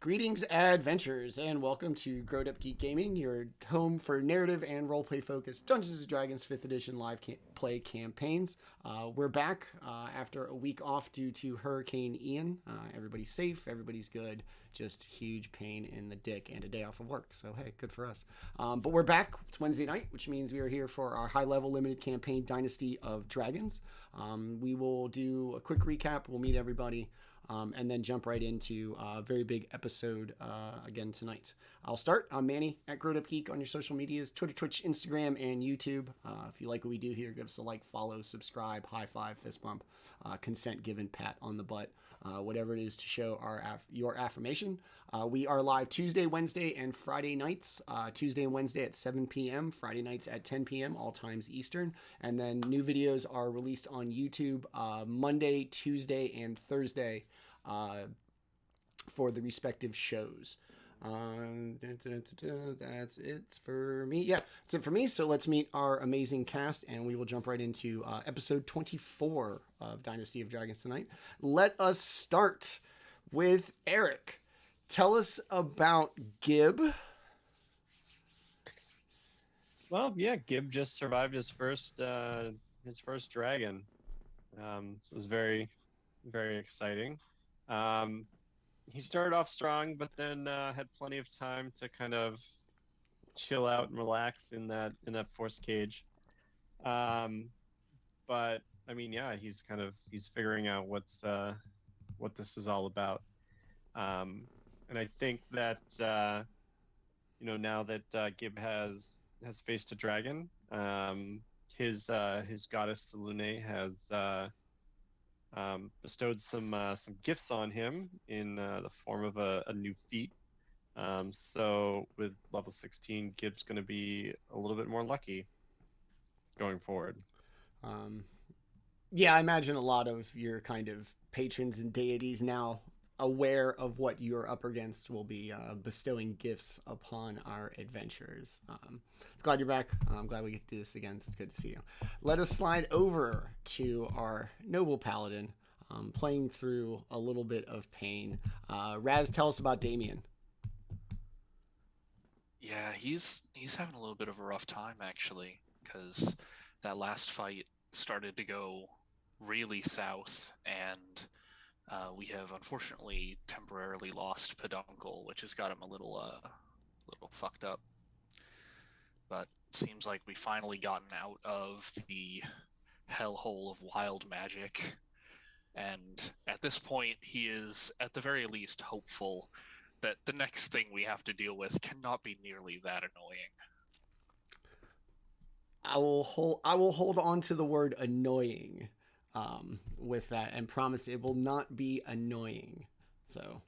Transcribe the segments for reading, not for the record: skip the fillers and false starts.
Greetings, adventurers, and welcome to GrowedUpGeek Gaming, your home for narrative and roleplay focused Dungeons & Dragons 5th Edition live play campaigns. We're back after a week off due to Hurricane Ian. Everybody's safe, everybody's good, just huge pain in the dick and a day off of work. So, hey, good for us. But we're back. It's Wednesday night, which means we are here for our high-level limited campaign, Dynasty of Dragons. We will do a quick recap. We'll meet everybody. And then jump right into a very big episode again tonight. I'll start. I'm Manny at GrowedUpGeek on your social medias, Twitter, Twitch, Instagram, and YouTube. If you like what we do here, give us a like, follow, subscribe, high five, fist bump, consent given, pat on the butt, whatever it is to show your affirmation. We are live Tuesday, Wednesday, and Friday nights. Tuesday and Wednesday at 7 p.m., Friday nights at 10 p.m., all times Eastern. And then new videos are released on YouTube Monday, Tuesday, and Thursday. For the respective shows. That's it for me. Yeah, that's it for me. So let's meet our amazing cast, and we will jump right into episode 24 of Dynasty of Dragons tonight. Let us start with Eric. Tell us about Gib. Well, yeah, Gib just survived his first dragon. So it was very, very exciting. He started off strong, but then had plenty of time to kind of chill out and relax in that force cage. But I mean, yeah, he's figuring out what this is all about. And I think that now that Gib has faced a dragon, his goddess Salune has bestowed some gifts on him in the form of a new feat. So with level 16, Gib's going to be a little bit more lucky going forward. Yeah, I imagine a lot of your kind of patrons and deities now aware of what you're up against will be bestowing gifts upon our adventurers. Glad you're back. I'm glad we get to do this again. It's good to see you. Let us slide over to our noble paladin, playing through a little bit of pain. Raz, tell us about Daemion. Yeah, he's having a little bit of a rough time actually, because that last fight started to go really south, and we have unfortunately temporarily lost Peduncle, which has got him a little fucked up. But seems like we finally gotten out of the hellhole of wild magic, and at this point he is at the very least hopeful that the next thing we have to deal with cannot be nearly that annoying. I will hold on to the word annoying with that and promise it will not be annoying. So,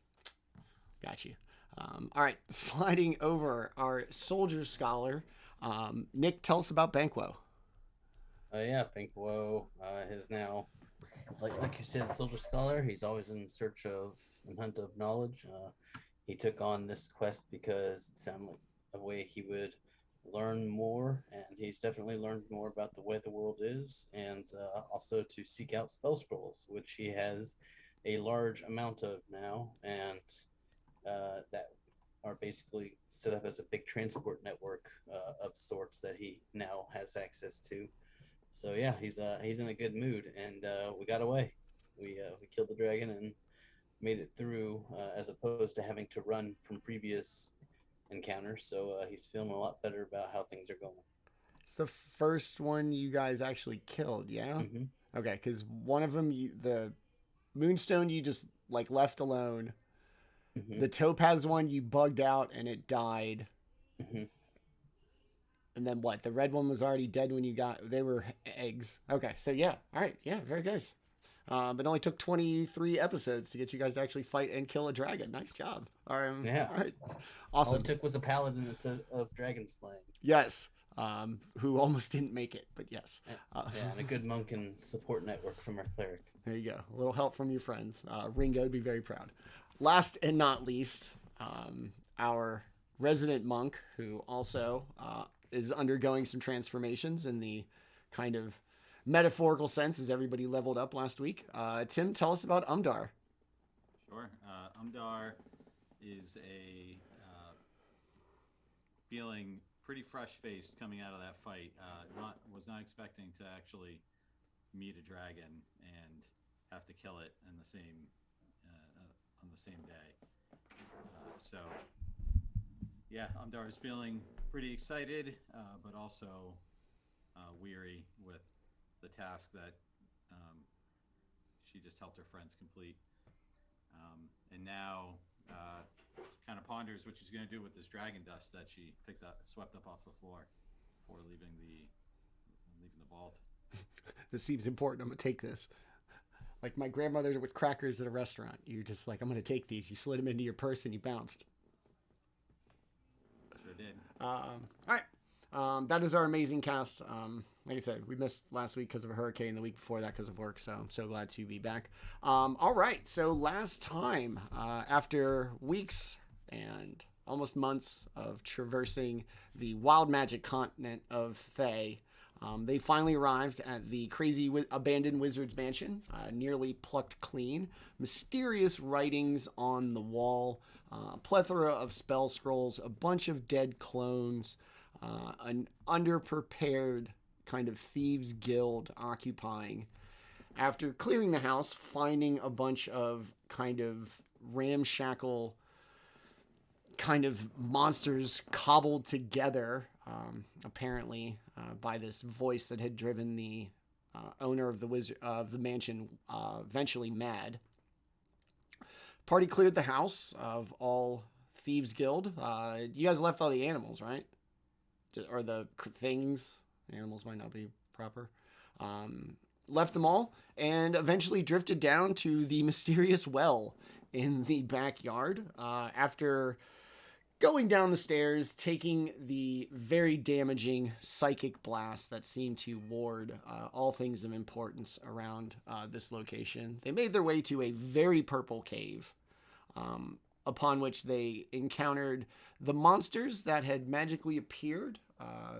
got you. All right, sliding over our soldier scholar. Nick, tell us about Banquo. Yeah, Banquo is now, like you said, soldier scholar. He's always in search of and hunt of knowledge. He took on this quest because it sounded like a way he would learn more, and he's definitely learned more about the way the world is, and also to seek out spell scrolls, which he has a large amount of now, and that are basically set up as a big transport network of sorts that he now has access to. So yeah, he's in a good mood, and we got away. We killed the dragon and made it through, as opposed to having to run from previous encounters. So he's feeling a lot better about how things are going. It's the first one you guys actually killed, yeah? Mm-hmm. Okay, because one of them, the Moonstone, you just like left alone. Mm-hmm. The Topaz one, you bugged out and it died. Mm-hmm. And then what? The red one was already dead when you got. They were eggs. Okay, so yeah, all right, yeah, very good. It only took 23 episodes to get you guys to actually fight and kill a dragon. Nice job. Yeah. All right. Awesome. All it took was a paladin instead of dragon slaying. Yes. Who almost didn't make it, but yes. Yeah, and a good monk and support network from our cleric. There you go. A little help from your friends. Ringo would be very proud. Last and not least, our resident monk, who also is undergoing some transformations in the kind of metaphorical sense as everybody leveled up last week. Tim, tell us about Umdar. Sure. Umdar is feeling pretty fresh-faced coming out of that fight. Was not expecting to actually meet a dragon and have to kill it in the same on the same day. So yeah, Umdar is feeling pretty excited, but also weary with the task that she just helped her friends complete. And now kind of ponders what she's going to do with this dragon dust that she swept up off the floor before leaving the vault. This seems important. I'm going to take this. Like my grandmother with crackers at a restaurant. You're just like, I'm going to take these. You slid them into your purse and you bounced. Sure did. All right. That is our amazing cast. Like I said, we missed last week because of a hurricane, the week before that because of work, so I'm so glad to be back. All right, so last time, after weeks and almost months of traversing the wild magic continent of Thay, they finally arrived at the crazy abandoned wizard's mansion, nearly plucked clean, mysterious writings on the wall, a plethora of spell scrolls, a bunch of dead clones, an underprepared kind of thieves guild occupying. After clearing the house, finding a bunch of kind of ramshackle kind of monsters cobbled together, apparently by this voice that had driven the owner of the mansion eventually mad. Party cleared the house of all thieves guild. You guys left all the animals, right? Or the things. Animals might not be proper. Left them all and eventually drifted down to the mysterious well in the backyard. After going down the stairs, taking the very damaging psychic blast that seemed to ward all things of importance around this location, they made their way to a very purple cave, upon which they encountered the monsters that had magically appeared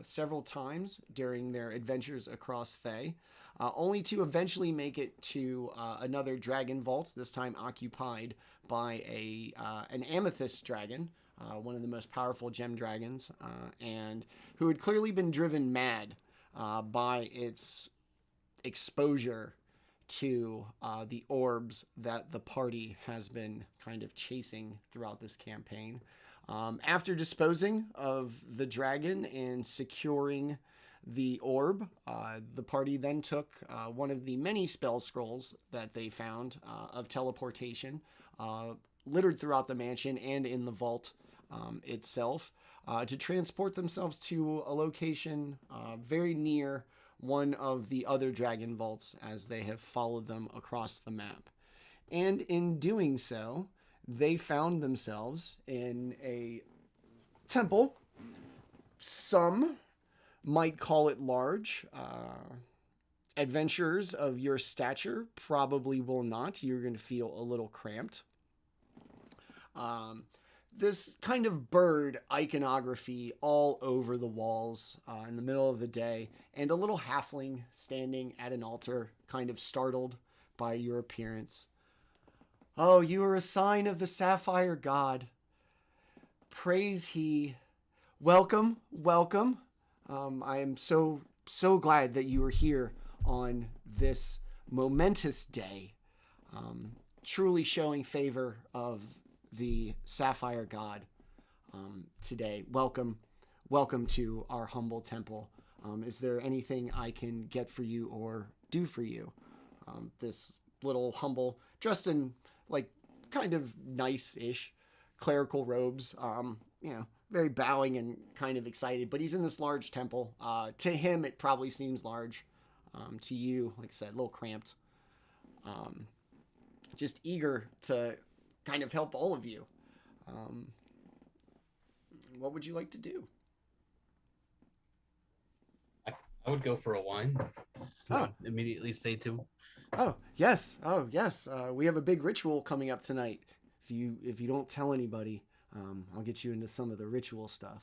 several times during their adventures across Thay, only to eventually make it to another dragon vault, this time occupied by an amethyst dragon, one of the most powerful gem dragons, and who had clearly been driven mad by its exposure to the orbs that the party has been kind of chasing throughout this campaign. After disposing of the dragon and securing the orb, the party then took one of the many spell scrolls that they found of teleportation, littered throughout the mansion and in the vault itself, to transport themselves to a location very near one of the other dragon vaults as they have followed them across the map. And in doing so, they found themselves in a temple. Some might call it large. Adventurers of your stature probably will not. You're going to feel a little cramped. This kind of bird iconography all over the walls in the middle of the day, and a little halfling standing at an altar, kind of startled by your appearance. Oh, you are a sign of the Sapphire God. Praise he. Welcome, welcome. I am so glad that you are here on this momentous day, truly showing favor of the Sapphire God today. Welcome to our humble temple. Is there anything I can get for you or do for you? This little humble, dressed in like kind of nice-ish clerical robes, very bowing and kind of excited, but he's in this large temple. To him, it probably seems large. To you, like I said, a little cramped. Just eager to kind of help all of you. What would you like to do? I would go for a wine. Oh. Immediately say to him, Oh, yes. We have a big ritual coming up tonight. If you don't tell anybody, I'll get you into some of the ritual stuff.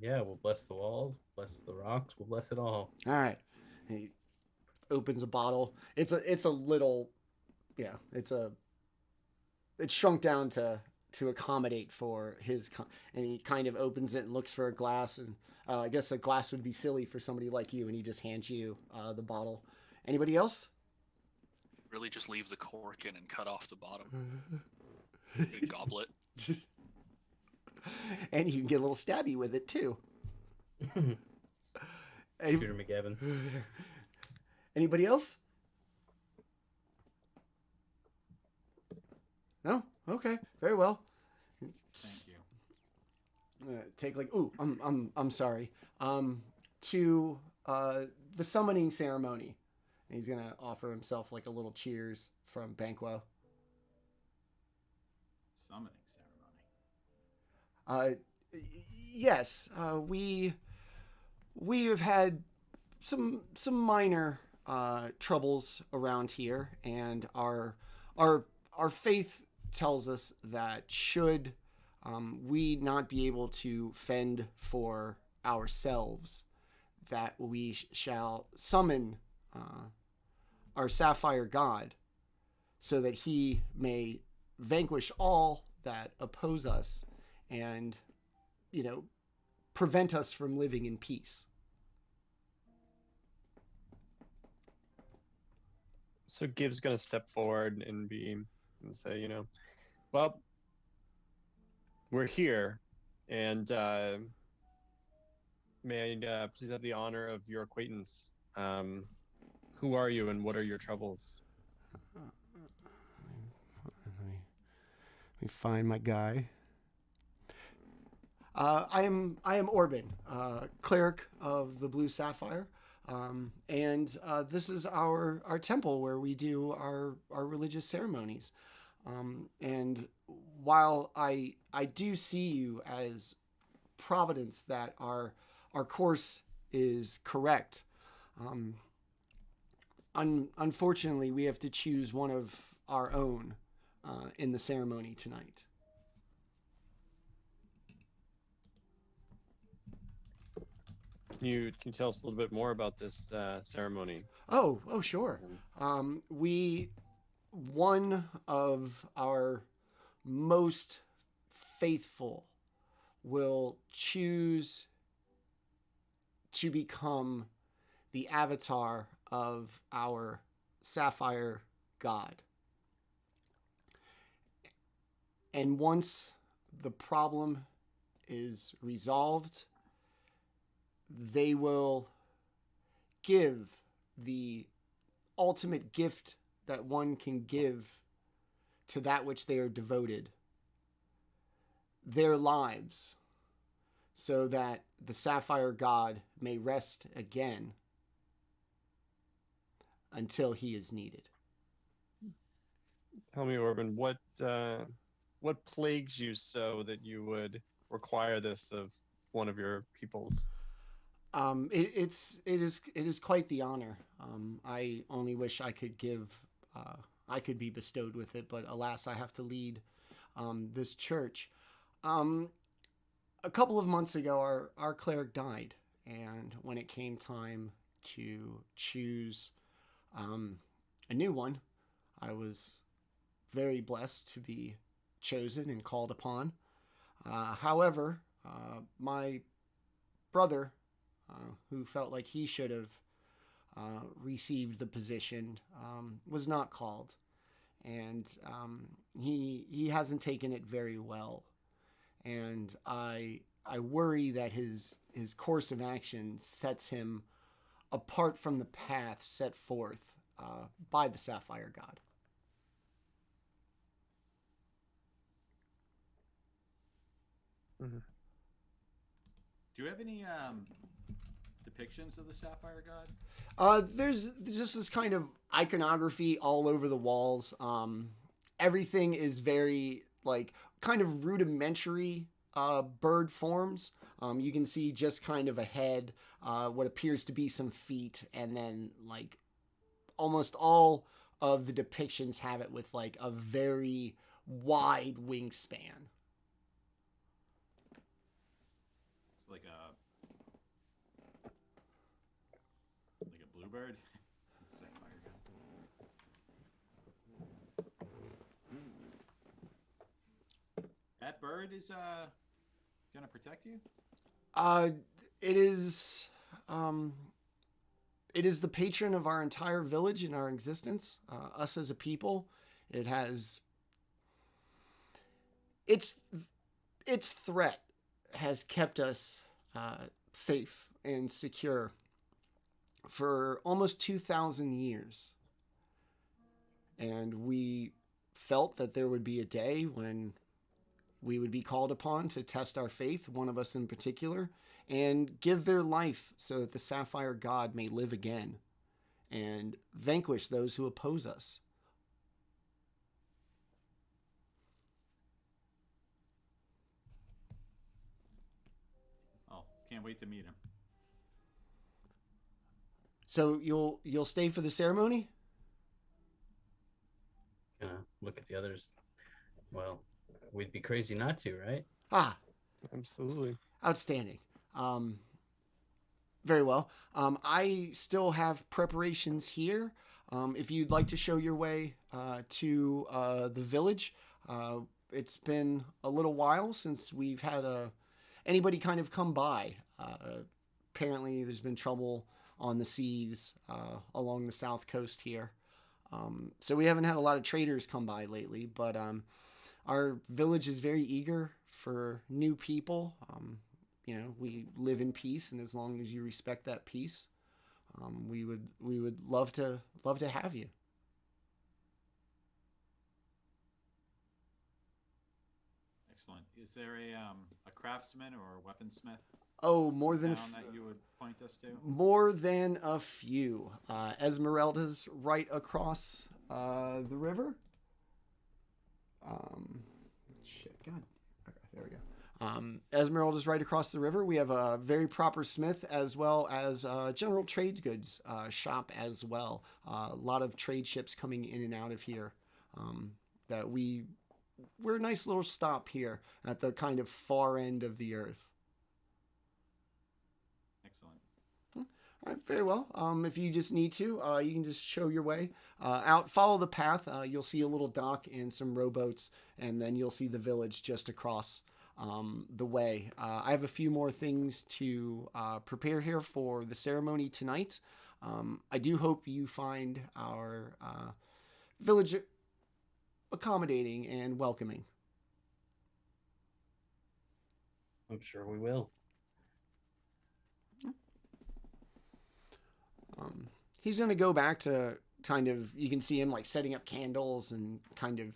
We'll bless the walls, bless the rocks, we'll bless it all. All right. He opens a bottle. It's a little, it's a it's shrunk down to accommodate for his, and he kind of opens it and looks for a glass, and I guess a glass would be silly for somebody like you, and he just hands you the bottle. Anybody else? Really just leave the cork in and cut off the bottom. Big goblet. And you can get a little stabby with it too. Shooter McGavin. Anybody else? No? Okay. Very well. Thank you. Take like, ooh, I'm sorry. To the summoning ceremony. And he's gonna offer himself like a little cheers from Banquo. Summoning ceremony. Yes, we have had some minor troubles around here, and our faith tells us that should we not be able to fend for ourselves, that we shall summon our Sapphire God, so that he may vanquish all that oppose us and, prevent us from living in peace. So Gibb's gonna step forward and say, well, we're here, and may I please have the honor of your acquaintance? Who are you, and what are your troubles? Let me find my guy. I am Orban, cleric of the Blue Sapphire, and this is our temple where we do our religious ceremonies. And while I do see you as providence that our course is correct, unfortunately we have to choose one of our own in the ceremony tonight. Can you tell us a little bit more about this ceremony? Oh, sure. One of our most faithful will choose to become the avatar of our Sapphire God. And once the problem is resolved, they will give the ultimate gift that one can give to that which they are devoted, their lives, so that the Sapphire God may rest again until he is needed. Tell me, Orban, what plagues you so that you would require this of one of your peoples? It is quite the honor. I only wish I could I could be bestowed with it, but alas, I have to lead this church. A couple of months ago, our cleric died, and when it came time to choose a new one, I was very blessed to be chosen and called upon. However, my brother, who felt like he should have received the position, was not called, and he hasn't taken it very well, and I worry that his course of action sets him apart from the path set forth by the Sapphire God. Mm-hmm. Do you have any depictions of the Sapphire God? There's just this kind of iconography all over the walls. Everything is very kind of rudimentary bird forms. You can see just kind of a head, what appears to be some feet, and then almost all of the depictions have it with a very wide wingspan. Like a bluebird? Sapphire God. that bird is gonna protect you? It is it is the patron of our entire village and our existence. Us as a people. It has its threat has kept us safe and secure for almost 2,000 years. And we felt that there would be a day when we would be called upon to test our faith, one of us in particular, and give their life so that the Sapphire God may live again and vanquish those who oppose us. Oh, can't wait to meet him. So you'll stay for the ceremony? Look at the others. Well, we'd be crazy not to, right? Ah, Absolutely. outstanding. Very well. I still have preparations here. If you'd like to show your way to the village, it's been a little while since we've had anybody kind of come by. Apparently, there's been trouble on the seas along the south coast here. So we haven't had a lot of traders come by lately, but our village is very eager for new people. We live in peace, and as long as you respect that peace, we would love to have you. Excellent. Is there a craftsman or a weaponsmith Oh, more than town that you would point us to? more than a few. Esmeralda's right across the river. God. Okay, there we go. Esmeralda's right across the river. We have a very proper smith as well as general trade goods shop as well. A lot of trade ships coming in and out of here. We're a nice little stop here at the kind of far end of the earth. Excellent. All right, very well. If you just need to, you can just show your way out. Follow the path. You'll see a little dock and some rowboats, and then you'll see the village just across the way. I have a few more things to prepare here for the ceremony tonight. I do hope you find our village accommodating and welcoming. I'm sure we will. He's going to go back to kind of, you can see him like setting up candles and kind of,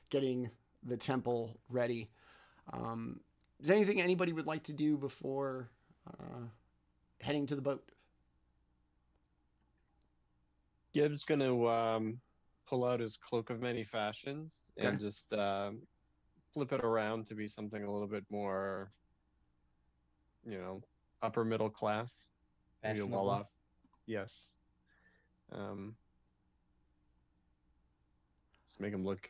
getting the temple ready. Is there anything anybody would like to do before heading to the boat? Gibb's going to pull out his cloak of many fashions and Okay. just flip it around to be something a little bit more, upper middle class. Maybe a wall Fashionable. off. Yes. Just make him look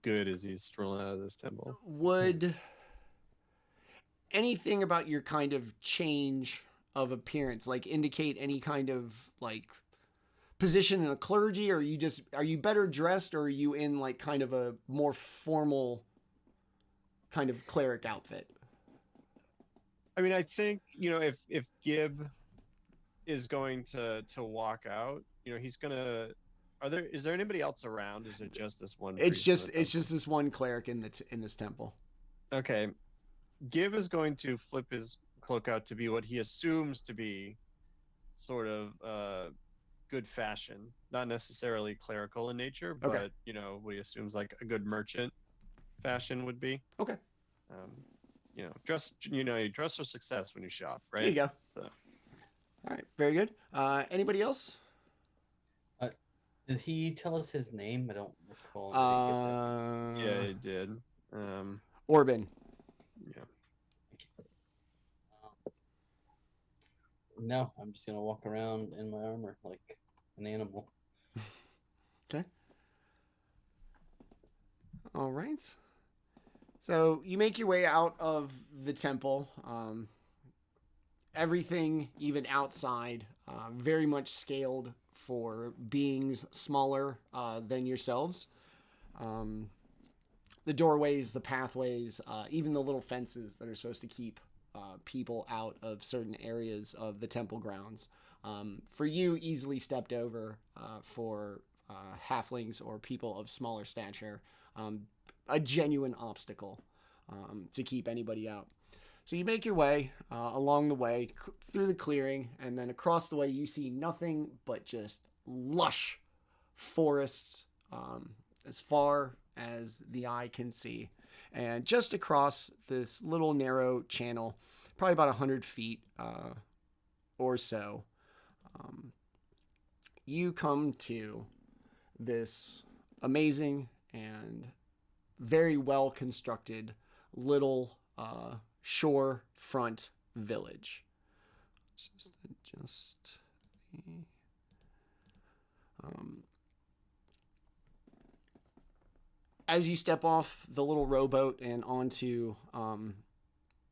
good as he's strolling out of this temple. Would anything about your kind of change of appearance like indicate any kind of like position in a clergy, or are you better dressed, or are you in like kind of a more formal kind of cleric outfit? I mean, I think, if Gibb is going to walk out, he's gonna. Is there anybody else around? Is it just this one? It's priest in the just this one cleric in this temple. Okay. Gibb is going to flip his cloak out to be what he assumes to be sort of good fashion, not necessarily clerical in nature, but Okay. what he assumes like a good merchant fashion would be. Okay. You dress for success when you shop, right? There you go. So. All right, very good. Anybody else? Did he tell us his name? I don't recall. Did he give that? Yeah, it did. Orban. Yeah. No, I'm just gonna walk around in my armor like an animal. Okay. All right. So you make your way out of the temple. Everything, even outside, very much scaled for beings smaller than yourselves. the doorways, the pathways, even the little fences that are supposed to keep people out of certain areas of the temple grounds. For you, easily stepped over for halflings or people of smaller stature. A genuine obstacle to keep anybody out. So you make your way along the way through the clearing, and then across the way you see nothing but just lush forests as far as the eye can see. And just across this little narrow channel, probably about 100 feet or so, you come to this amazing and very well constructed little shore front village. Let's just adjust the as you step off the little rowboat and onto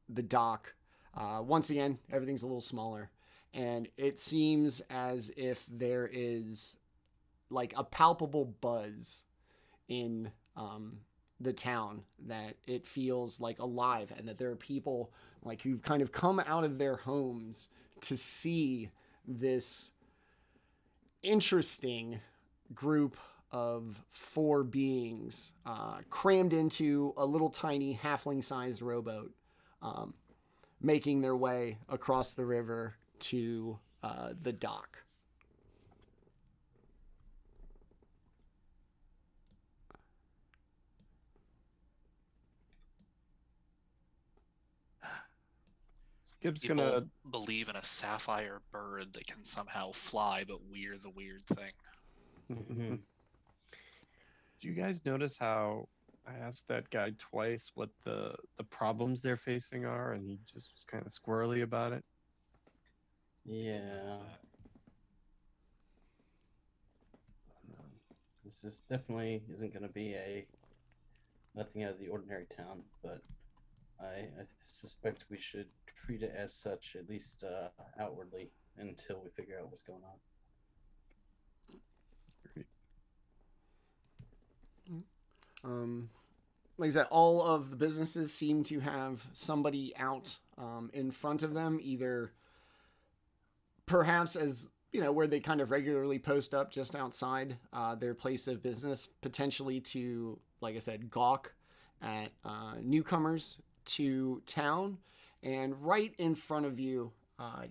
the dock, once again, everything's a little smaller. And it seems as if there is like a palpable buzz in the town, that it feels like alive, and that there are people like who've kind of come out of their homes to see this interesting group of 4 beings crammed into a little tiny halfling-sized rowboat, making their way across the river to the dock. Gibbs People gonna. believe in a sapphire bird that can somehow fly, but we're the weird thing. Mm-hmm. Do you guys notice how I asked that guy twice what the problems they're facing are, and he just was kind of squirrely about it? Yeah. What's that? This is definitely isn't going to be nothing out of the ordinary town, but I suspect we should treat it as such, at least outwardly, until we figure out what's going on. Like I said, all of the businesses seem to have somebody out in front of them, either perhaps as, you know, where they kind of regularly post up just outside their place of business, potentially to, like I said, gawk at newcomers to town. And right in front of you,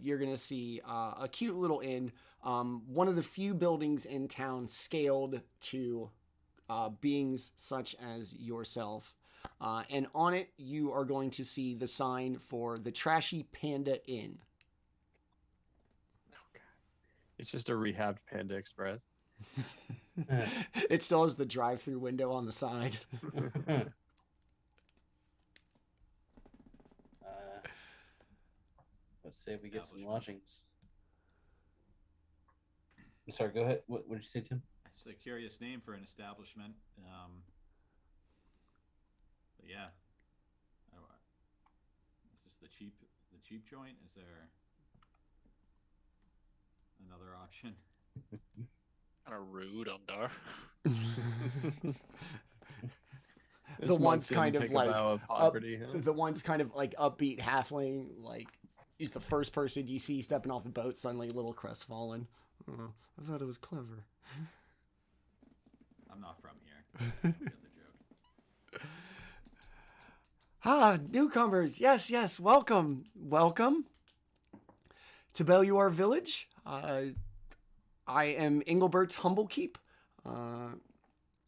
you're going to see a cute little inn, one of the few buildings in town scaled to beings such as yourself. And on it, you are going to see the sign for the Trashy Panda Inn. Okay. It's just a rehabbed Panda Express. It still has the drive-through window on the side. Let's say we get some lodgings. I'm sorry, go ahead. What did you say, Tim? It's a curious name for an establishment. But yeah. Is this the cheap joint? Is there another option? Kind of rude, Umdar. This The monk one's didn't kind of take a like vow of poverty, huh? the one's kind of like upbeat halfling, like he's the first person you see stepping off the boat, suddenly a little crestfallen. Oh, I thought it was clever. I'm not from here. I don't get the joke. Ah, newcomers. Yes. Welcome to Belluar Village. I am Engelbert's Humblekeep,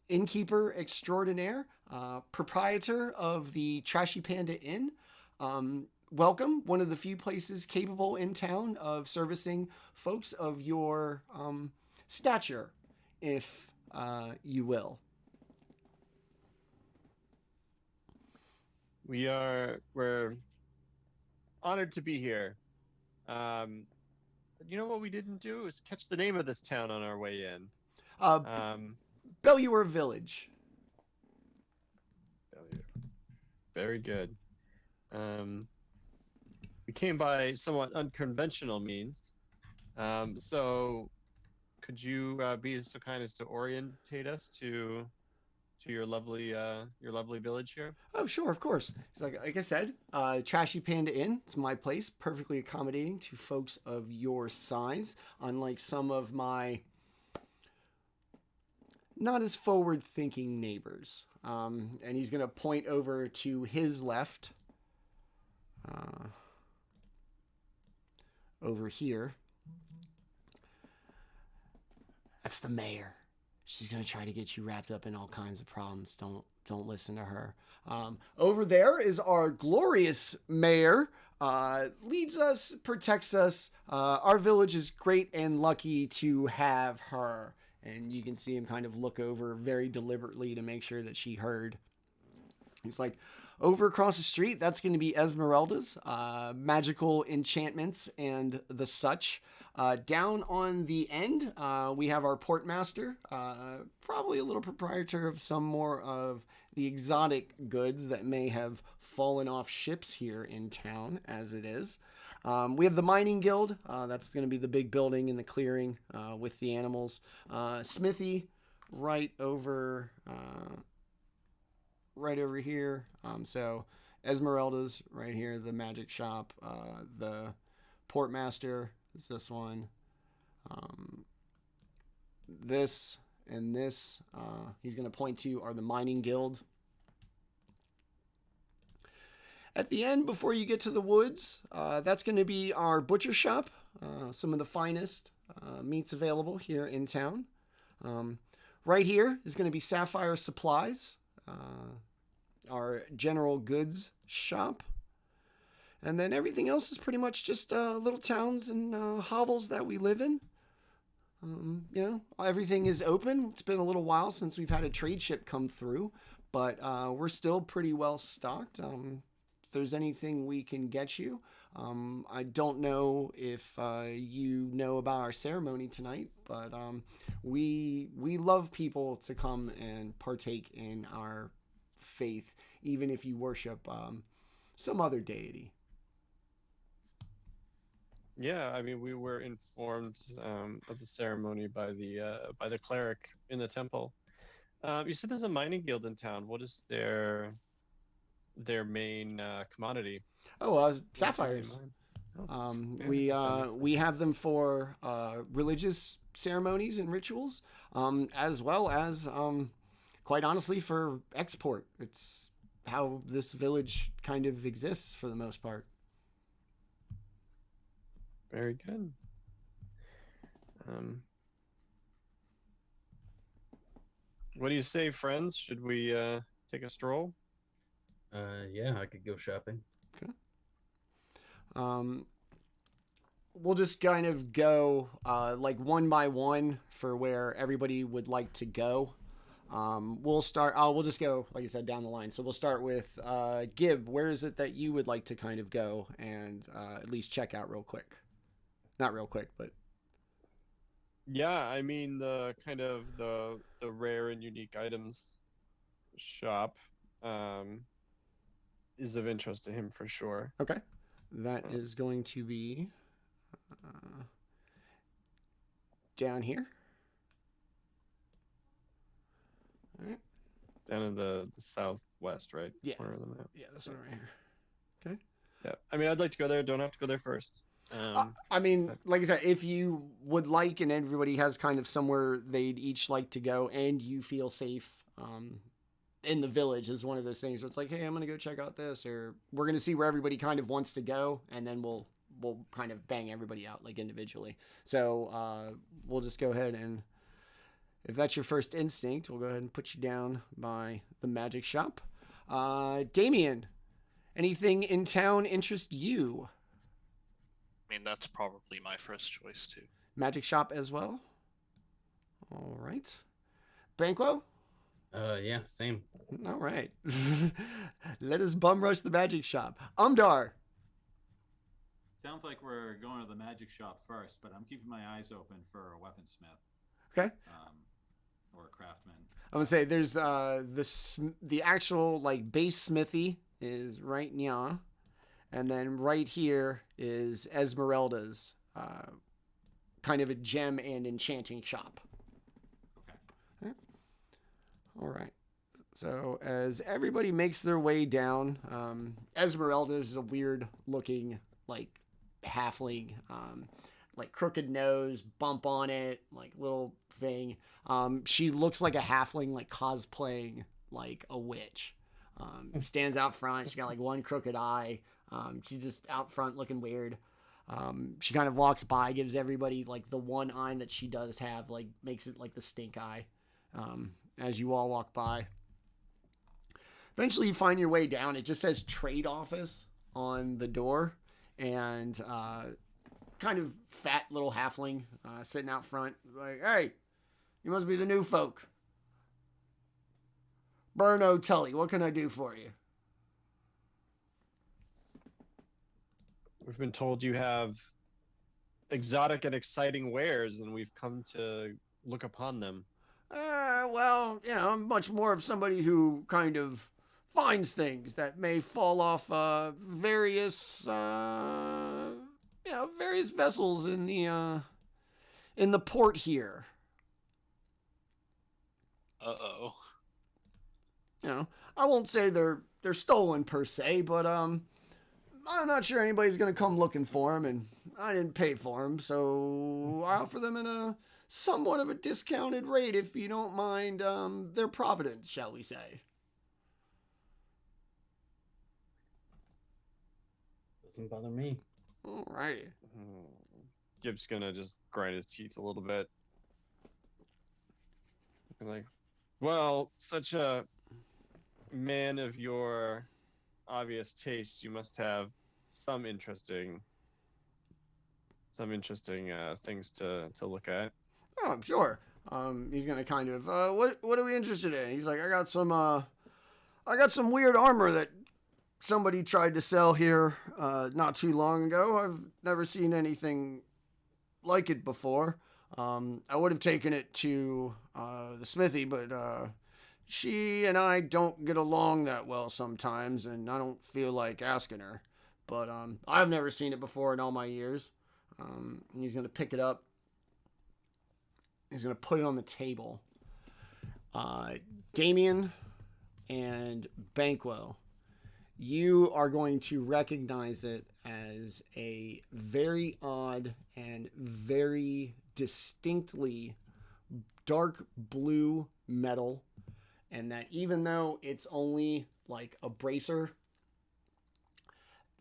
innkeeper extraordinaire, proprietor of the Trashy Panda Inn. Welcome, one of the few places capable in town of servicing folks of your stature, if you will. We're honored to be here. You know what we didn't do is catch the name of this town on our way in. Belluar Village. Very good. We came by somewhat unconventional means. So could you be so kind as to orientate us to your lovely village here? Oh, sure, of course. It's like I said, Trashy Panda Inn. It's my place, perfectly accommodating to folks of your size. Unlike some of my not as forward-thinking neighbors. And he's gonna point over to his left, over here. That's the mayor. She's gonna try to get you wrapped up in all kinds of problems. Don't listen to her. Over there is our glorious mayor. Leads us, protects us. Our village is great and lucky to have her. And you can see him kind of look over very deliberately to make sure that she heard. He's like, over across the street, that's going to be Esmeralda's, magical enchantments and the such. Down on the end, we have our portmaster, probably a little proprietor of some more of the exotic goods that may have fallen off ships here in town, as it is. We have the mining guild. That's going to be the big building in the clearing with the animals. Smithy, right over here. So Esmeralda's right here. The magic shop. The portmaster is this one. This and this. He's going to point to are the mining guild. At the end, before you get to the woods, that's going to be our butcher shop. Some of the finest meats available here in town. Right here is going to be Sapphire Supplies, our general goods shop. And then everything else is pretty much just little towns and hovels that we live in. Everything is open. It's been a little while since we've had a trade ship come through, but we're still pretty well stocked. If there's anything we can get you. I don't know if you know about our ceremony tonight, but we love people to come and partake in our faith, even if you worship some other deity. Yeah, I mean, we were informed of the ceremony by the cleric in the temple. You said there's a mining guild in town. What is their main commodity? Sapphires. Yeah, We have them for religious ceremonies and rituals, as well as quite honestly for export. It's how this village kind of exists for the most part. Very good. What do you say, friends? Should we take a stroll? Yeah, I could go shopping. Okay. We'll just kind of go like one by one for where everybody would like to go. We'll start. We'll just go, like you said, down the line. So we'll start with Gib. Where is it that you would like to kind of go and at least check out real quick? Not real quick, but Yeah, I mean the kind of the rare and unique items shop is of interest to him for sure. okay. That is going to be down here. All right. Down in the southwest, right? Yeah. Corner of the map. Yeah, this one right here. Okay. Yeah. I mean, I'd like to go there. Don't have to go there first. I mean, like I said, if you would like and everybody has kind of somewhere they'd each like to go and you feel safe in the village is one of those things where it's like, hey, I'm going to go check out this, or we're going to see where everybody kind of wants to go, and then we'll kind of bang everybody out like individually. So we'll just go ahead and, if that's your first instinct, we'll go ahead and put you down by the magic shop. Daemion, anything in town interest you? I mean, that's probably my first choice too. Magic shop as well. All right. Banquo? Yeah, same. All right. Let us bum rush the magic shop. Umdar. Sounds like we're going to the magic shop first, but I'm keeping my eyes open for a weaponsmith. Okay. Or a craftsman. I'm gonna say there's the actual like base smithy is right nya, and then right here is Esmeralda's kind of a gem and enchanting shop. Okay. All right. So as everybody makes their way down, Esmeralda is a weird looking like halfling, like crooked nose, bump on it, like little thing. She looks like a halfling, like cosplaying like a witch. Stands out front. She got like one crooked eye. She's just out front looking weird. She kind of walks by, gives everybody like the one eye that she does have, like makes it like the stink eye. As you all walk by. Eventually you find your way down. It just says trade office on the door, and kind of fat little halfling sitting out front like, hey, you must be the new folk. Burno Tully, what can I do for you? We've been told you have exotic and exciting wares, and we've come to look upon them. Well, you know, I'm much more of somebody who kind of finds things that may fall off various various vessels in the port here. Uh-oh. You know, I won't say they're stolen per se, but I'm not sure anybody's gonna come looking for them, and I didn't pay for them, so I offer them in a somewhat of a discounted rate, if you don't mind their providence, shall we say. Doesn't bother me. Alrighty. Gibb's gonna just grind his teeth a little bit. Like, well, such a man of your obvious taste, you must have some interesting things to look at. Oh, sure. He's gonna kind of what are we interested in? He's like, I got some weird armor that somebody tried to sell here not too long ago. I've never seen anything like it before. I would have taken it to the smithy, but she and I don't get along that well sometimes, and I don't feel like asking her. But I've never seen it before in all my years. He's gonna pick it up. He's going to put it on the table. Daemion and Banquo, you are going to recognize it as a very odd and very distinctly dark blue metal. And that even though it's only like a bracer,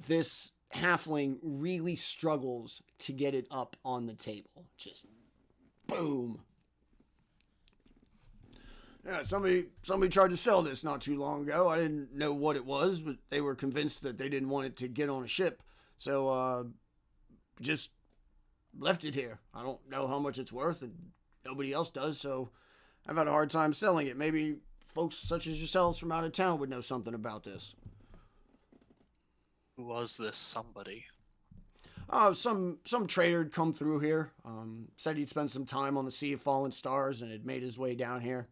this halfling really struggles to get it up on the table. Just boom. Yeah, somebody tried to sell this not too long ago. I didn't know what it was, but they were convinced that they didn't want it to get on a ship. So, just left it here. I don't know how much it's worth, and nobody else does, so I've had a hard time selling it. Maybe folks such as yourselves from out of town would know something about this. Who was this somebody? Some trader had come through here. Said he'd spent some time on the Sea of Fallen Stars and had made his way down here.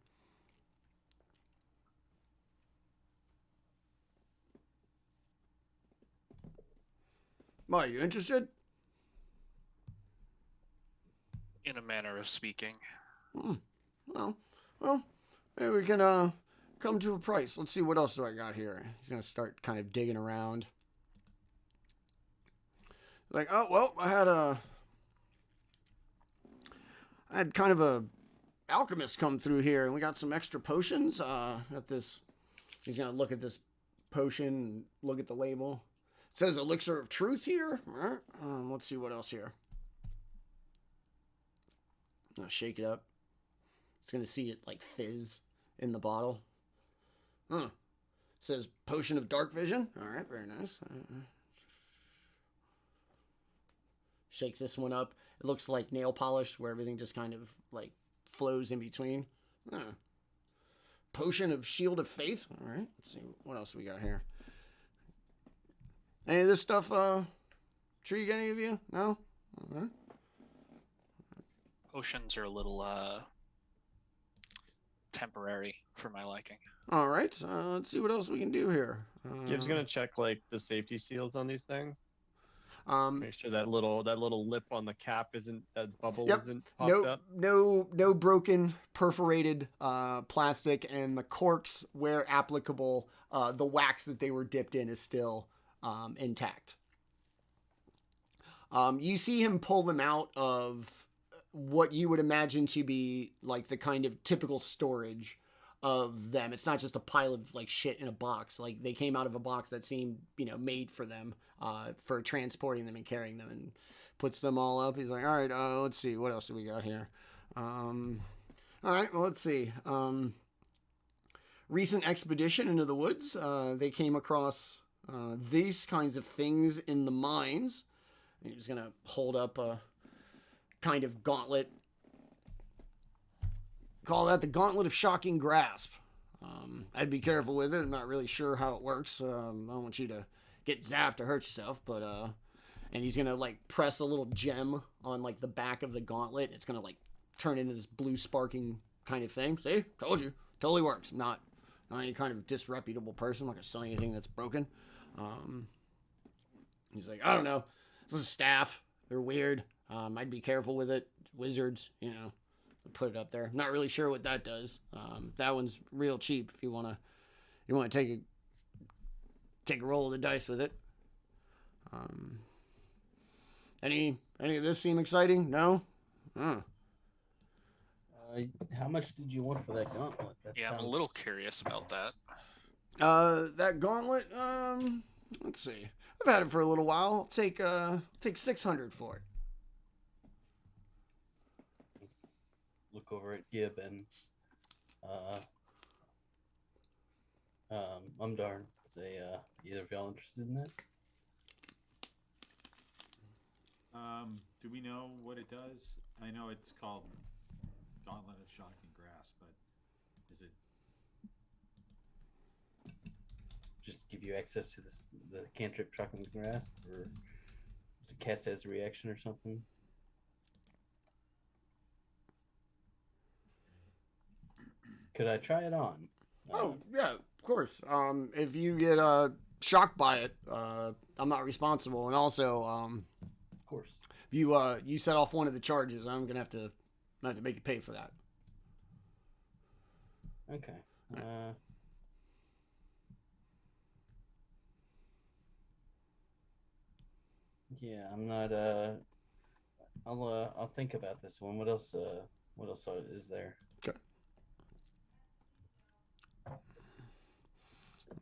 Are you interested? In a manner of speaking. Well, maybe we can come to a price. Let's see, what else do I got here? He's gonna start kind of digging around. Like, oh well, I had kind of a alchemist come through here, and we got some extra potions. Got this. He's gonna look at this potion and look at the label. It says elixir of truth here. All right. Let's see what else here. I'll shake it up. It's gonna see it like fizz in the bottle. It says potion of dark vision. All right, very nice. Shakes this one up. It looks like nail polish, where everything just kind of like flows in between. Potion of shield of faith. All right, let's see what else we got here. Any of this stuff intrigue any of you? No? All right. Potions are a little temporary for my liking. All right, let's see what else we can do here. Gibb's gonna check like the safety seals on these things. Make sure that little lip on the cap that bubble Yep. isn't popped up. No broken perforated plastic, and the corks where applicable, the wax that they were dipped in is still intact. You see him pull them out of what you would imagine to be like the kind of typical storage of them. It's not just a pile of like shit in a box. Like they came out of a box that seemed, made for them, for transporting them and carrying them, and puts them all up. He's like, all right, let's see, what else do we got here? All right, well, let's see. Recent expedition into the woods. They came across these kinds of things in the mines. And he's gonna hold up a kind of gauntlet. Call that the Gauntlet of Shocking Grasp. I'd be careful with it. I'm not really sure how it works. I don't want you to get zapped or hurt yourself, but and he's gonna like press a little gem on like the back of the gauntlet. It's gonna like turn into this blue sparking kind of thing. See, told you, totally works. I'm not any kind of disreputable person. I'm not gonna sell anything that's broken. He's like, I don't know. This is a staff. They're weird. I'd be careful with it. Wizards, put it up there. I'm not really sure what that does. That one's real cheap if you wanna take a roll of the dice with it. Any of this seem exciting? No? How much did you want for that gauntlet? I'm a little curious about that. That gauntlet, let's see. I've had it for a little while. I'll take 600 for it. Look over at Gibbon. Umdar. Say, either of y'all interested in that? Do we know what it does? I know it's called Gauntlet of Shocking Grasp, but is it just give you access to the cantrip Shocking Grasp, or is it cast as a reaction or something? Could I try it on? Oh, yeah, of course. If you get shocked by it, I'm not responsible. And also, Of course. if you set off one of the charges, I'm gonna have to make you pay for that. Okay. Yeah, I'm not. I'll think about this one. What else? What else is there? Okay.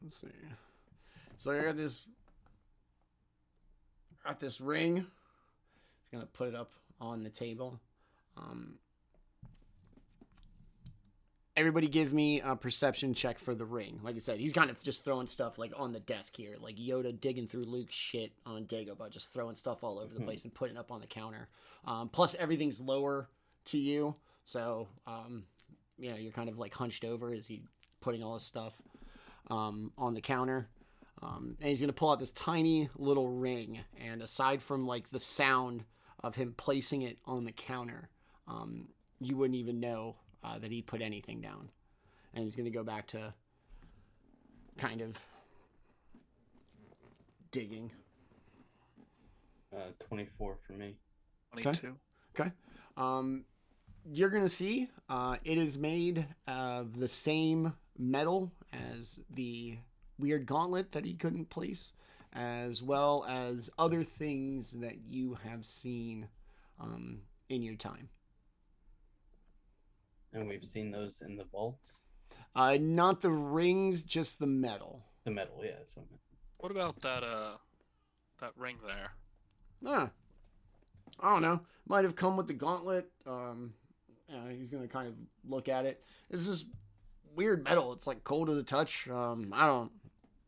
Let's see. So I got this ring. Just gonna put it up on the table. Everybody give me a perception check for the ring. Like I said, he's kind of just throwing stuff like on the desk here, like Yoda digging through Luke's shit on Dagobah, just throwing stuff all over the place and putting it up on the counter. Plus everything's lower to you, so you're kind of like hunched over as he putting all this stuff on the counter. And he's gonna pull out this tiny little ring, and aside from like the sound of him placing it on the counter, you wouldn't even know that he put anything down. And he's gonna go back to kind of digging. 24 for me. 22. Okay. You're gonna see it is made of the same metal as the weird gauntlet that he couldn't place, as well as other things that you have seen in your time. And we've seen those in the vaults. Not the rings, just the metal. The metal, yeah, that's what I meant. What about that ring there? I don't know. Might have come with the gauntlet. He's gonna kind of look at it. This is weird metal. It's like cold to the touch. I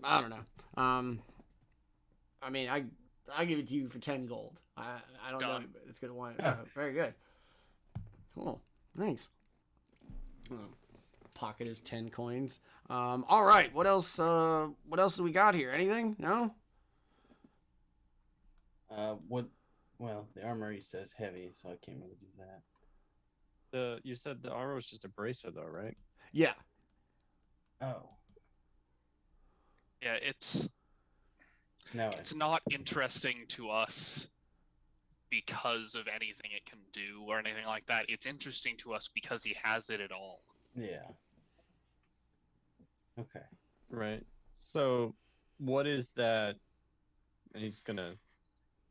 don't know. I mean, I give it to you for 10 gold. I don't know. It's gonna want it. Very good. Cool. Thanks. Pocket is 10 coins. All right. What else? What else do we got here? Anything? No. What? Well, the armory says heavy, so I can't really do that. You said the armor was just a bracer, though, right? Yeah. Oh. Yeah, it's No, It's not interesting to us because of anything it can do or anything like that. It's interesting to us because he has it at all. yeah. Okay. Right. So, what is that? And he's gonna,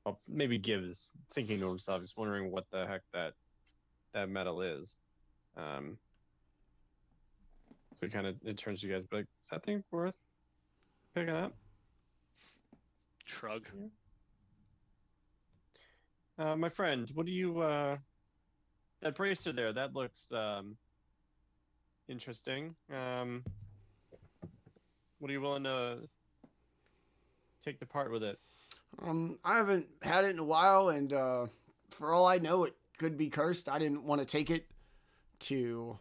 well, maybe Gibbs thinking to himself. He's wondering what the heck that metal is. So it turns to you guys, be like, is that thing worth picking up? Shrug. My friend, what do you that bracelet there? That looks interesting. What are you willing to take the part with it? I haven't had it in a while, and for all I know, it could be cursed. I didn't want to take it to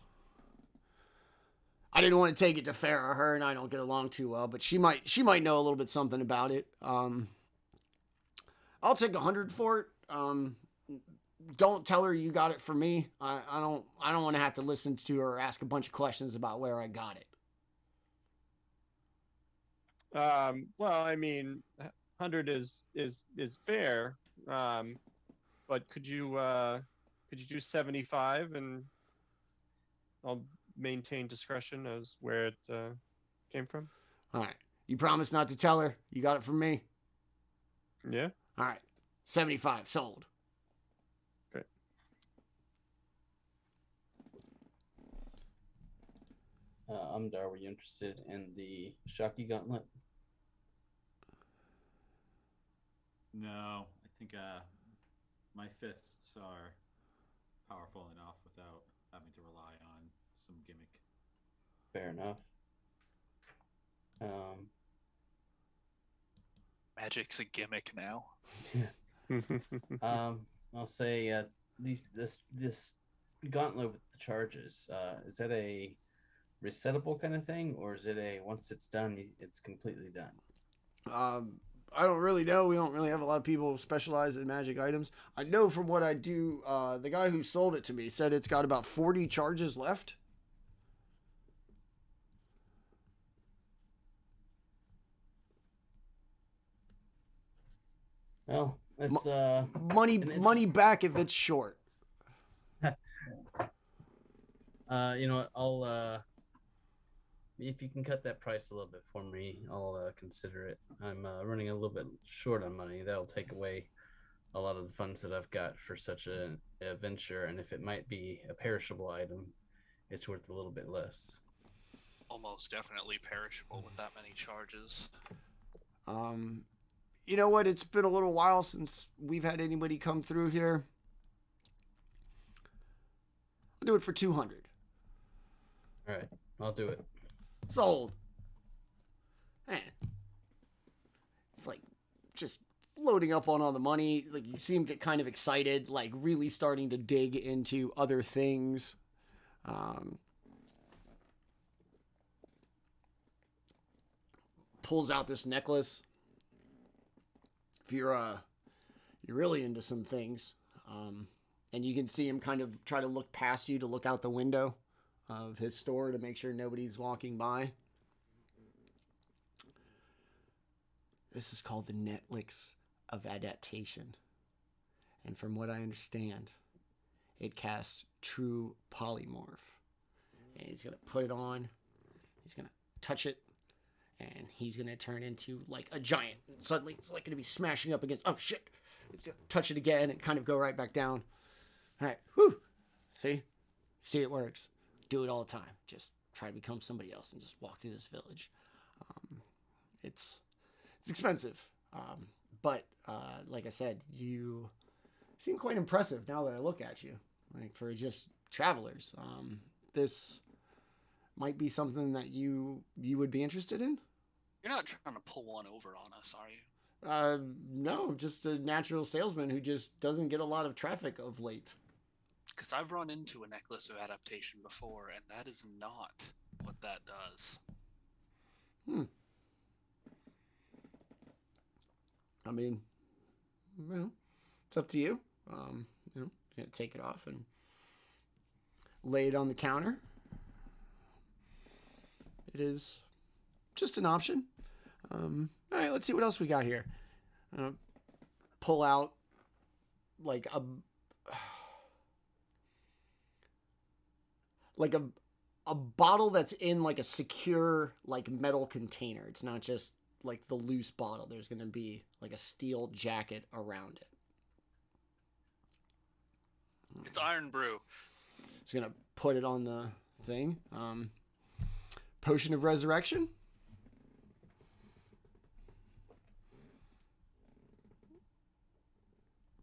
Farrah. Her and I don't get along too well, but she might know a little bit something about it. I'll take 100 for it. Don't tell her you got it for me. I don't want to have to listen to her ask a bunch of questions about where I got it. Well, I mean, 100 is fair. But could you do 75, and I'll maintain discretion as where it came from? All right. You promise not to tell her you got it from me? Yeah. All right. 75 sold. Okay. Umdar, were you interested in the Shocky Gauntlet? No, I think my fists are powerful enough without having to rely on some gimmick. Fair enough. Magic's a gimmick now. I'll say this gauntlet with the charges. Is that a resettable kind of thing, or is it a once it's done, it's completely done? I don't really know. We don't really have a lot of people who specialize in magic items. I know from what I do, the guy who sold it to me said it's got about 40 charges left. Well, it's money back if it's short. You know what, I'll if you can cut that price a little bit for me, I'll consider it. I'm running a little bit short on money. That'll take away a lot of the funds that I've got for such a venture, and if it might be a perishable item, it's worth a little bit less. Almost definitely perishable with that many charges. You know what? It's been a little while since we've had anybody come through here. I'll do it for 200. All right, I'll do it. Sold. Man. It's like just loading up on all the money. Like you see him get kind of excited, like really starting to dig into other things. Pulls out this necklace. If you're really into some things, and you can see him kind of try to look past you to look out the window of his store to make sure nobody's walking by. This is called the Netflix of Adaptation. And from what I understand, it casts true polymorph. And he's going to put it on. He's going to touch it. And he's going to turn into like a giant. And suddenly it's like going to be smashing up against... Oh, shit. He's going to touch it again and kind of go right back down. All right. Whew. See? See, it works. Do it all the time. Just try to become somebody else and just walk through this village. It's expensive. But like I said, you seem quite impressive now that I look at you. Like for just travelers. This might be something that you would be interested in. You're not trying to pull one over on us, are you? No, just a natural salesman who just doesn't get a lot of traffic of late. Because I've run into a necklace of adaptation before, and that is not what that does. I mean, well, it's up to you. You're gonna take it off and lay it on the counter. It is just an option. All right, let's see what else we got here. Pull out like a bottle that's in like a secure like metal container. It's not just like the loose bottle. There's going to be like a steel jacket around it. It's Iron Brew. It's going to put it on the thing. Potion of Resurrection.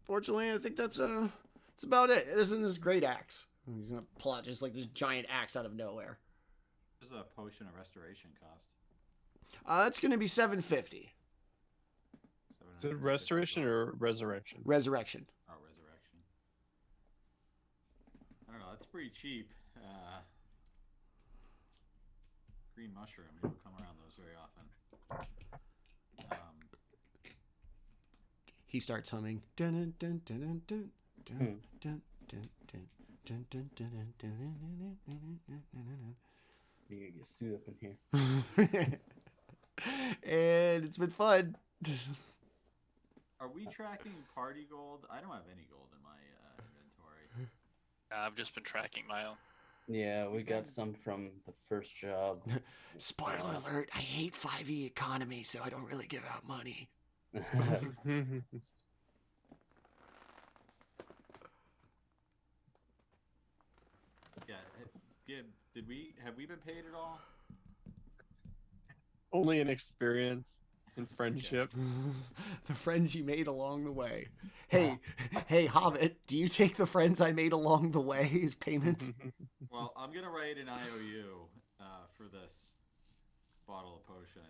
Fortunately, I think that's about it. This is this great axe. He's going to pull out just like this giant axe out of nowhere. What does a potion of restoration cost? It's going to be $750. Is it restoration or resurrection? Resurrection. Oh, resurrection. I don't know. That's pretty cheap. Green mushroom. You don't come around those very often. He starts humming. Dun, dun, dun, dun, dun, dun, dun, dun, dun, dun, dun, dun, dun, dun. You're gonna get sued up in here. And it's been fun. Are we tracking party gold? I don't have any gold in my inventory. I've just been tracking my own. Yeah, we got some from the first job. Spoiler alert, I hate 5e economy, so I don't really give out money. Yeah, Gib, have we been paid at all? Only an experience in friendship. The friends you made along the way. Hey, Hobbit, do you take the friends I made along the way as payments? Well, I'm gonna write an IOU for this bottle of potion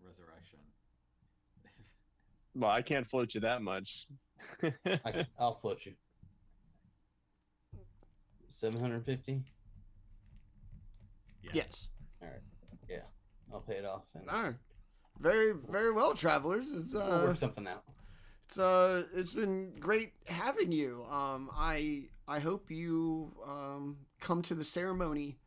resurrection. Well, I can't float you that much. I'll float you. 750. Yeah. Yes. All right. Yeah, I'll pay it off. And All right. Very, very well, travelers. we'll work something out. It's been great having you. I hope you come to the ceremony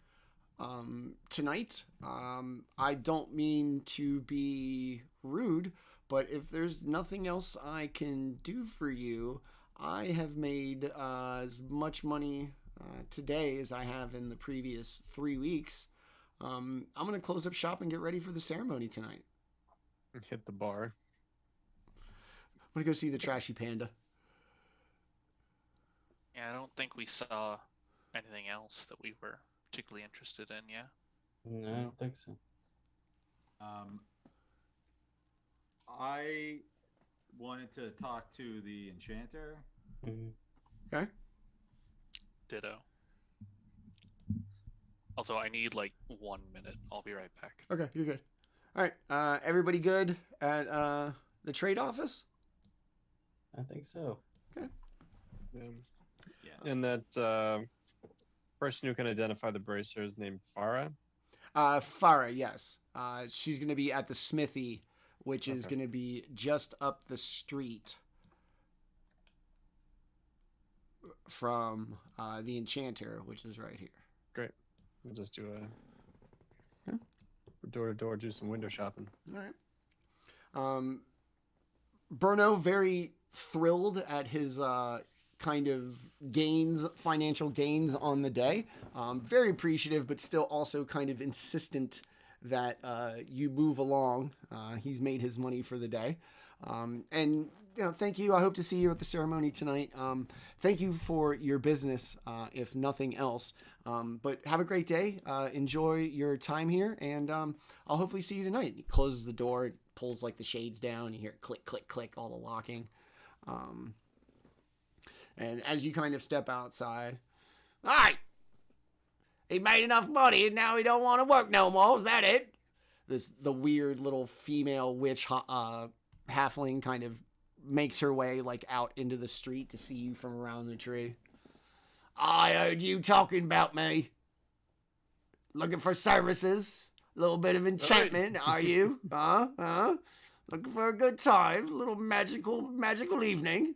tonight. I don't mean to be rude, but if there's nothing else I can do for you, I have made as much money today as I have in the previous 3 weeks. I'm going to close up shop and get ready for the ceremony tonight. Hit the bar. I'm going to go see the trashy panda. Yeah, I don't think we saw anything else that we were particularly interested in, yeah? No, I don't think so. I wanted to talk to the enchanter. Mm-hmm. Okay. Ditto. Although I need like 1 minute. I'll be right back. Okay, you're good. All right, everybody good at the trade office? I think so. Okay. Yeah. And that person who can identify the bracer is named Farah. Farah, yes. She's going to be at the smithy, which is Okay. going to be just up the street from the enchanter, which is right here. Great. We'll just do a door to door, do some window shopping. All right. Bruno, very thrilled at his kind of financial gains on the day. Very appreciative, but still also kind of insistent that you move along. He's made his money for the day. And thank you. I hope to see you at the ceremony tonight. Thank you for your business, if nothing else. But have a great day. Enjoy your time here, and I'll hopefully see you tonight. He closes the door, pulls like the shades down. You hear it click, click, click, all the locking. And as you kind of step outside, all right, he made enough money, and now he don't want to work no more. Is that it? The weird little female witch halfling kind of makes her way like out into the street to see you from around the tree. I heard you talking about me. Looking for services? A little bit of enchantment, are you? Huh? Looking for a good time? A little magical evening?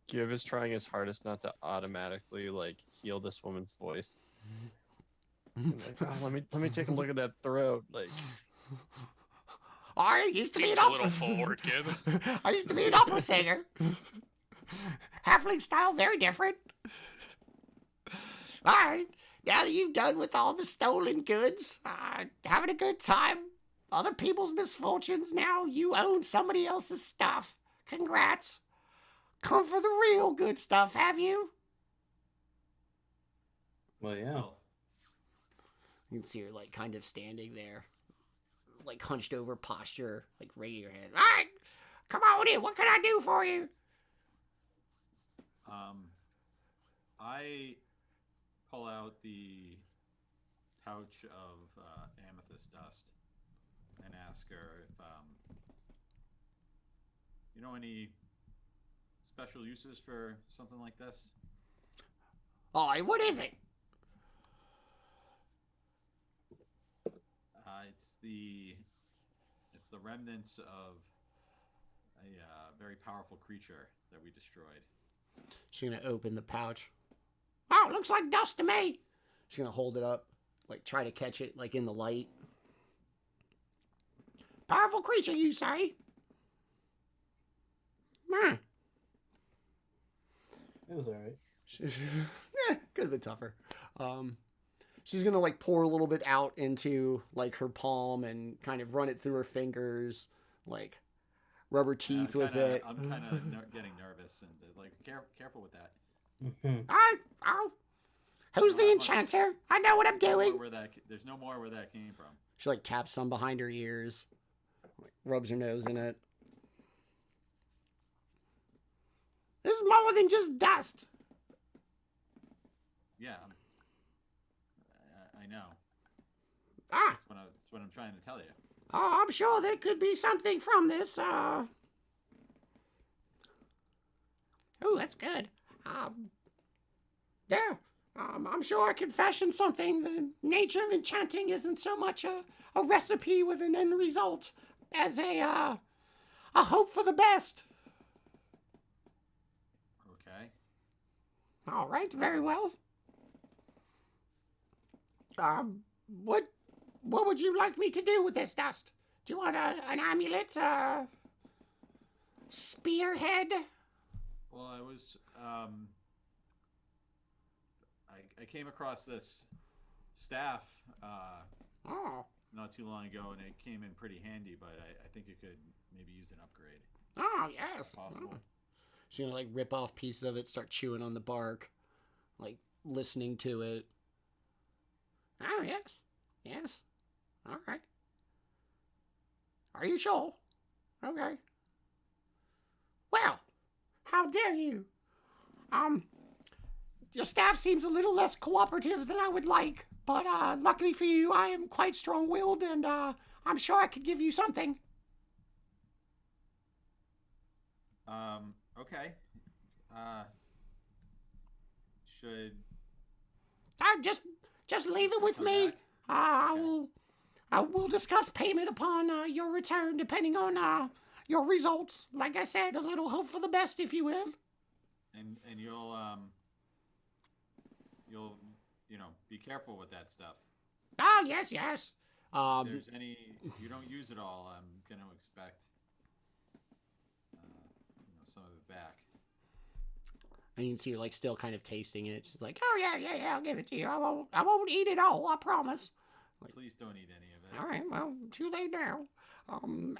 Giv is trying his hardest not to automatically like heal this woman's voice. Like, oh, let me take a look at that throat. Like, I used to be Seems an a little forward, Gib. I used to be an opera singer. Halfling style, very different. All right, now that you've done with all the stolen goods, having a good time, other people's misfortunes, now you own somebody else's stuff. Congrats. Come for the real good stuff, have you? Well, yeah. Well, You can see her, like, kind of standing there, like, hunched over posture, like, raising her head. All right, come on in. What can I do for you? I pull out the pouch of amethyst dust and ask her if you know any special uses for something like this. Oh, what is it? It's the remnants of a very powerful creature that we destroyed. She's gonna open the pouch. Oh, looks like dust to me. She's gonna hold it up, like try to catch it, like in the light. Powerful creature, you say? Hmm. It was alright. Could have been tougher. She's gonna like pour a little bit out into like her palm and kind of run it through her fingers, like rub her teeth with it. I'm kind of getting nervous and like careful with that. Who's the enchanter? I know what I'm doing. There's no more where that came from. She like taps some behind her ears, like, rubs her nose in it. This is more than just dust. Yeah, I know. Ah, That's what I'm trying to tell you. oh, I'm sure there could be something from this. Oh, that's good. Yeah. I'm sure I could fashion something. The nature of enchanting isn't so much a recipe with an end result as a hope for the best. Okay. All right, very well. What would you like me to do with this dust? Do you want an amulet? Spearhead? Well, I was I came across this staff Oh. not too long ago, and it came in pretty handy. But I think it could maybe use an upgrade. Oh, yes. If possible. Oh. She's gonna like rip off pieces of it, start chewing on the bark, like listening to it. Oh, yes. Yes. All right. Are you sure? Okay. Well, how dare you? Your staff seems a little less cooperative than I would like, but luckily for you, I am quite strong-willed, and I'm sure I could give you something. Okay. Should Just leave it with come me. back? I will discuss payment upon your return, depending on your results. Like I said, a little hope for the best, if you will. And you'll be careful with that stuff. Ah, yes. If there's any you don't use it all, I'm gonna expect some of it back. And you can see her like still kind of tasting it. She's like, "Oh yeah, I'll give it to you. I won't eat it all, I promise." Please don't eat any of it. All right, well, too late now.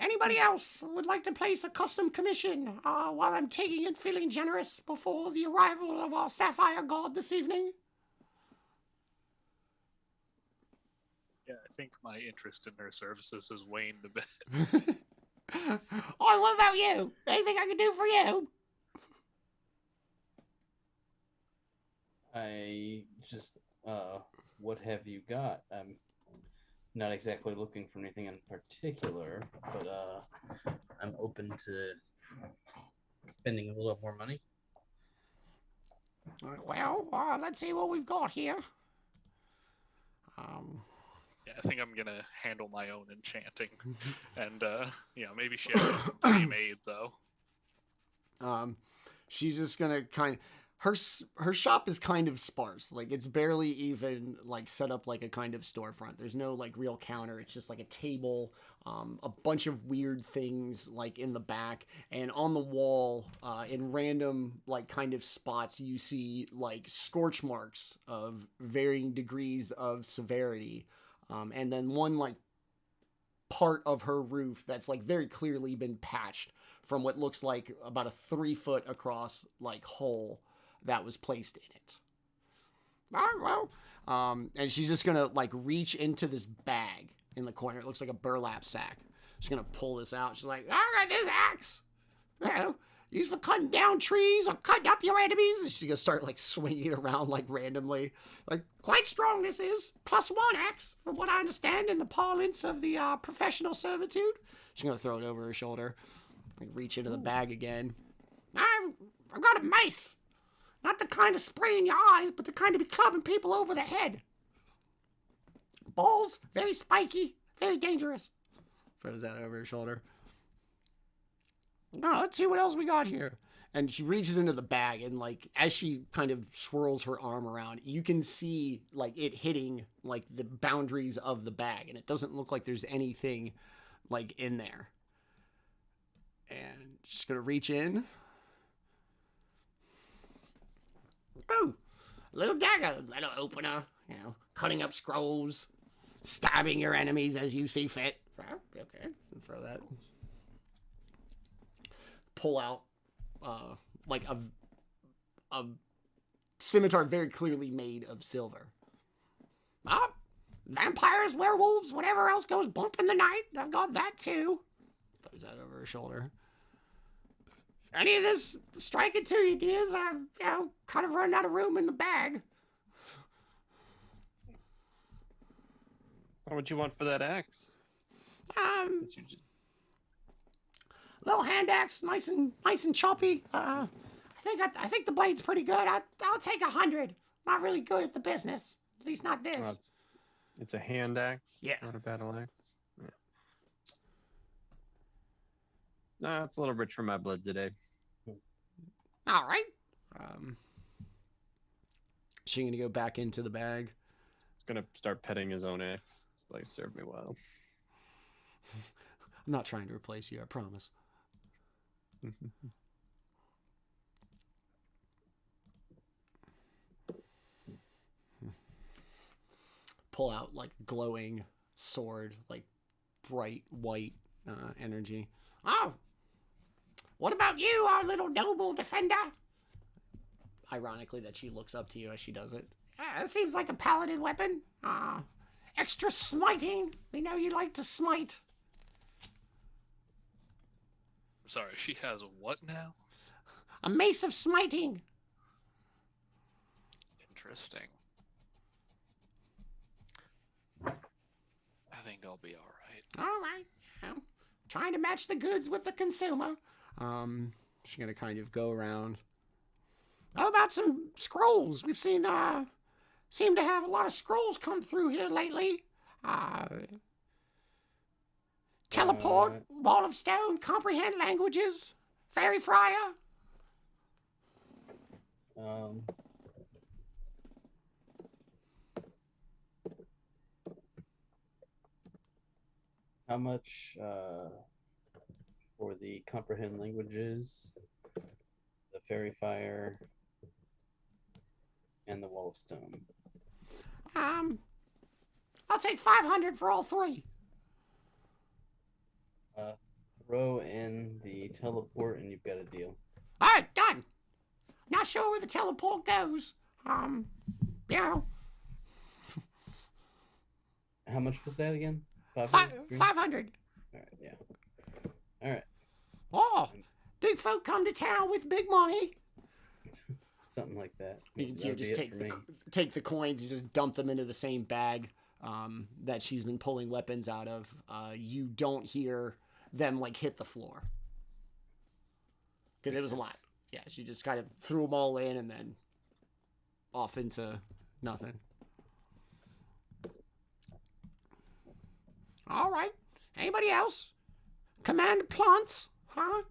Anybody else would like to place a custom commission while I'm taking and feeling generous before the arrival of our Sapphire God this evening? Yeah, I think my interest in their services has waned a bit. Oh, what about you? Anything I can do for you? I just, what have you got? I'm not exactly looking for anything in particular, but I'm open to spending a little more money. Well, let's see what we've got here. Yeah, I think I'm gonna handle my own enchanting, and maybe she has some pre-made though. She's just gonna her shop is kind of sparse. Like, it's barely even like set up like a kind of storefront. There's no like real counter. It's just like a table, a bunch of weird things like in the back, and on the wall, in random like kind of spots, you see like scorch marks of varying degrees of severity, and then one like part of her roof that's like very clearly been patched from what looks like about a 3-foot across like hole that was placed in it. Well, and she's just gonna like reach into this bag in the corner. It looks like a burlap sack. She's gonna pull this out. She's like, "All right, this axe, used for cutting down trees or cutting up your enemies." And she's gonna start like swinging it around like randomly. Like, quite strong this is. +1 axe, from what I understand in the parlance of the professional servitude. She's gonna throw it over her shoulder. Like, reach into the bag again. I've got a mace. Not the kind of spray in your eyes, but the kind to be clubbing people over the head. Balls, very spiky, very dangerous. Throws that over her shoulder. No, let's see what else we got here. And she reaches into the bag, and like as she kind of swirls her arm around, you can see like it hitting like the boundaries of the bag, and it doesn't look like there's anything like in there. And she's gonna reach in. Oh, little dagger, little opener, cutting up scrolls, stabbing your enemies as you see fit. Okay, throw that. Pull out, like a scimitar very clearly made of silver. Vampires, werewolves, whatever else goes bump in the night. I've got that too. Throws that over her shoulder. Any of this striking to you, dears? I've, kind of run out of room in the bag. What would you want for that axe? Little hand axe, nice and choppy. I think the blade's pretty good. I'll take 100. Not really good at the business. At least not this. Well, it's a hand axe. Yeah. Not a battle axe. Yeah. Nah, it's a little rich for my blood today. All right. She's gonna go back into the bag. He's gonna start petting his own axe. Like, served me well. I'm not trying to replace you, I promise. Pull out like glowing sword, like bright white energy. Oh, what about you, our little noble defender? Ironically, that she looks up to you as she does it. It seems like a paladin weapon. Extra smiting. We know you like to smite. Sorry, she has a what now? A mace of smiting. Interesting. I think I'll be all right. All right. Well, trying to match the goods with the consumer. She's gonna kind of go around. How about some scrolls? We've seen, seem to have a lot of scrolls come through here lately. Teleport, Wall of Stone, Comprehend Languages, Fairy Friar. How much for the Comprehend Languages, the Fairy Fire, and the Wall of Stone? I'll take 500 for all three. Throw in the teleport and you've got a deal. All right, done. Not sure where the teleport goes. How much was that again? 500. 500. All right, yeah. All right. Oh, big folk come to town with big money. Something like that. You can see her just take the coins and just dump them into the same bag that she's been pulling weapons out of. You don't hear them like hit the floor because it was a lot. Yeah, she just kind of threw them all in and then off into nothing. All right. Anybody else? Command plants? Huh?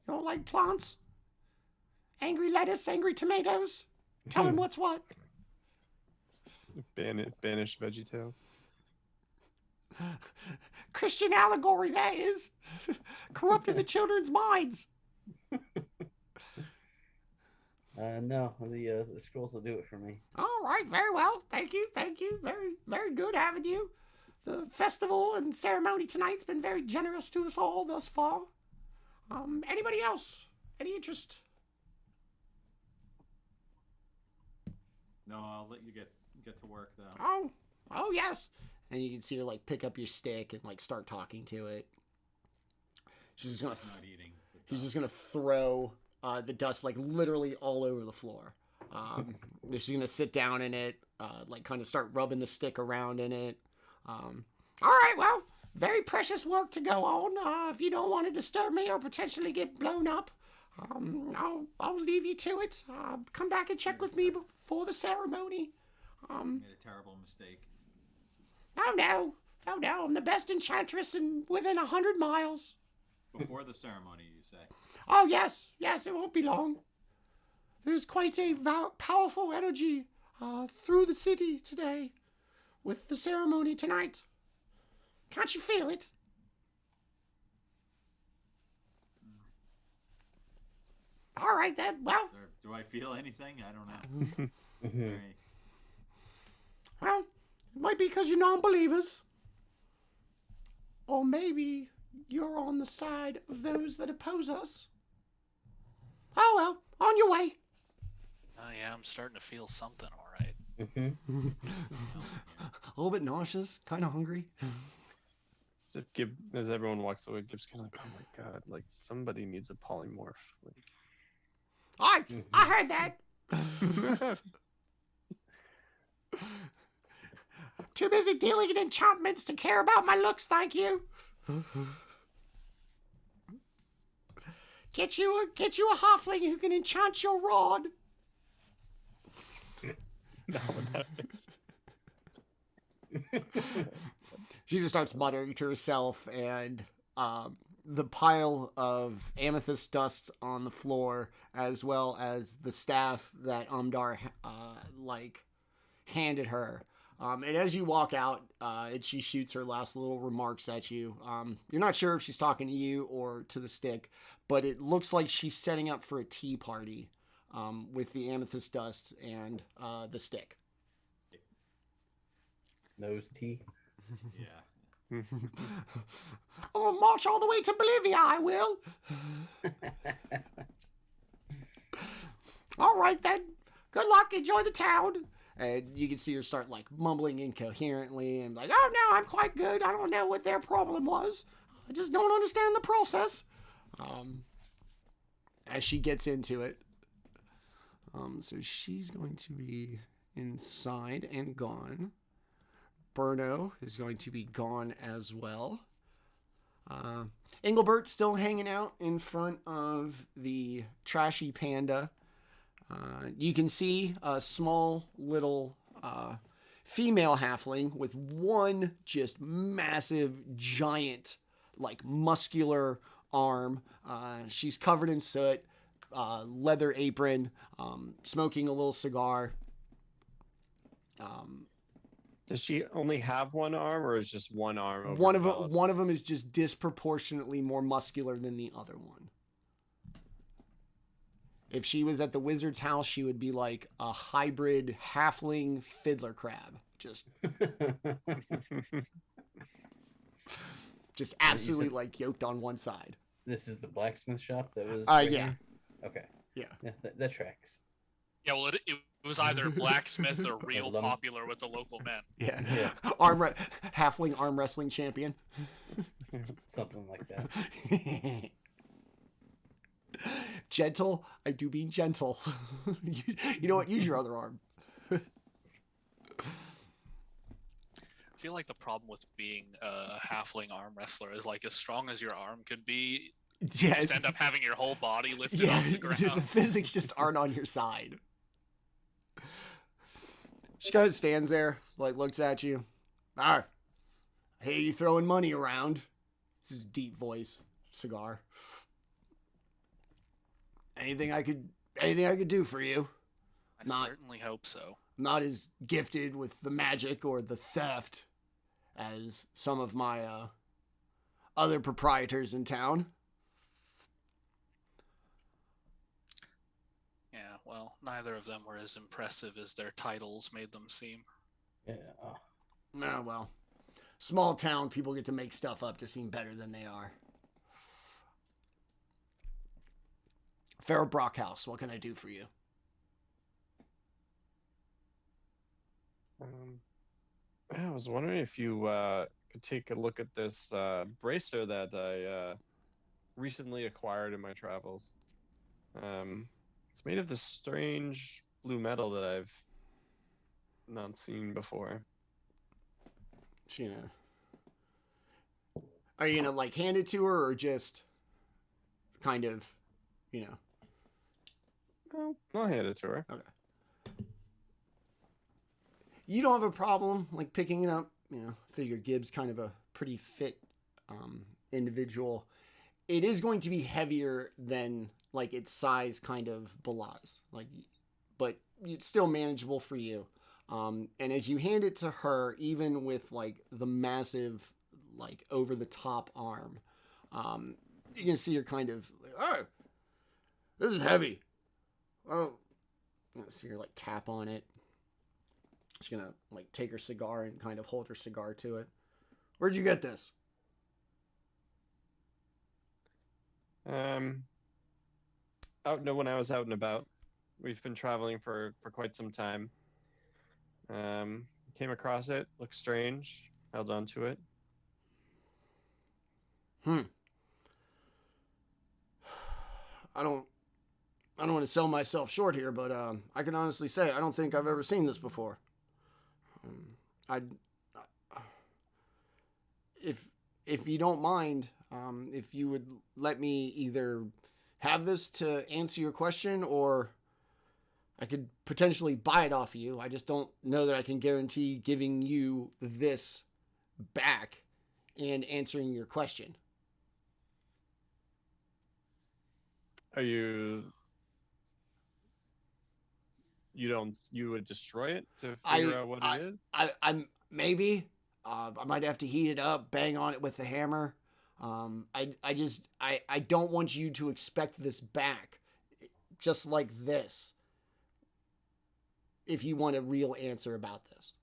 You don't like plants? Angry lettuce, angry tomatoes. Tell him what's what. Banish VeggieTales. Christian allegory, that is. Corrupting the children's minds. No, the scrolls will do it for me. All right, very well. Thank you. Very, very good having you. The festival and ceremony tonight's been very generous to us all thus far. Anybody else? Any interest? No, I'll let you get to work though. Oh yes. And you can see her like pick up your stick and like start talking to it. She's just gonna. Not eating. He's just gonna throw the dust like literally all over the floor. She's gonna sit down in it, like kind of start rubbing the stick around in it. All right, well, very precious work to go on. If you don't want to disturb me or potentially get blown up, I'll leave you to it. Come back and check with me before the ceremony. Made a terrible mistake. Oh no, I'm the best enchantress within 100 miles. Before the ceremony, you say? Oh yes, it won't be long. There's quite a powerful energy through the city today with the ceremony tonight. Can't you feel it? All right then, well. Do I feel anything? I don't know. Right. Well, it might be because you're non-believers. Or maybe you're on the side of those that oppose us. Oh well, on your way. Oh yeah, I'm starting to feel something, all right. A little bit nauseous, kind of hungry. As everyone walks away, Gibb's kind of like, oh my god, like somebody needs a polymorph. Like... I heard that. Too busy dealing in enchantments to care about my looks, thank you. Get you a halfling who can enchant your rod. No, that She just starts muttering to herself, and the pile of amethyst dust on the floor, as well as the staff that Umdar handed her. And as you walk out, and she shoots her last little remarks at you. You're not sure if she's talking to you or to the stick, but it looks like she's setting up for a tea party with the amethyst dust and the stick. Nose tea. Yeah. I'll march all the way to Bolivia, I will. All right then. Good luck. Enjoy the town. And you can see her start like mumbling incoherently and like, oh no, I'm quite good. I don't know what their problem was. I just don't understand the process. As she gets into it. So she's going to be inside and gone. Burno is going to be gone as well. Engelbert's still hanging out in front of the trashy panda. You can see a small little female halfling with one just massive, giant, like muscular arm. She's covered in soot, leather apron, smoking a little cigar. Does she only have one arm, or is just one arm? One of them is just disproportionately more muscular than the other one. If she was at the wizard's house, she would be like a hybrid halfling fiddler crab. Just absolutely like yoked on one side. This is the blacksmith shop that was. Yeah. Okay. Yeah. That tracks. Yeah, well, it was either blacksmith or real popular with the local men. Yeah. Halfling arm wrestling champion. Something like that. Gentle. I do mean gentle. You know what? Use your other arm. I feel like the problem with being a halfling arm wrestler is like as strong as your arm could be, you just end up having your whole body lifted off the ground. The physics just aren't on your side. She kind of stands there, like looks at you. I hear you throwing money around. This is a deep voice. Cigar. Anything I could Anything I could do for you? I Not- certainly hope so. Not as gifted with the magic or the theft as some of my other proprietors in town. Yeah, well, neither of them were as impressive as their titles made them seem. Yeah. Ah, well, small town people get to make stuff up to seem better than they are. Farrah Brockhouse, what can I do for you? I was wondering if you could take a look at this bracer that I recently acquired in my travels. It's made of this strange blue metal that I've not seen before. Are you gonna like hand it to her or just kind of, you know? Well, I'll hand it to her. Okay. You don't have a problem like picking it up, you know? Figure Gibbs kind of a pretty fit individual. It is going to be heavier than like its size kind of belies, like, but it's still manageable for you. And as you hand it to her, even with like the massive, like over the top arm, you can see her kind of like, oh, this is heavy. Oh, you know, see her like tap on it. She's gonna like take her cigar and kind of hold her cigar to it. Where'd you get this? When I was out and about. We've been traveling for quite some time. Came across it, looked strange, held on to it. I don't want to sell myself short here, but I can honestly say I don't think I've ever seen this before. If you don't mind, if you would let me either have this to answer your question, or I could potentially buy it off of you. I just don't know that I can guarantee giving you this back and answering your question. Are you would destroy it to figure out what it is? I'm maybe. I might have to heat it up, bang on it with the hammer. I don't want you to expect this back just like this. If you want a real answer about this.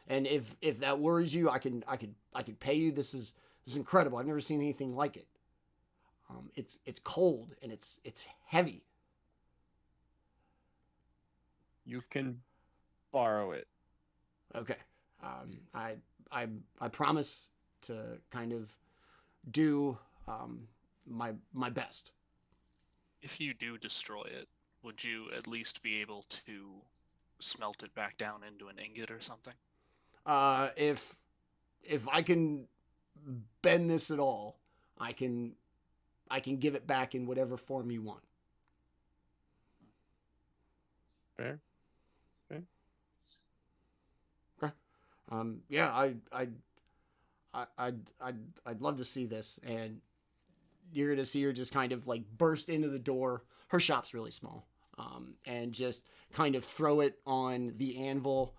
And if that worries you, I could pay you. This is incredible. I've never seen anything like it. It's cold and it's heavy. You can borrow it. Okay. I promise to kind of do my best. If you do destroy it, would you at least be able to smelt it back down into an ingot or something? If I can bend this at all, I can give it back in whatever form you want. Fair. Okay. Yeah, I'd love to see this, and you're gonna see her just kind of like burst into the door. Her shop's really small, and just kind of throw it on the anvil,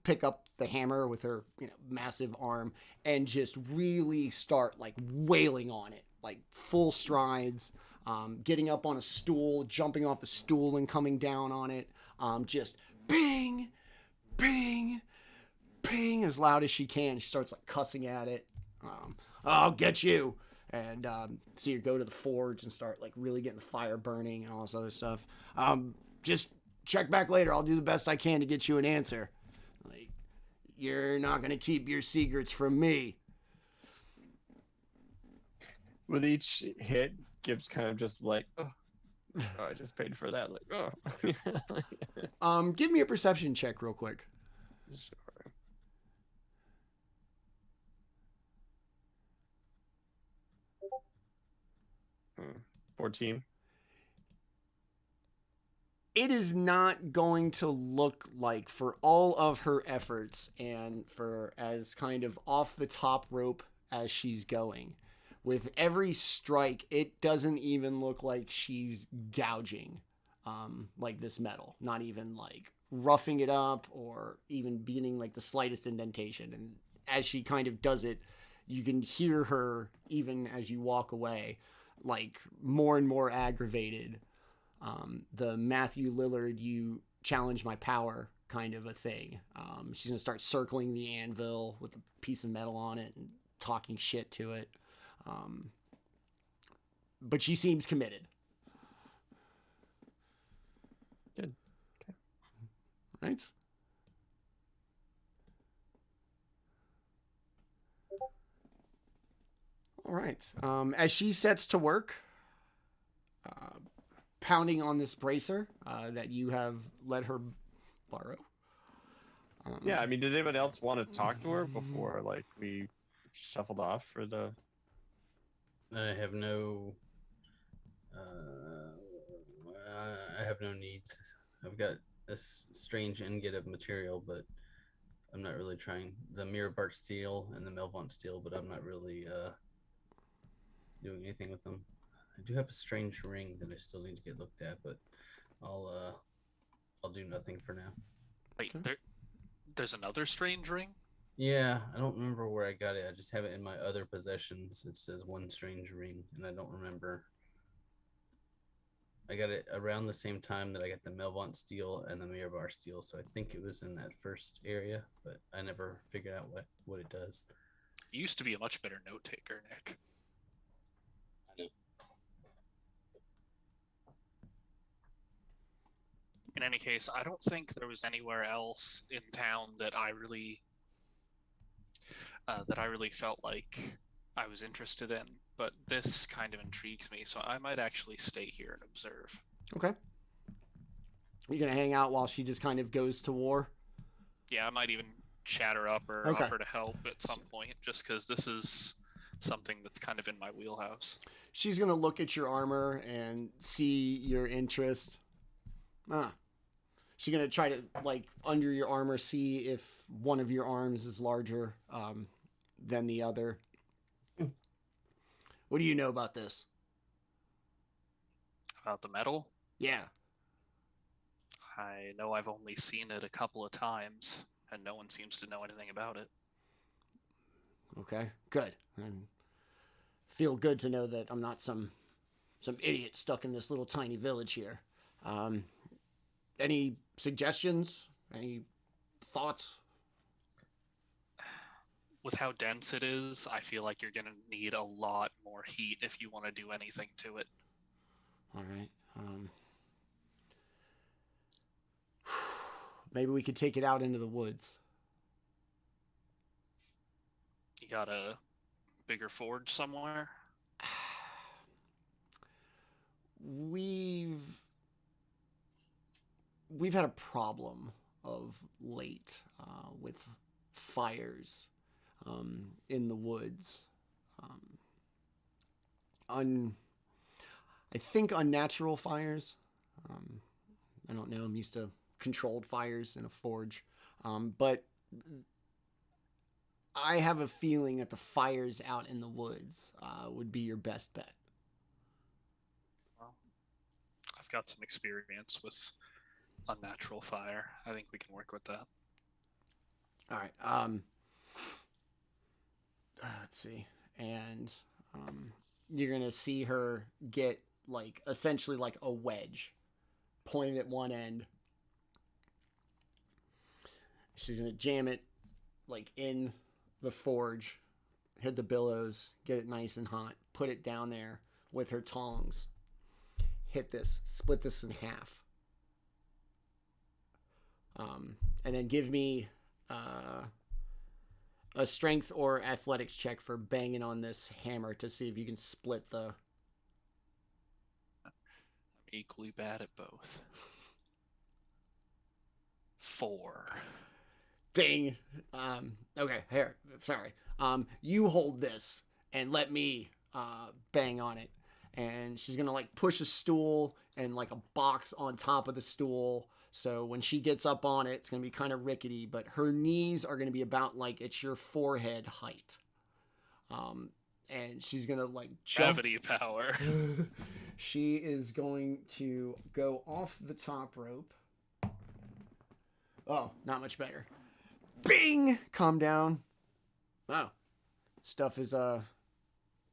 pick up the hammer with her, massive arm, and just really start like wailing on it, like full strides, getting up on a stool, jumping off the stool and coming down on it, just bing, bing, ping as loud as she can. She starts like cussing at it. I'll get you. And see her go to the forge and start like really getting the fire burning and all this other stuff. Just check back later. I'll do the best I can to get you an answer. Like, you're not going to keep your secrets from me. With each hit, Gibbs kind of just like, oh, I just paid for that. Like, oh. Give me a perception check real quick. Sure. 14. It is not going to look like, for all of her efforts and for as kind of off the top rope as she's going, with every strike, it doesn't even look like she's gouging like this metal, not even like roughing it up or even being like the slightest indentation. And as she kind of does it, you can hear her, even as you walk away, like more and more aggravated. The Matthew Lillard, you challenge my power kind of a thing. She's going to start circling the anvil with a piece of metal on it and talking shit to it. But she seems committed. Good. Okay. Right? All right. As she sets to work, pounding on this bracer that you have let her borrow. Yeah, I mean, did anybody else want to talk to her before, like, we shuffled off for the... I have no needs. I've got a strange ingot of material, but I'm not really trying the Mirabart steel and the Melvant steel, but I'm not really doing anything with them. I do have a strange ring that I still need to get looked at, but I'll do nothing for now. Wait, there's another strange ring? Yeah, I don't remember where I got it. I just have it in my other possessions. It says one strange ring, and I don't remember. I got it around the same time that I got the Melvant steel and the Mirabar steel, so I think it was in that first area, but I never figured out what it does. You used to be a much better note taker, Nick. I know. In any case, I don't think there was anywhere else in town that I really felt like I was interested in, but this kind of intrigues me, so I might actually stay here and observe. Okay. You're going to hang out while she just kind of goes to war? Yeah, I might even chat her up or Okay. offer to help at some point, just because this is something that's kind of in my wheelhouse. She's going to look at your armor and see your interest. She's going to try to, like, under your armor, see if one of your arms is larger than the other. What do you know about this? About the metal? Yeah. I know I've only seen it a couple of times, and no one seems to know anything about it. Okay, good. And feel good to know that I'm not some idiot stuck in this little tiny village here. Any suggestions? Any thoughts? With how dense it is, I feel like you're going to need a lot more heat if you want to do anything to it. All right. Maybe we could take it out into the woods. You got a bigger forge somewhere? We've had a problem of late with fires in the woods. I think unnatural fires. I don't know. I'm used to controlled fires in a forge. But I have a feeling that the fires out in the woods would be your best bet. Well, I've got some experience with unnatural fire. I think we can work with that. All right. Let's see. And you're going to see her get like essentially like a wedge pointed at one end. She's going to jam it like in the forge, hit the billows, get it nice and hot, put it down there with her tongs. Hit this, split this in half. And then give me a strength or athletics check for banging on this hammer to see if you can split the... I'm equally bad at both. 4. Ding. Okay, here, sorry. You hold this and let me bang on it. And she's going to like push a stool and like a box on top of the stool. So when she gets up on it, it's going to be kind of rickety, but her knees are going to be about like it's your forehead height. and she's gonna like jump. Gravity power. She is going to go off the top rope. Oh, not much better. Bing! Calm down. Wow. Stuff is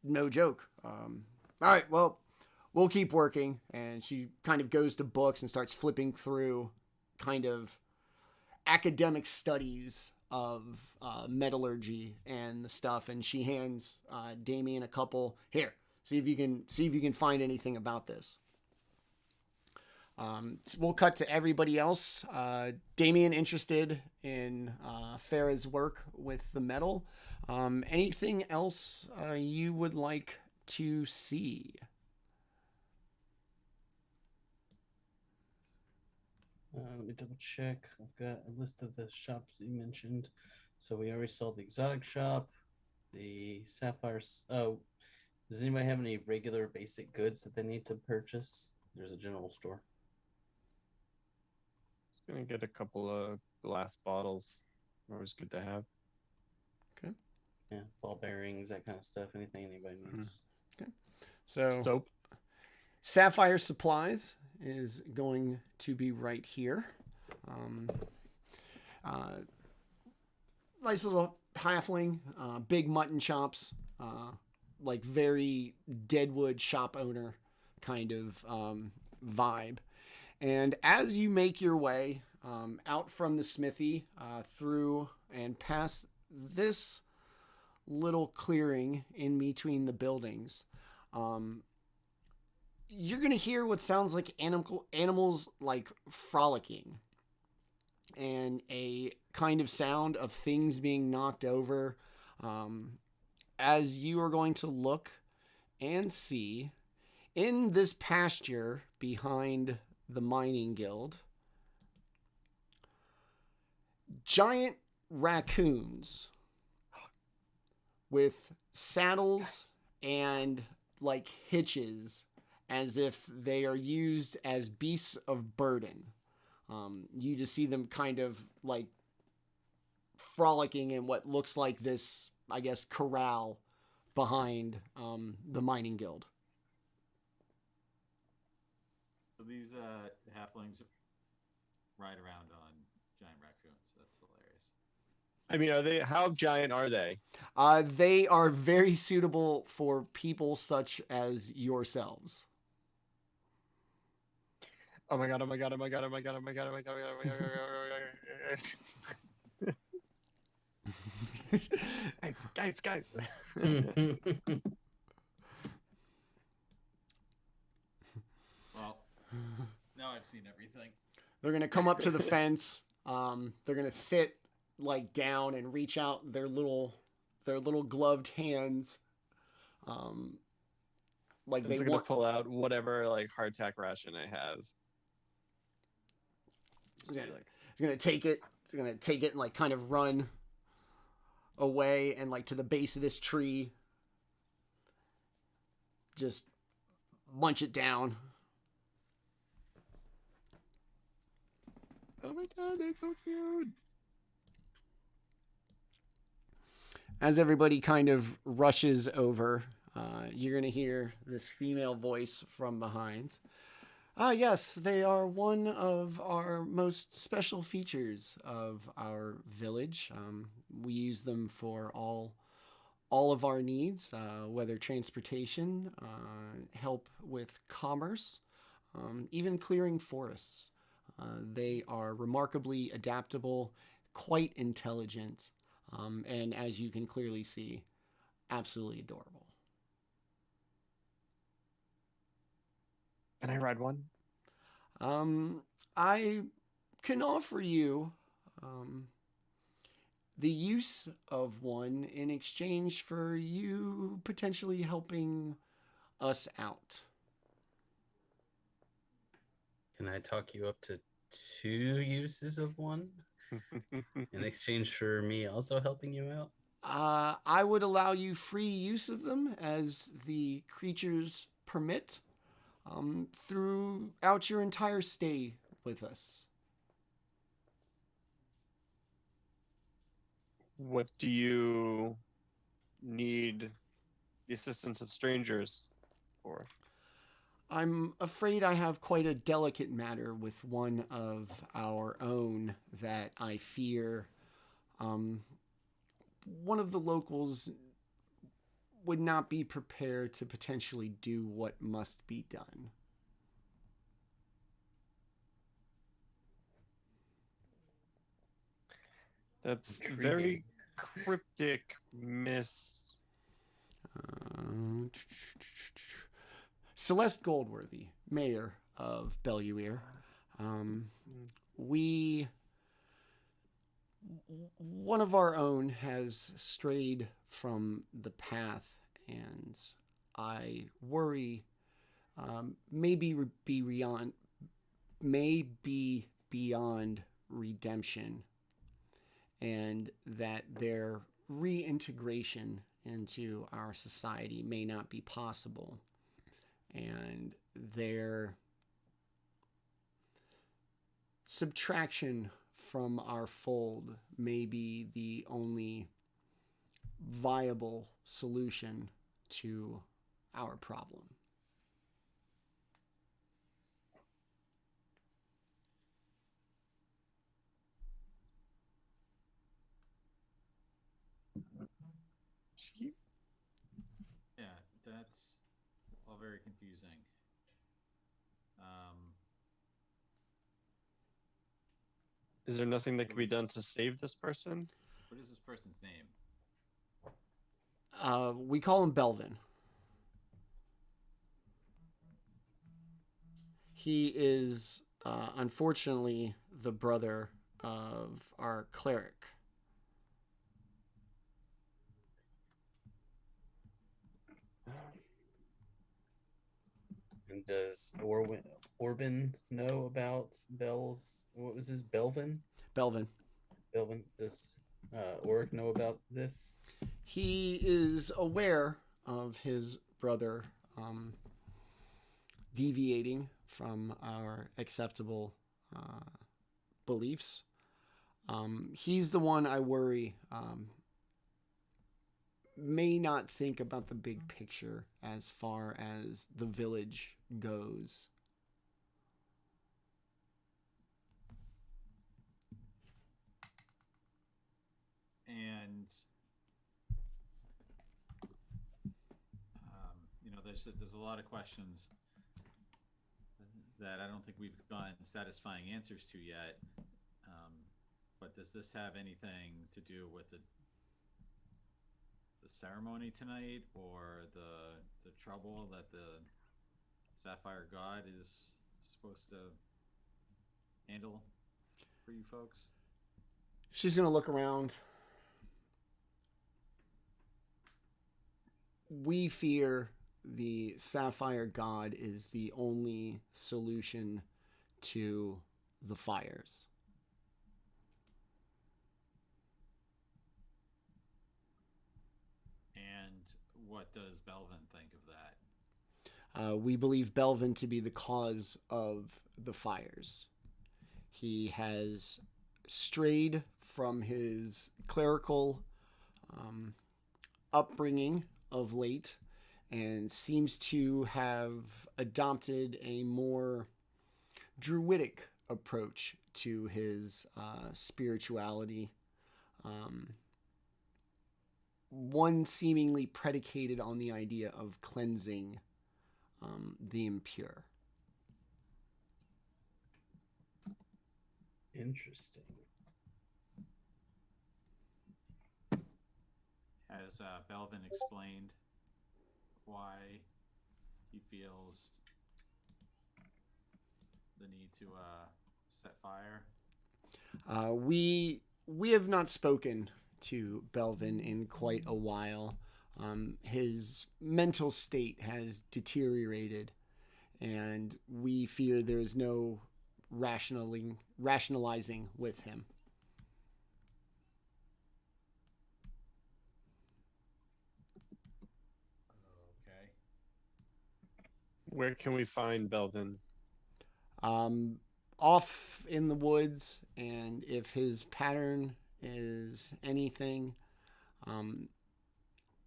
no joke. All right, well, we'll keep working. And she kind of goes to books and starts flipping through kind of academic studies of metallurgy and the stuff. And she hands Daemion a couple. Here, see if you can find anything about this. We'll cut to everybody else. Daemion interested in Farah's work with the metal. Anything else you would like to see? Let me double check. I've got a list of the shops that you mentioned. So we already saw the exotic shop, the sapphires. Oh, does anybody have any regular basic goods that they need to purchase? There's a general store. Just gonna get a couple of glass bottles. Always good to have. Okay. Yeah, ball bearings, that kind of stuff. Anything anybody needs. Okay. So Soap. Sapphire Supplies is going to be right here. Nice little halfling, big mutton chops, like very Deadwood shop owner kind of vibe. And as you make your way out from the smithy through and past this little clearing in between the buildings, you're going to hear what sounds like animals like frolicking and a kind of sound of things being knocked over. As you are going to look and see in this pasture behind the mining guild, giant raccoons with saddles and like hitches as if they are used as beasts of burden. You just see them kind of like frolicking in what looks like this, I guess, corral behind the mining guild. So these halflings ride around on giant raccoons. That's hilarious. I mean, how giant are they? They are very suitable for people such as yourselves. Oh my god, oh my god, oh my god, oh my god, oh my god, oh my god, oh my god, oh my god. Guys. Well, now I've seen everything. They're going to come up to the fence. They're going to sit like down and reach out their little gloved hands. Like I'm gonna pull out whatever like hardtack ration I have. He's gonna take it. He's gonna take it and like kind of run away and like to the base of this tree. Just munch it down. Oh my god, they're so cute. As everybody kind of rushes over, you're gonna hear this female voice from behind. Yes, they are one of our most special features of our village. We use them for all of our needs, whether transportation, help with commerce, even clearing forests. They are remarkably adaptable, quite intelligent, and as you can clearly see, absolutely adorable. Can I ride one? I can offer you the use of one in exchange for you potentially helping us out. Can I talk you up to 2 uses of one in exchange for me also helping you out? I would allow you free use of them as the creatures permit throughout your entire stay with us. What do you need the assistance of strangers? Or I'm afraid I have quite a delicate matter with one of our own that I fear. One of the locals would not be prepared to potentially do what must be done. that's Intriguing. very cryptic, Miss. Celeste Goldworthy, mayor of Belluire. One of our own has strayed from the path, and I worry may be beyond redemption, and that their reintegration into our society may not be possible, and their subtraction from our fold may be the only viable solution to our problem. Yeah, that's all very confusing. Is there nothing that can be done to save this person? What is this person's name? We call him Belvin. He is, unfortunately, the brother of our cleric. And does Orban know about Bell's? What was his Belvin? Belvin. Belvin. Does Oric know about this? He is aware of his brother deviating from our acceptable beliefs. He's the one I worry may not think about the big picture as far as the village goes. And there's a lot of questions that I don't think we've gotten satisfying answers to yet. But does this have anything to do with the ceremony tonight, or the trouble that the Sapphire God is supposed to handle for you folks? She's going to look around. We fear the Sapphire God is the only solution to the fires. And what does Belvin think of that? We believe Belvin to be the cause of the fires. He has strayed from his clerical upbringing of late and seems to have adopted a more druidic approach to his spirituality. One seemingly predicated on the idea of cleansing the impure. Interesting. Has Belvin explained why he feels the need to set fire? We have not spoken to Belvin in quite a while. His mental state has deteriorated, and we fear there is no rationalizing with him. Okay. Where can we find Belvin? Off in the woods, and if his pattern is anything,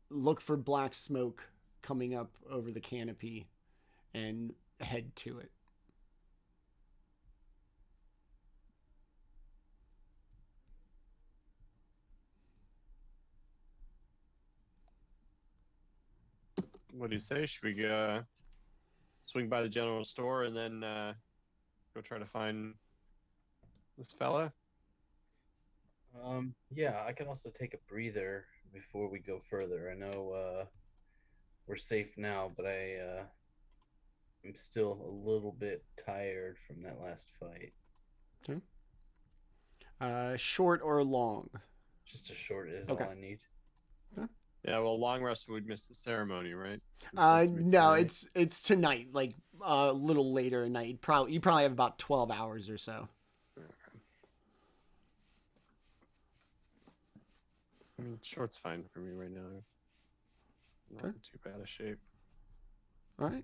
look for black smoke coming up over the canopy and head to it. What do you say? Should we swing by the general store and then go try to find this fella? Yeah, I can also take a breather before we go further. I know we're safe now, but I'm still a little bit tired from that last fight. Okay. Short or long? Just a short is Okay. all I need. Yeah, well, long rest would miss the ceremony, right? No, it's tonight, like a little later at night. You probably have about 12 hours or so. I mean, short's fine for me right now. Not in too bad a shape. All right.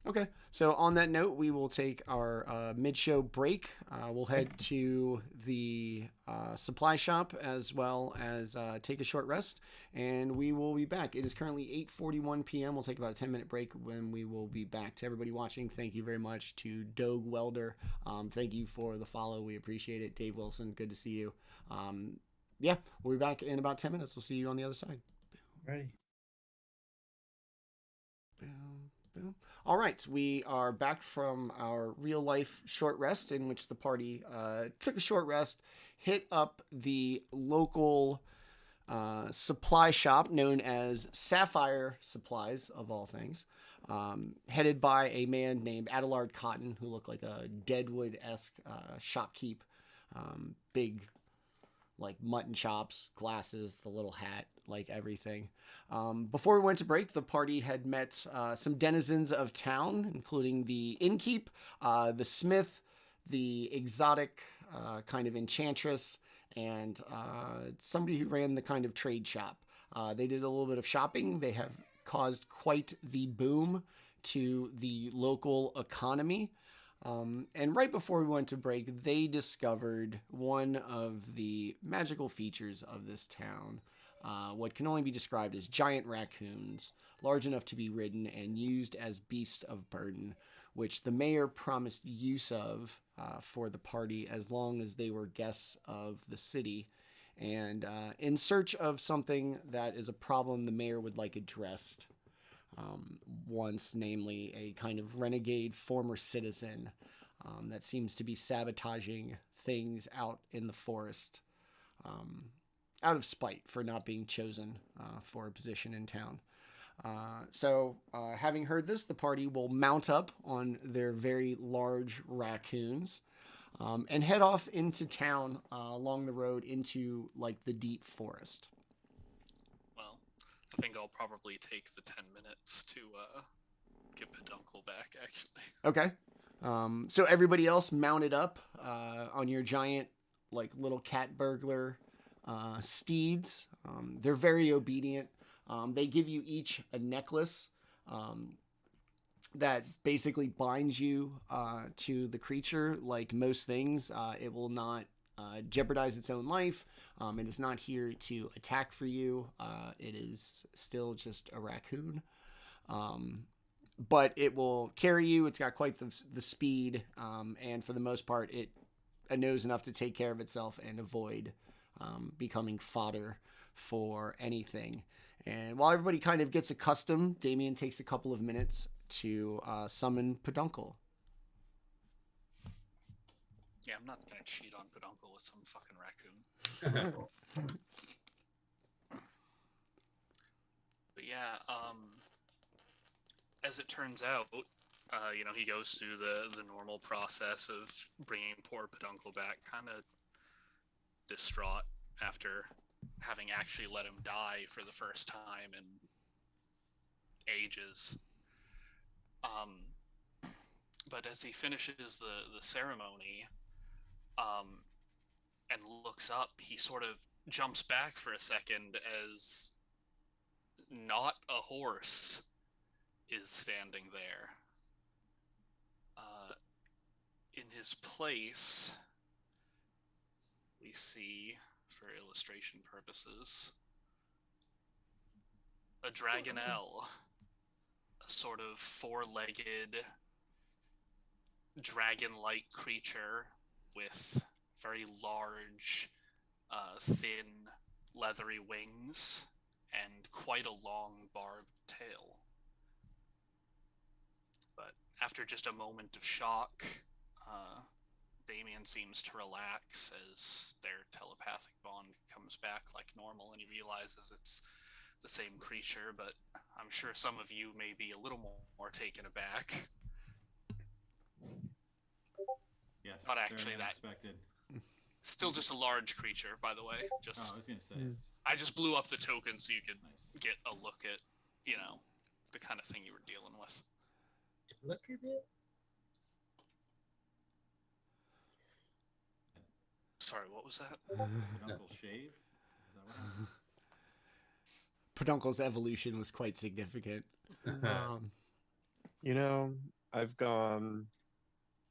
Okay. So on that note, we will take our mid-show break. We'll head to the supply shop as well as take a short rest, and we will be back. It is currently 8:41 p.m. We'll take about a 10-minute break when we will be back. To everybody watching, thank you very much. To Dogue Welder, thank you for the follow. We appreciate it. Dave Wilson, good to see you. Yeah, we'll be back in about 10 minutes. We'll see you on the other side. Ready. Boom, boom. All right, we are back from our real life short rest in which the party took a short rest, hit up the local supply shop known as Sapphire Supplies, of all things, headed by a man named Adelard Cotton, who looked like a Deadwood-esque shopkeep. Big, like mutton chops, glasses, the little hat, like everything. Before we went to break, the party had met some denizens of town, including the innkeep, the smith, the exotic kind of enchantress, and somebody who ran the kind of trade shop. They did a little bit of shopping. They have caused quite the boom to the local economy. And right before we went to break, they discovered one of the magical features of this town, what can only be described as giant raccoons, large enough to be ridden and used as beasts of burden, which the mayor promised use of for the party as long as they were guests of the city. And in search of something that is a problem the mayor would like addressed, once, namely a kind of renegade former citizen that seems to be sabotaging things out in the forest, out of spite for not being chosen for a position in town. So having heard this, the party will mount up on their very large raccoons and head off into town along the road into like the deep forest. I think I'll probably take the 10 minutes to get Peduncle back, actually. Okay. So everybody else mounted up on your giant, like, little cat burglar steeds. They're very obedient. They give you each a necklace that basically binds you to the creature. Like most things, it will not jeopardize its own life. It is not here to attack for you. It is still just a raccoon. But it will carry you. It's got quite the speed. And for the most part, it knows enough to take care of itself and avoid becoming fodder for anything. And while everybody kind of gets accustomed, Daemion takes a couple of minutes to summon Peduncle. Yeah, I'm not gonna cheat on Peduncle with some fucking raccoon. But yeah, as it turns out, he goes through the normal process of bringing poor Peduncle back, kind of distraught after having actually let him die for the first time in ages. But as he finishes the ceremony, and looks up, he sort of jumps back for a second as not a horse is standing there. In his place, we see, for illustration purposes, a dragonelle a sort of four-legged dragon-like creature with very large, thin, leathery wings and quite a long barbed tail. But after just a moment of shock, Daemion seems to relax as their telepathic bond comes back like normal, and he realizes it's the same creature, but I'm sure some of you may be a little more taken aback. Yes. Not actually very that. unexpected. Still just a large creature, by the way. Oh, Just I was gonna say. I just blew up the token so you could Nice. get a look at, the kind of thing you were dealing with. Look at it. Sorry, what was that? Uncle Shave? Is that what happened? Peduncle's evolution was quite significant. You know, I've gone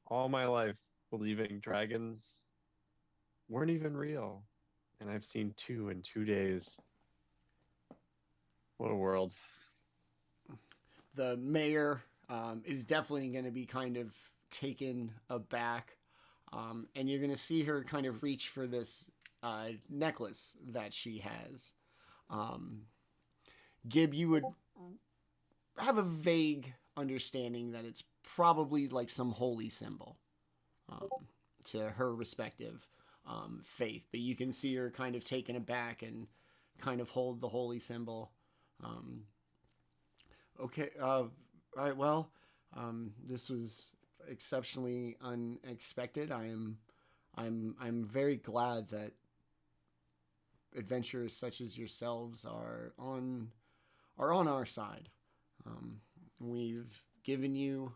all my life believing dragons weren't even real, and I've seen 2 in 2 days. What a world. The mayor is definitely going to be kind of taken aback. And you're going to see her kind of reach for this necklace that she has. Gib, you would have a vague understanding that it's probably like some holy symbol to her respective faith. But you can see her kind of taken aback and kind of hold the holy symbol. Okay, all right, well, this was exceptionally unexpected. I'm very glad that adventurers such as yourselves are on our side. We've given you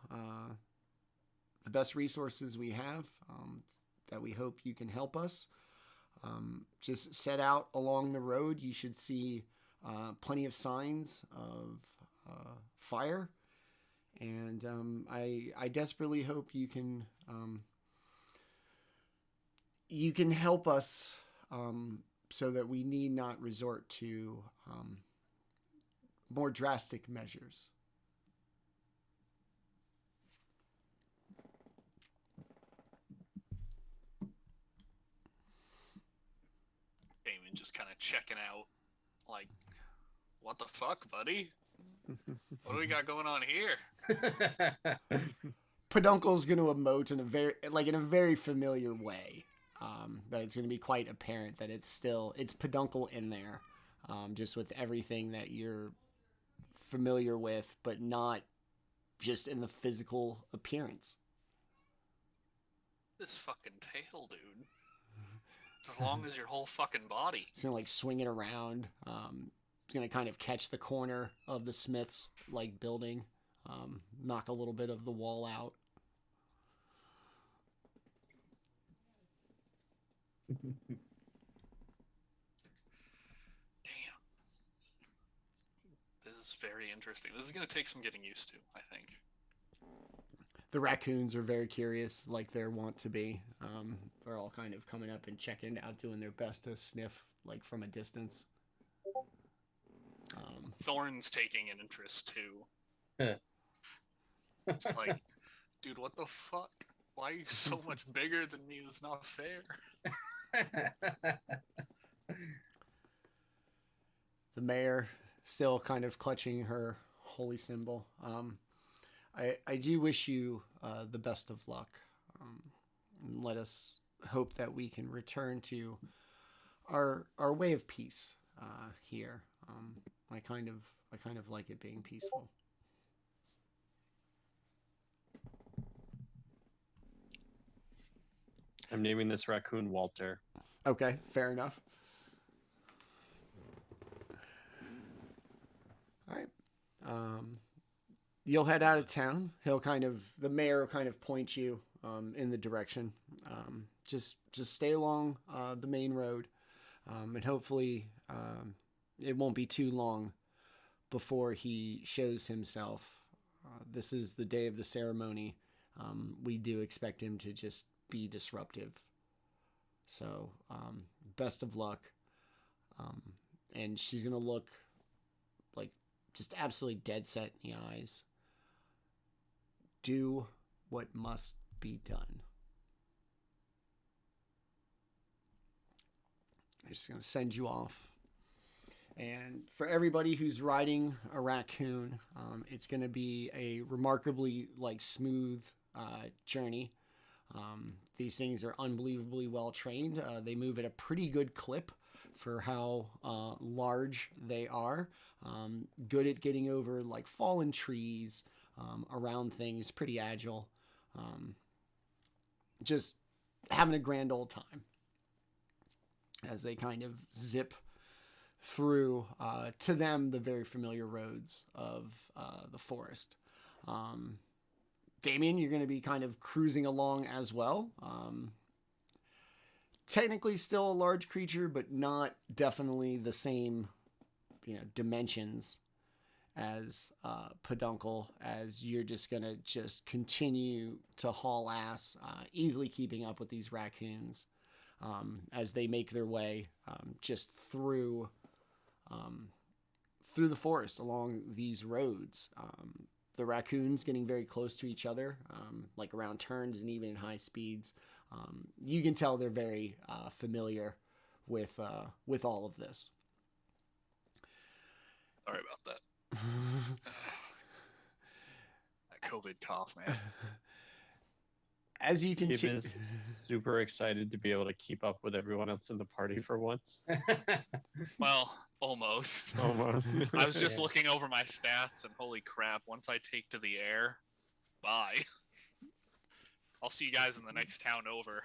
the best resources we have that we hope you can help us. Just set out along the road. You should see plenty of signs of fire. And I desperately hope you can help us so that we need not resort to more drastic measures. Daemion just kind of checking out, like, what the fuck, buddy? What do we got going on here? Peduncle's going to emote in a very familiar way. That it's going to be quite apparent that it's Peduncle in there, just with everything that you're familiar with, but not just in the physical appearance. This fucking tail, dude. It's as long as your whole fucking body. It's going to like swing it around. It's going to kind of catch the corner of the Smith's like building, knock a little bit of the wall out. Damn. This is very interesting. This is going to take some getting used to, I think. The raccoons are very curious, like they're wont to be. They're all kind of coming up and checking it out, doing their best to sniff, like, from a distance. Thorn's taking an interest, too. It's like, dude, what the fuck? Why are you so much bigger than me? It's not fair. The mayor still kind of clutching her holy symbol. I do wish you the best of luck. Let us hope that we can return to our way of peace here. I kind of like it being peaceful. I'm naming this raccoon Walter. Okay, fair enough. All right. You'll head out of town. The mayor will kind of point you in the direction. Just stay along the main road, and hopefully it won't be too long before he shows himself. This is the day of the ceremony. We do expect him to just be disruptive. So best of luck. And she's gonna look like just absolutely dead set in the eyes. do what must be done. I'm just going to send you off. And for everybody who's riding a raccoon, it's going to be a remarkably smooth journey. These things are unbelievably well trained. They move at a pretty good clip for how large they are. Good at getting over fallen trees, around things, pretty agile. Just having a grand old time as they kind of zip through, to them, the very familiar roads of the forest. Daemion, you're going to be kind of cruising along as well. Technically still a large creature, but not definitely the same, dimensions as Peduncle, as you're just going to continue to haul ass, easily keeping up with these raccoons as they make their way just through the forest along these roads. The raccoons getting very close to each other, around turns and even in high speeds. You can tell they're very familiar with all of this. Sorry about that. That COVID cough, man. As you Gibb continue, is super excited to be able to keep up with everyone else in the party for once. Well, almost. Almost. I was just Yeah. looking over my stats, and holy crap, once I take to the air, bye. I'll see you guys in the next town over.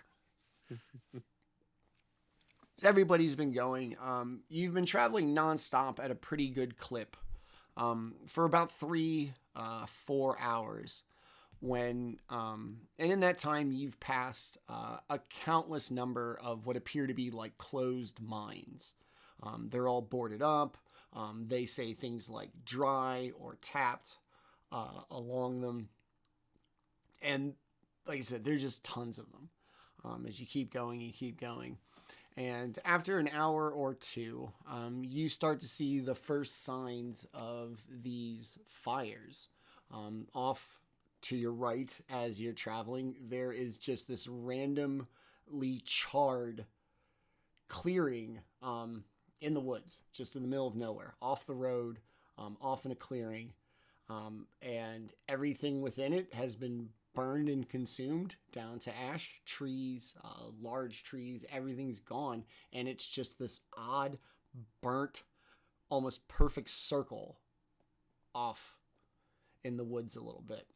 everybody's been going. You've been traveling nonstop at a pretty good clip for about 3-4 hours. And in that time, you've passed a countless number of what appear to be closed mines. They're all boarded up. They say things like dry or tapped along them. And like I said, there's just tons of them. As you keep going, you keep going. And after an hour or two, you start to see the first signs of these fires. Off to your right as you're traveling, there is just this randomly charred clearing in the woods, just in the middle of nowhere, off the road, off in a clearing. And everything within it has been burned and consumed down to ash. Trees, large trees, everything's gone. And it's just this odd, burnt, almost perfect circle off in the woods a little bit.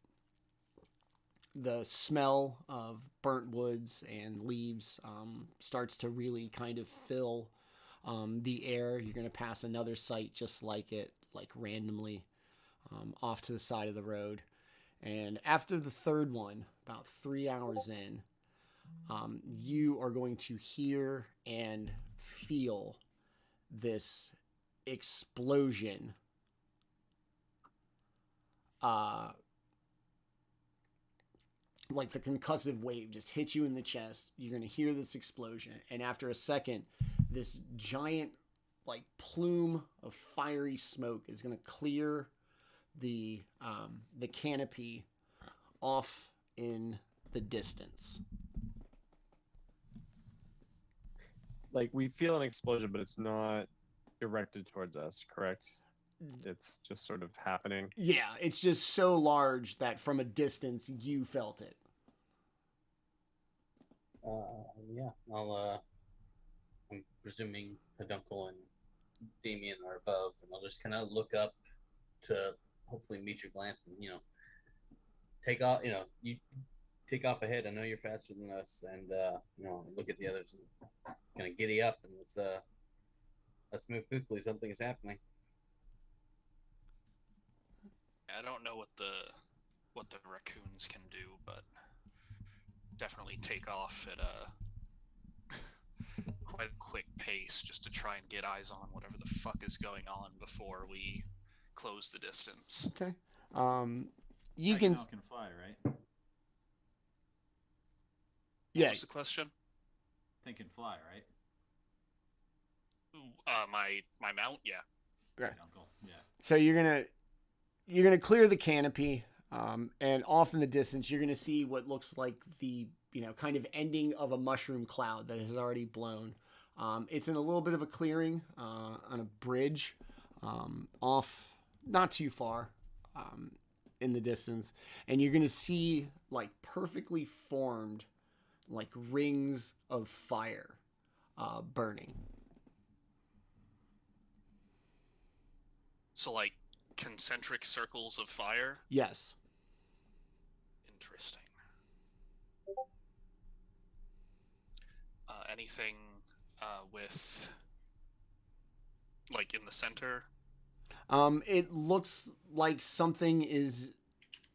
The smell of burnt woods and leaves starts to really kind of fill the air. You're going to pass another site just like it, randomly off to the side of the road. And after the third one, about 3 hours in, you are going to hear and feel this explosion. Like the concussive wave just hits you in the chest. You're going to hear this explosion. And after a second, this giant plume of fiery smoke is going to clear the canopy off in the distance. We feel an explosion, but it's not directed towards us, correct? It's just sort of happening. Yeah, it's just so large that from a distance you felt it. Yeah, I'm presuming Peduncle and Daemion are above, and I'll just kind of look up to hopefully meet your glance and, take off, you take off ahead. I know you're faster than us, and, look at the others and kind of giddy up, and let's move quickly. Something is happening. I don't know what the raccoons can do, but definitely take off at quite a quick pace just to try and get eyes on whatever the fuck is going on before we close the distance. Okay. You can fly, right? Yeah. What was the question? Think can fly, right? My mount, yeah. Right. Uncle. Yeah. So you're gonna clear the canopy. And off in the distance, you're going to see what looks like the, kind of ending of a mushroom cloud that has already blown. It's in a little bit of a clearing on a bridge off not too far in the distance. And you're going to see like perfectly formed like rings of fire burning. So, like, concentric circles of fire? Yes. Interesting. Anything with, like, in the center? It looks like something is,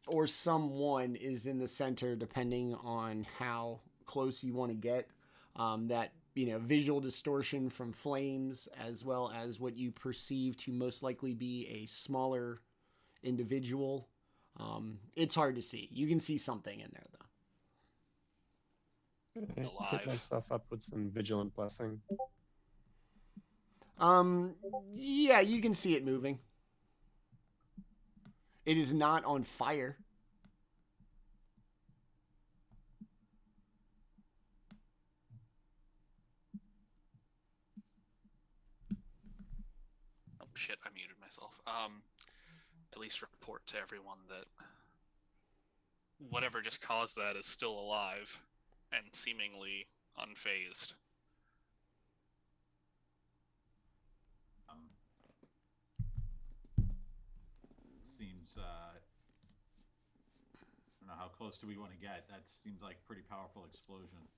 or someone is in the center, depending on how close you want to get. That, visual distortion from flames, as well as what you perceive to most likely be a smaller individual. It's hard to see. You can see something in there, though. Hit Alive. myself up with some vigilant blessing. Yeah, you can see it moving. It is not on fire. Oh shit, I muted myself. At least report to everyone that whatever just caused that is still alive and seemingly unfazed. Seems, I don't know, how close do we want to get? That seems like a pretty powerful explosion.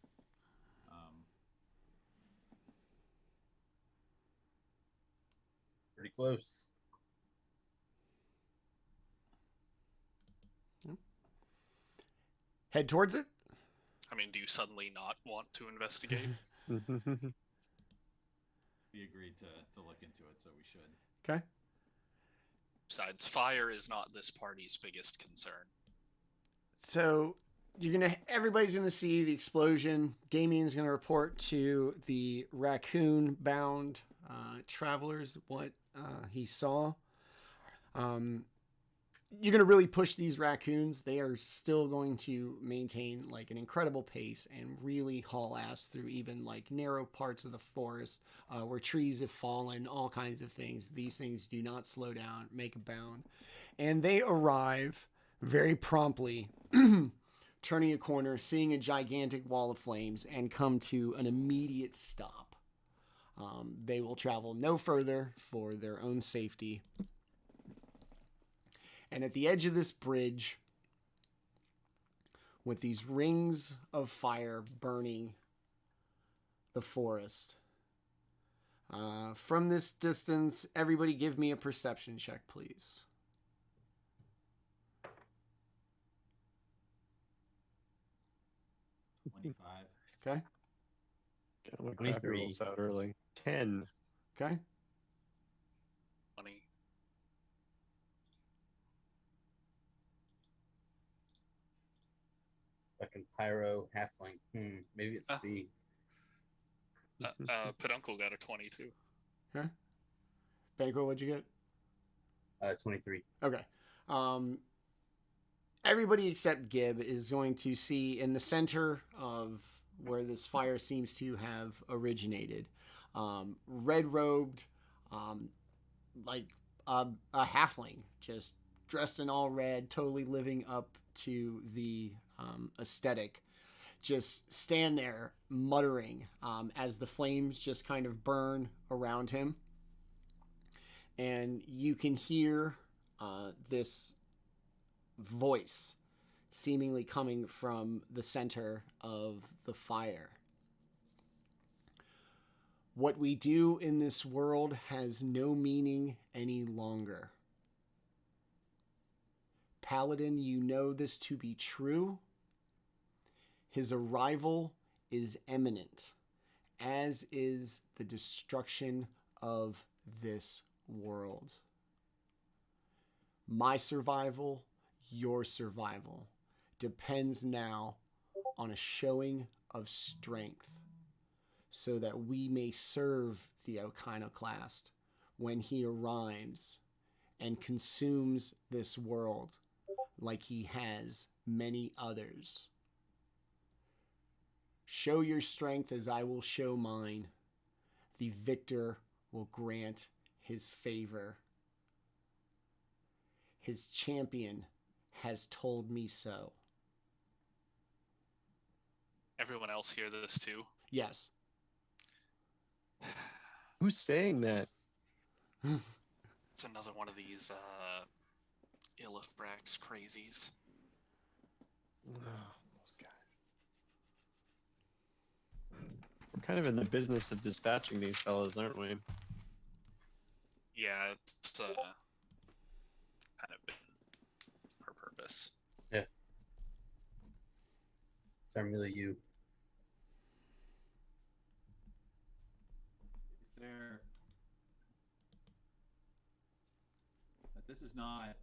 Pretty close. Head towards it. I mean, do you suddenly not want to investigate? We agreed to look into it, so we should. Okay. Besides, fire is not this party's biggest concern. So everybody's gonna see the explosion. Daemion's gonna report to the raccoon-bound travelers what he saw. You're going to really push these raccoons. They are still going to maintain like an incredible pace and really haul ass through even like narrow parts of the forest where trees have fallen, all kinds of things. These things do not slow down, make a bound. And they arrive very promptly, turning a corner, seeing a gigantic wall of flames, and come to an immediate stop. They will travel no further for their own safety. And at the edge of this bridge, with these rings of fire burning the forest, from this distance, everybody give me a perception check, please. 25. Okay. Get my cracker 23. rolls out early. 10. Okay. 20. Fucking pyro halfling. Maybe it's B. Peduncle got a 22. Okay. Banquo, what'd you get? 23. Okay. Everybody except Gib is going to see in the center of where this fire seems to have originated, red-robed, like a halfling, just dressed in all red, totally living up to the aesthetic, just stand there muttering as the flames just kind of burn around him. And you can hear this voice seemingly coming from the center of the fire. What we do in this world has no meaning any longer. Paladin, you know this to be true. His arrival is imminent, as is the destruction of this world. My survival, your survival, depends now on a showing of strength so that we may serve the iconoclast when he arrives and consumes this world like he has many others. Show your strength as I will show mine. The victor will grant his favor. His champion has told me so. Everyone else hear this too? Yes. Who's saying that? It's another one of these Illithbrax crazies. Oh, those guys. We're kind of in the business of dispatching these fellas, aren't we? Yeah, it's kind of been our purpose. Yeah. So I'm really you. Is there... But this is not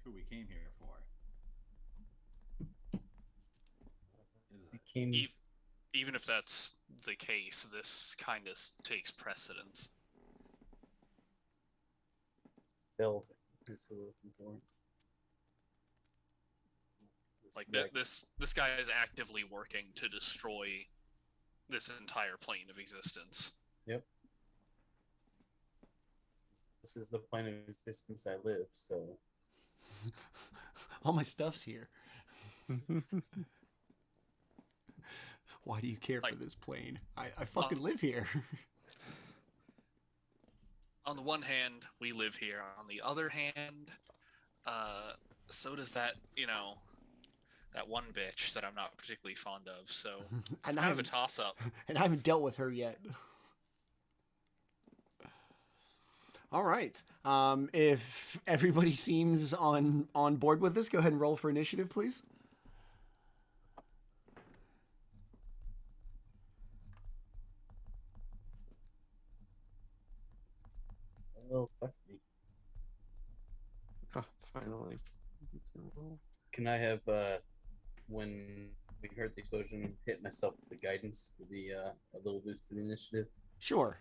who we came here for. Is it? Came Even if that's the case, this kind of takes precedence. Velvet is who we're looking for. Like guy- this guy is actively working to destroy this entire plane of existence. Yep. This is the plane of existence I live, so All my stuff's here. Why do you care for this plane? I fucking live here. On the one hand, we live here. On the other hand, so does that, that one bitch that I'm not particularly fond of. So it's And kind of a toss-up. And I haven't dealt with her yet. All right. If everybody seems on board with this, go ahead and roll for initiative, please. oh fuck me. Oh, finally. Can I have when we heard the explosion hit myself with the guidance for the a little boost to the initiative? Sure.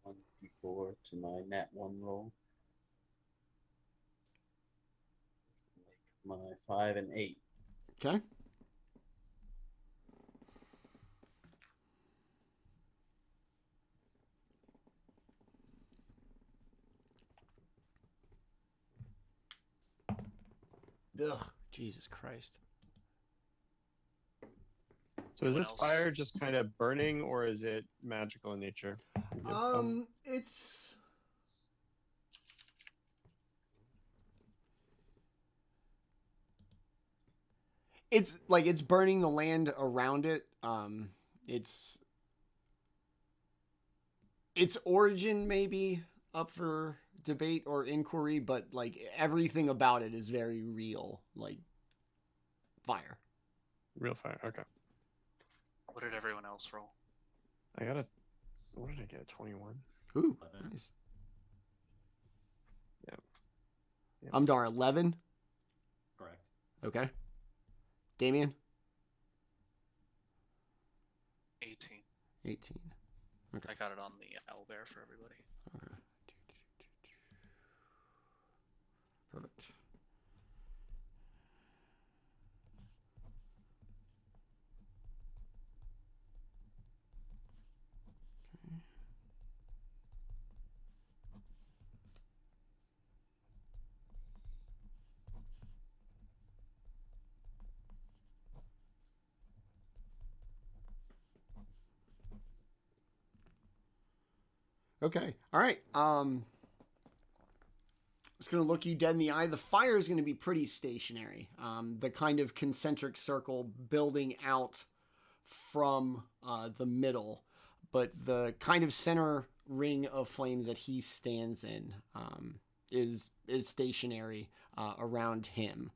1d4 to my nat 1 roll. Make my 5 and 8. Okay. Ugh, Jesus Christ. So is What this else? fire just kind of burning, or is it magical in nature? It's like it's burning the land around it. Its origin may be up for debate or inquiry, but like everything about it is very real, like fire. Real fire. Okay. What did everyone else roll? I got a. What did I get? 21. Ooh, 11. nice. Yep. Umdar 11. Correct. Okay. Daemion 18. 18. I got it on the owlbear for everybody. Okay. Perfect. Okay. All right. It's going to look you dead in the eye. The fire is going to be pretty stationary. The kind of concentric circle building out from the middle, but the kind of center ring of flames that he stands in is stationary around him.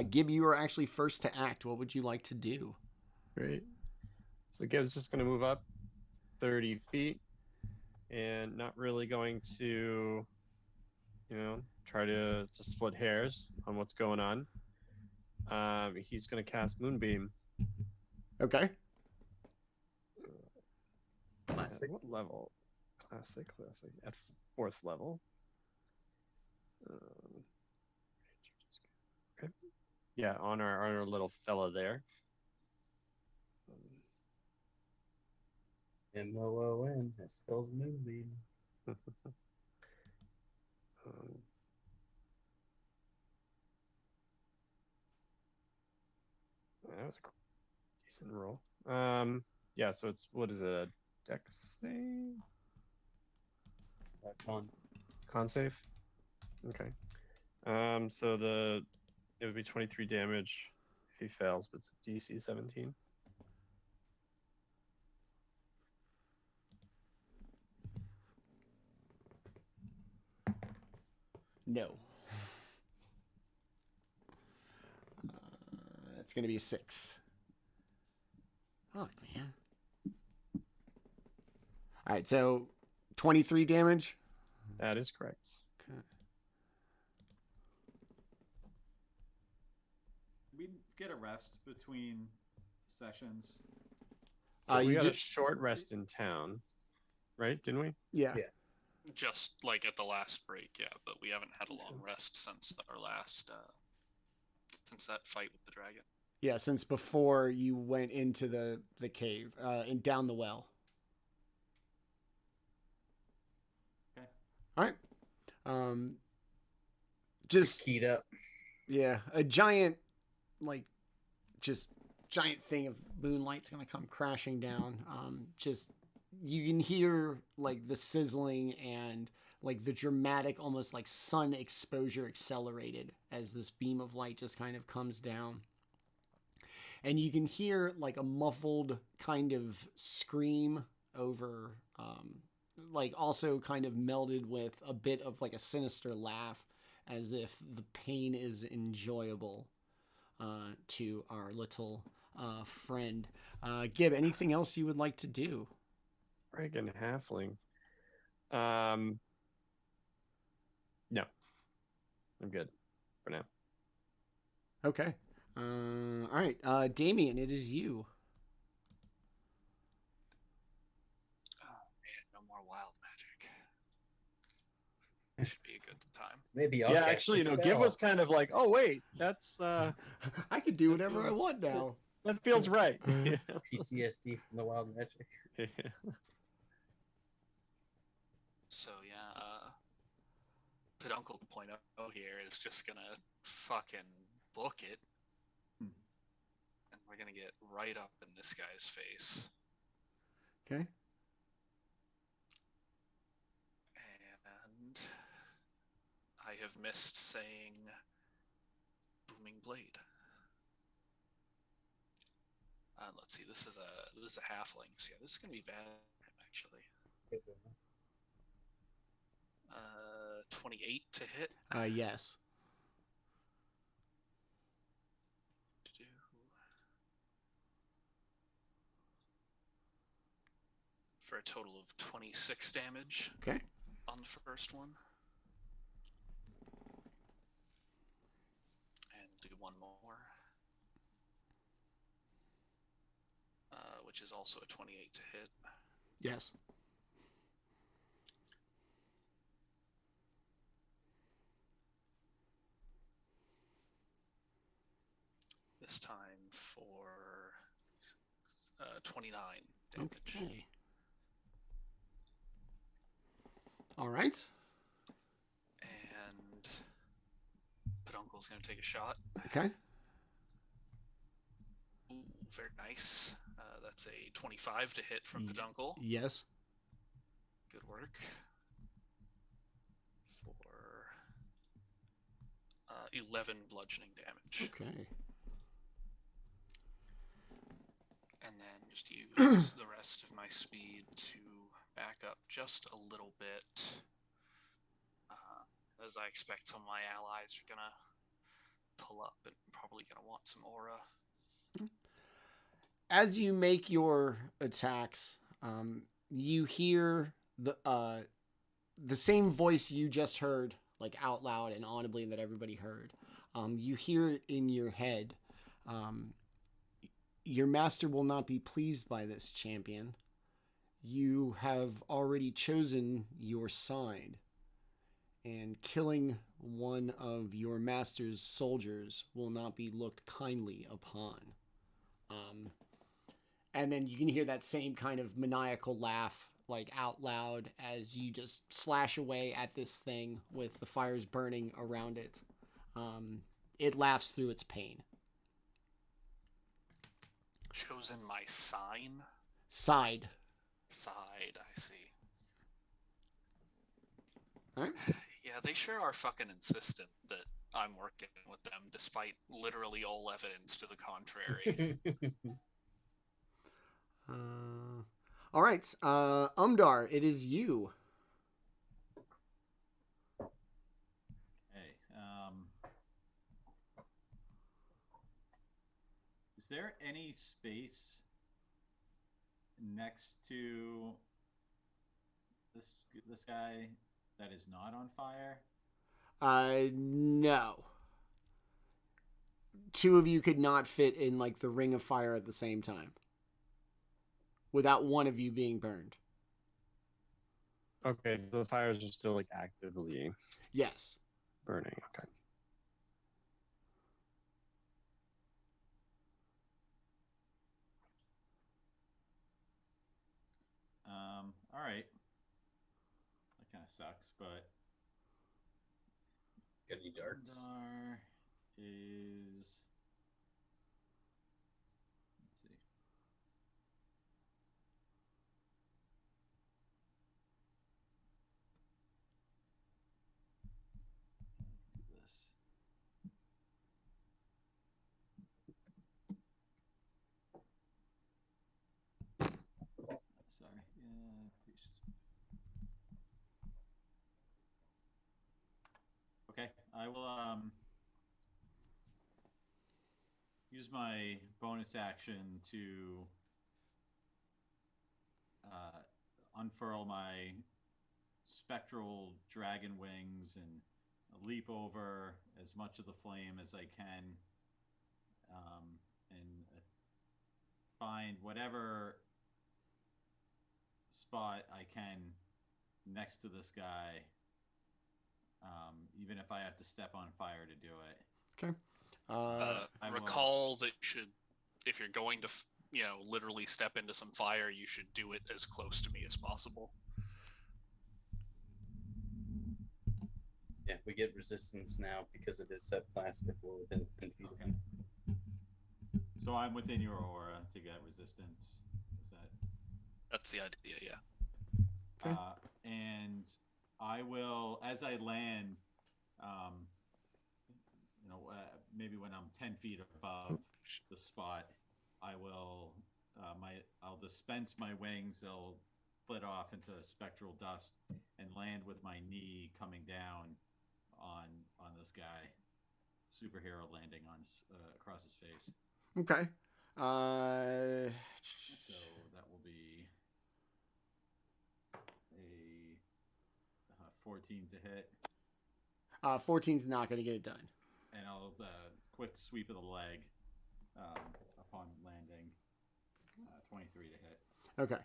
Gib, you are actually first to act. What would you like to do? Great. So Gibbs just going to move up 30 feet and not really going to, try to split hairs on what's going on. He's going to cast Moonbeam. Okay. Classic. At what level? Classic. At 4th level. Yeah, on our little fella there. MOON. That spells moonbeam. Um, that was a decent roll. Yeah, so it's, what is it, a dex save? Con. Con save? Okay. So it would be 23 damage if he fails, but it's a DC 17. No. It's going to be a 6. Fuck, man. All right, so 23 damage. That is correct. Okay. We get a rest between sessions. We You got a ju- short rest in town, right? Didn't we? yeah. Yeah. Just like at the last break, yeah, but we haven't had a long rest since our last, since that fight with the dragon. Yeah, since before you went into the cave and down the well. Okay. All right. Just Keyed up. yeah, a giant, like, just giant thing of moonlight's gonna come crashing down. Just you can hear like the sizzling and like the dramatic, almost like sun exposure accelerated as this beam of light just kind of comes down. And you can hear like a muffled kind of scream over, like also kind of melded with a bit of like a sinister laugh, as if the pain is enjoyable to our little friend. Gib, anything else you would like to do? Friggin' halflings. No. I'm good for now. Okay. All right. Daemion, it is you. Oh man, no more wild magic. It should be a good time. Maybe I'll Yeah, cast actually, a Gib spell. was kind of like, oh wait, that's I could do whatever I want now. that feels right. PTSD from the wild magic. So yeah, Peduncle 2.0 here is just gonna fucking book it. And we're gonna get right up in this guy's face. Okay. And I have missed saying booming blade. Let's see, this is a halfling. So yeah, this is gonna be bad actually. 28 to hit. Yes. For a total of 26 damage. Okay. On the first one. And do one more. Which is also a 28 to hit. Yes. This time for 29 damage. Okay. All right. And Peduncle's going to take a shot. Okay. Ooh, very nice. That's a 25 to hit from Peduncle. Yes. Good work. For 11 bludgeoning damage. Okay. And then just use the rest of my speed to back up just a little bit. As I expect some of my allies are going to pull up and probably going to want some aura. As you make your attacks, you hear the same voice you just heard, like out loud and audibly, that everybody heard. You hear it in your head. Your master will not be pleased by this, champion. You have already chosen your side, and killing one of your master's soldiers will not be looked kindly upon. And then you can hear that same kind of maniacal laugh, like out loud, as you just slash away at this thing with the fires burning around it. It laughs through its pain. Chosen my sign? Side. Side, I see. All right. Yeah, they sure are fucking insistent that I'm working with them, despite literally all evidence to the contrary. All right. Umdar, it is you. Hey, is there any space next to this guy that is not on fire? No. Two of you could not fit in like the ring of fire at the same time without one of you being burned. Okay, the fires are still like actively Yes. burning. Okay. All right. That kind of sucks, but Got any darts? Umdar is. Let's see. Do this. Sorry. Yeah, please. Okay, I will use my bonus action to unfurl my spectral dragon wings and leap over as much of the flame as I can, and find whatever spot I can next to this guy, even if I have to step on fire to do it. Okay. I will- Recall that if you're going to, literally step into some fire, you should do it as close to me as possible. Yeah, we get resistance now because it is subclass if we're within 10 feet of Okay. him. So I'm within your aura to get resistance. Is that? That's the idea, yeah. Okay. And I will, as I land, maybe when I'm 10 feet above the spot, I will, I'll dispense my wings. They'll flit off into spectral dust and land with my knee coming down on this guy. Superhero landing on across his face. Okay. So that will be a 14 to hit. 14's not going to get it done. And I'll quick sweep of the leg upon landing. 23 to hit. Okay.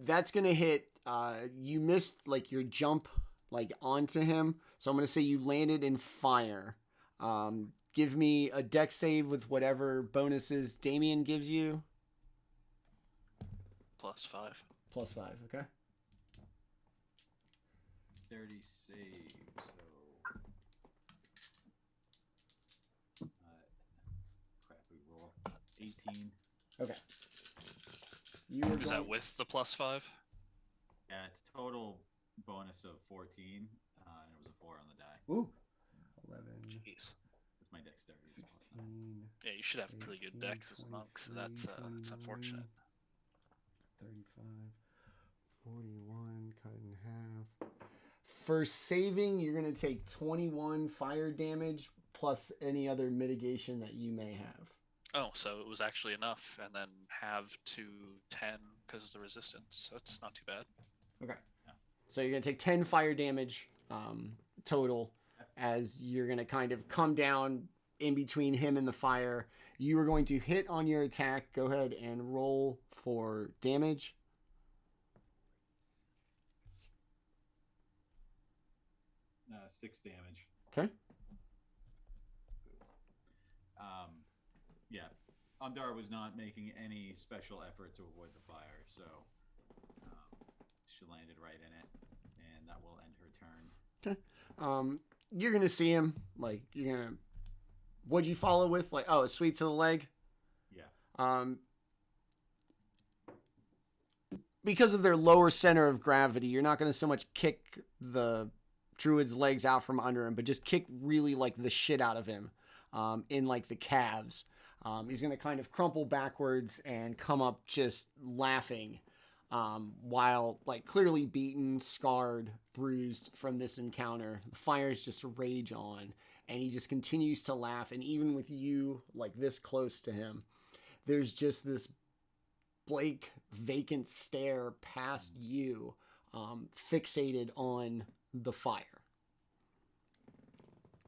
That's going to hit. You missed like your jump like onto him. So I'm going to say you landed in fire. Give me a dex save with whatever bonuses Daemion gives you. +5. +5, okay? 30 save. So crappy roll. 18. Okay. You were Is that with the +5? Yeah, it's total bonus of 14, and it was a 4 on the die. Ooh. 11, Jeez. That's my dexterity. 16, Yeah, you should have pretty good 18, decks as a monk, so that's 21, unfortunate. 35, 41, cut in half. For saving, you're going to take 21 fire damage plus any other mitigation that you may have. Oh, so it was actually enough, and then have to 10 because of the resistance, so it's not too bad. Okay. So you're going to take 10 fire damage total as you're going to kind of come down in between him and the fire. You are going to hit on your attack. Go ahead and roll for damage. 6 damage. Okay. Yeah, Umdar was not making any special effort to avoid the fire, so she landed right in it, and that will end her turn. Okay. You're gonna see him. Like you're gonna. What'd you follow with? Like, oh, a sweep to the leg. Yeah. Because of their lower center of gravity, you're not gonna so much kick the druid's legs out from under him, but just kick really like the shit out of him, in like the calves. He's gonna kind of crumple backwards and come up just laughing, while like clearly beaten, scarred, bruised from this encounter. The fires just rage on, and he just continues to laugh. And even with you like this close to him, there's just this blank, vacant stare past you, fixated on the fire.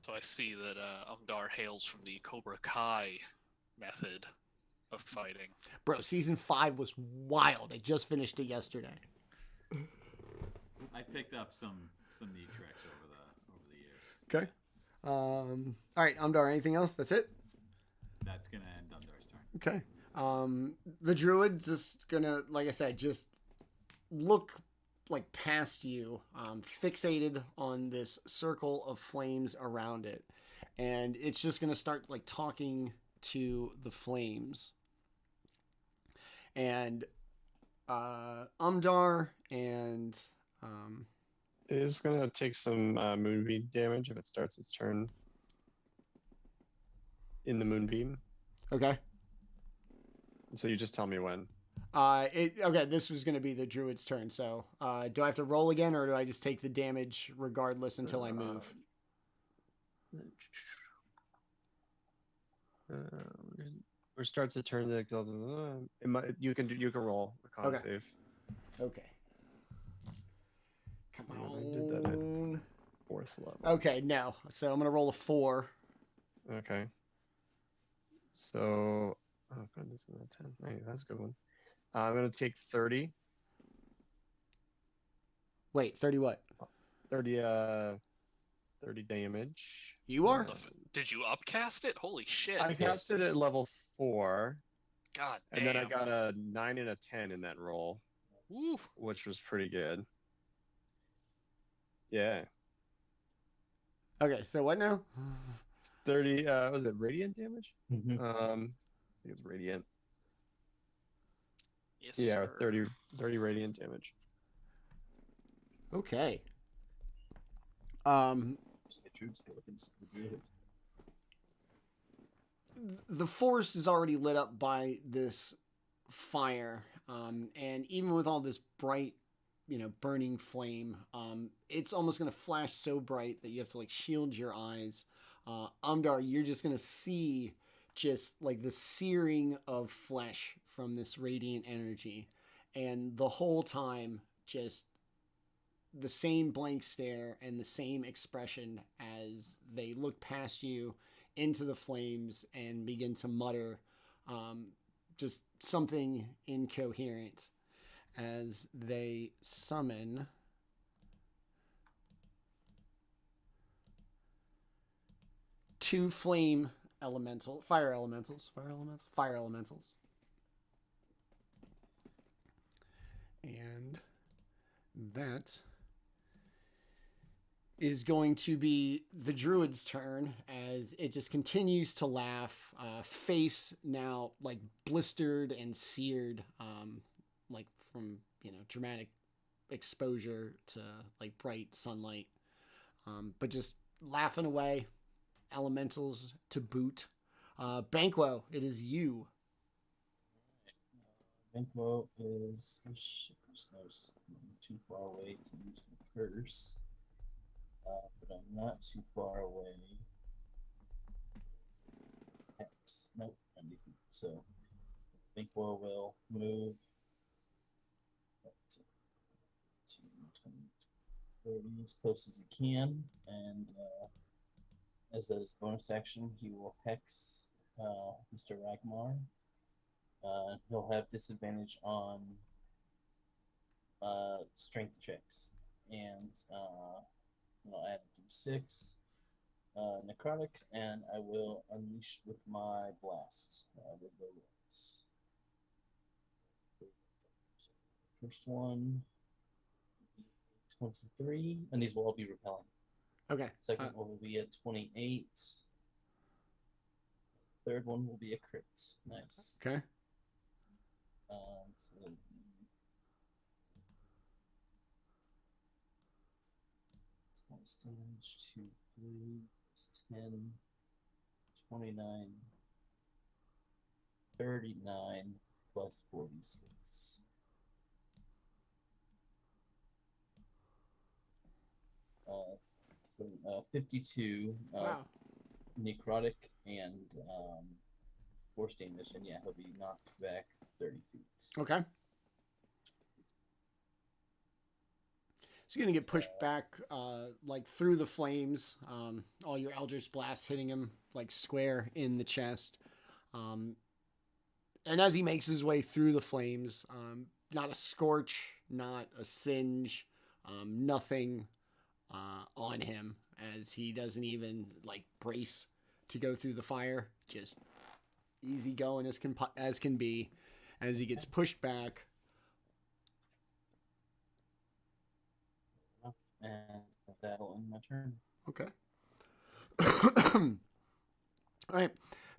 So I see that Umdar hails from the Cobra Kai method of fighting. Bro, season 5 was wild. I just finished it yesterday. I picked up some neat tricks over the years. Okay. All right, Umdar, anything else? That's it? That's gonna end Umdar's turn. Okay. The druid's just gonna, like I said, just look like past you, fixated on this circle of flames around it. And it's just gonna start like talking to the flames. And Umdar and It is gonna take some moonbeam damage if it starts its turn in the moonbeam. okay. So you just tell me when. Okay, this was going to be the druid's turn, so do I have to roll again, or do I just take the damage regardless until I move? Or starts a turn that you can roll a con Okay. save. Okay. Come Yeah, I did that at on. 4th level. Okay, no. So I'm going to roll a 4. Okay. So, oh god, that's not 10. Hey, that's a good one. I'm gonna take 30. Wait, 30 what? 30 damage. You are? Did you upcast it? Holy shit. I cast it at level 4, God and damn. then I got a 9 and a 10 in that roll, Woo. which was pretty good. Yeah. Okay, so what now? 30, was it radiant damage? Mhm. I think it's radiant. Yes, Yeah, sir. 30 radiant damage. Okay. The forest is already lit up by this fire, and even with all this bright, burning flame, it's almost going to flash so bright that you have to like shield your eyes. Umdar, you're just going to see just like the searing of flesh from this radiant energy, and the whole time just the same blank stare and the same expression as they look past you into the flames and begin to mutter just something incoherent as they summon two fire elementals. And that is going to be the druid's turn as it just continues to laugh, face now like blistered and seared, like from dramatic exposure to like bright sunlight, but just laughing away, elementals to boot. Banquo, it is you. Banquo is too far away to use the curse. But I'm not too far away. Hex. Nope, 90 feet. So Banquo will move up to 20, 30 as close as he can, and as that is bonus action, he will hex Mr. Ragmar. He'll have disadvantage on strength checks, and I'll add D6, necrotic, and I will unleash with my blast. With the rolls. First one, 23, and these will all be repelling. Okay. Second one will be a 28. Third one will be a crit. Nice. Okay. So that'll be it's damage 2, 3, it's 10, 29, 39 plus 46. 52 Wow. necrotic and force damage, and yeah, he'll be knocked back 30 feet. Okay. So you're gonna get pushed back, like through the flames. All your Eldritch blasts hitting him like square in the chest. And as he makes his way through the flames, not a scorch, not a singe, nothing on him, as he doesn't even like brace to go through the fire. Just easy going as can be, as he gets pushed back. And that'll end my turn. Okay. All right.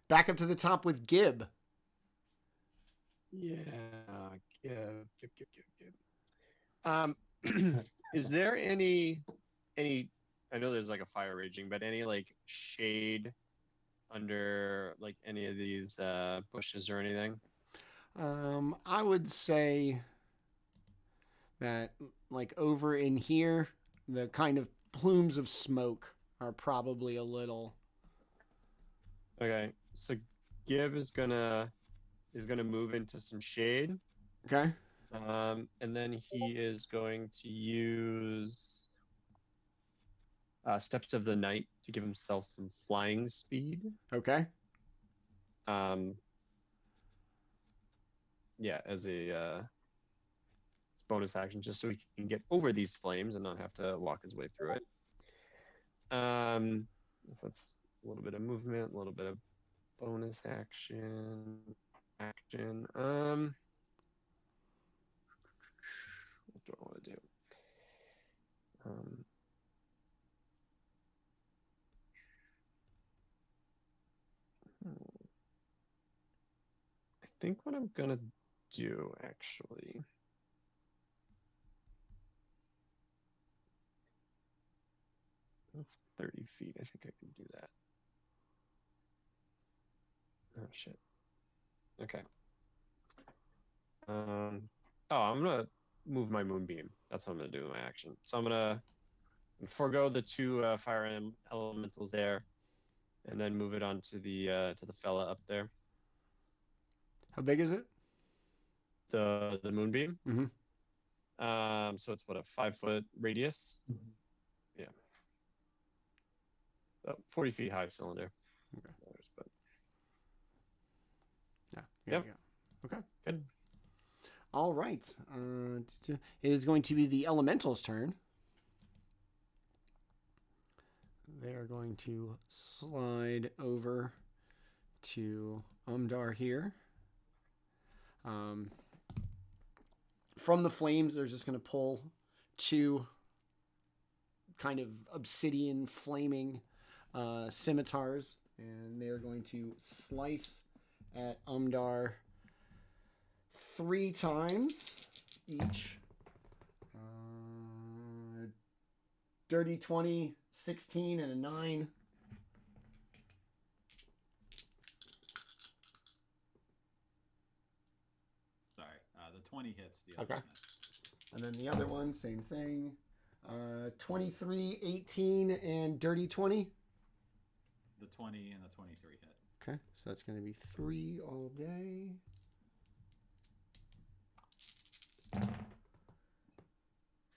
Back up to the top with Gib. Yeah, Gib. Is there any? I know there's like a fire raging, but any like shade under like any of these bushes or anything? I would say that like over in here, the kind of plumes of smoke are probably a little. Okay, so Gib is gonna move into some shade. Okay. And then he is going to use Steps of the Night to give himself some flying speed. Okay. Yeah, as a bonus action, just so he can get over these flames and not have to walk his way through it. So that's a little bit of movement, a little bit of bonus action. What do I want to do? I think what I'm gonna do actually. That's 30 feet. I think I can do that. Oh shit. Okay. Oh, I'm gonna move my moonbeam. That's what I'm gonna do in my action. So I'm gonna forego the two fire elementals there, and then move it on to the fella up there. How big is it? The moonbeam. Mm-hmm. So it's what, a 5-foot radius? Mm-hmm. Yeah. So 40 feet high cylinder. Okay. But... Yeah. Yep. Okay. Good. All right. It is going to be the elemental's turn. They are going to slide over to Umdar here. From the flames, they're just going to pull 2 kind of obsidian flaming scimitars, and they're going to slice at Umdar 3 times each. Dirty 20, 16, and a 9. Sorry, the 20 hits. The other Okay. miss. And then the other one, same thing. 23, 18, and dirty 20. The 20 and the 23 hit. Okay, so that's going to be 3 all day.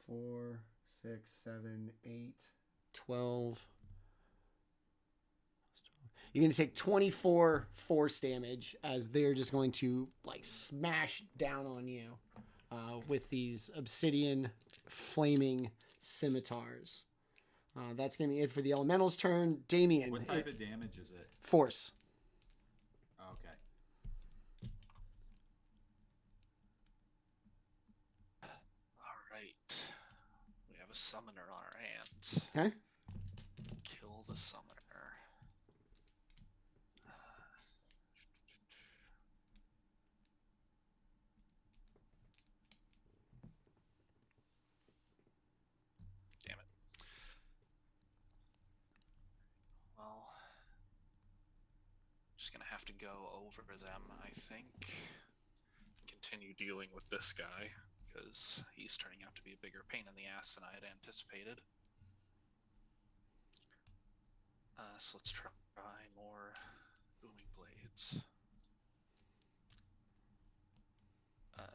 4, 6, 7, 8, 12. You're going to take 24 force damage as they're just going to like smash down on you with these obsidian flaming scimitars. That's going to be it for the elemental's turn. Daemion. What type of damage is it? Force. Okay. All right. We have a summoner on our hands. Okay. Kill the summoner. Damn it. Well, just gonna have to go over them, I think. Continue dealing with this guy, because he's turning out to be a bigger pain in the ass than I had anticipated. So let's try more booming blades.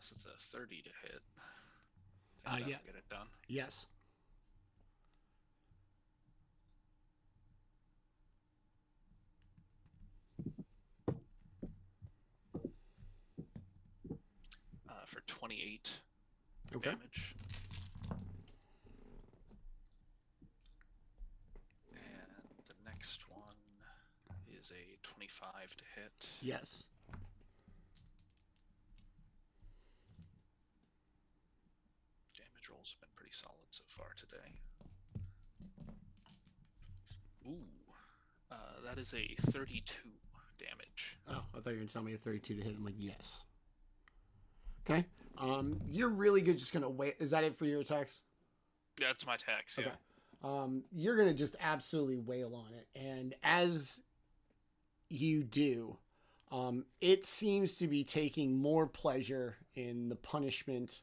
So it's a 30 to hit. Think Yeah. that'll get it done. Yes. For 28 Okay. damage. And the next one is a 25 to hit. Yes. Damage rolls have been pretty solid so far today. Ooh. That is a 32 damage. Oh, I thought you were going to tell me a 32 to hit. I'm like, yes. Okay. You're really good just going to wait. Is that it for your attacks? That's my tax, yeah. Okay. You're going to just absolutely wail on it. And as you do, it seems to be taking more pleasure in the punishment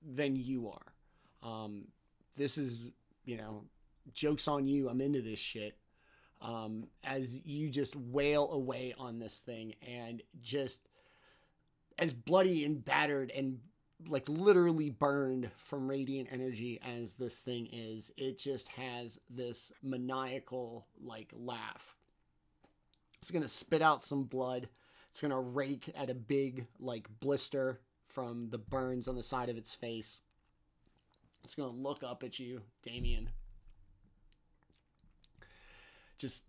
than you are. This is, joke's on you. I'm into this shit. As you just wail away on this thing and just as bloody and battered and like literally burned from radiant energy as this thing is, it just has this maniacal like laugh. It's going to spit out some blood. It's going to rake at a big like blister from the burns on the side of its face. It's going to look up at you, Daemion. Just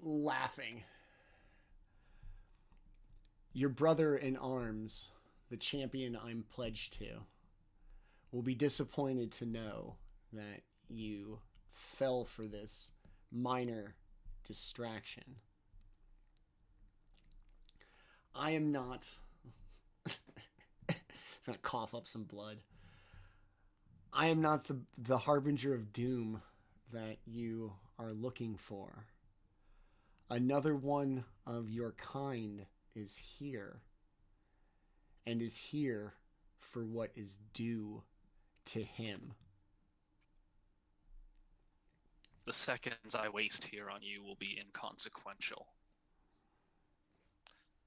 laughing. Your brother in arms, the champion I'm pledged to, will be disappointed to know that you fell for this minor distraction. I am not... It's going to cough up some blood. I am not the harbinger of doom that you are looking for. Another one of your kind is here, and is here for what is due to him. The seconds I waste here on you will be inconsequential.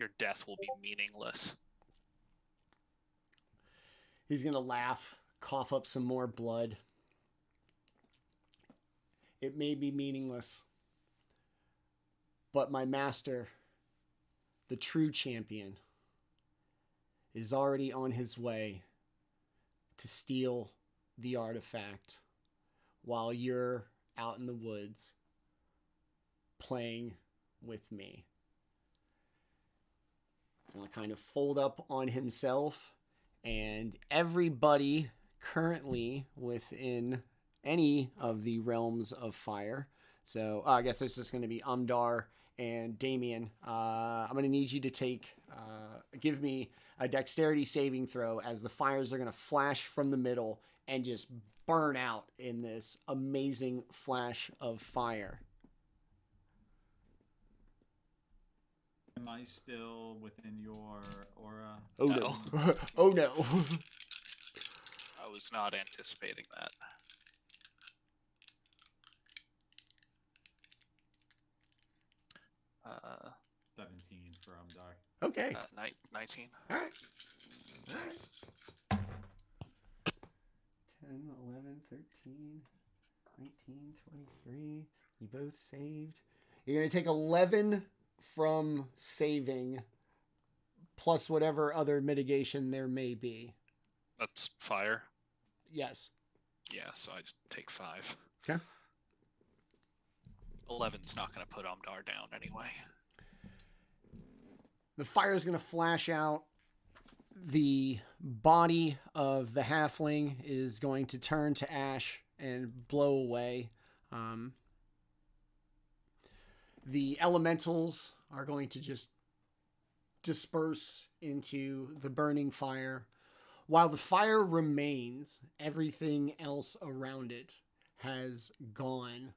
Your death will be meaningless. He's going to laugh, cough up some more blood. It may be meaningless, but my master, the true champion, is already on his way to steal the artifact while you're out in the woods playing with me. He's going to kind of fold up on himself, and everybody currently within any of the realms of fire. So I guess this is going to be Umdar and Daemion. I'm going to need you to give me a dexterity saving throw as the fires are going to flash from the middle and just burn out in this amazing flash of fire. Am I still within your aura? Oh no. Oh no. I was not anticipating that. 17 for Umdar. Okay. 19. All right. 10, 11, 13, 19, 23. You both saved. You're going to take 11 from saving plus whatever other mitigation there may be. That's fire. Yes. Yeah, so I just take 5. Okay. 11's not going to put Umdar down anyway. The fire is going to flash out. The body of the halfling is going to turn to ash and blow away. The elementals are going to just disperse into the burning fire. While the fire remains, everything else around it has gone.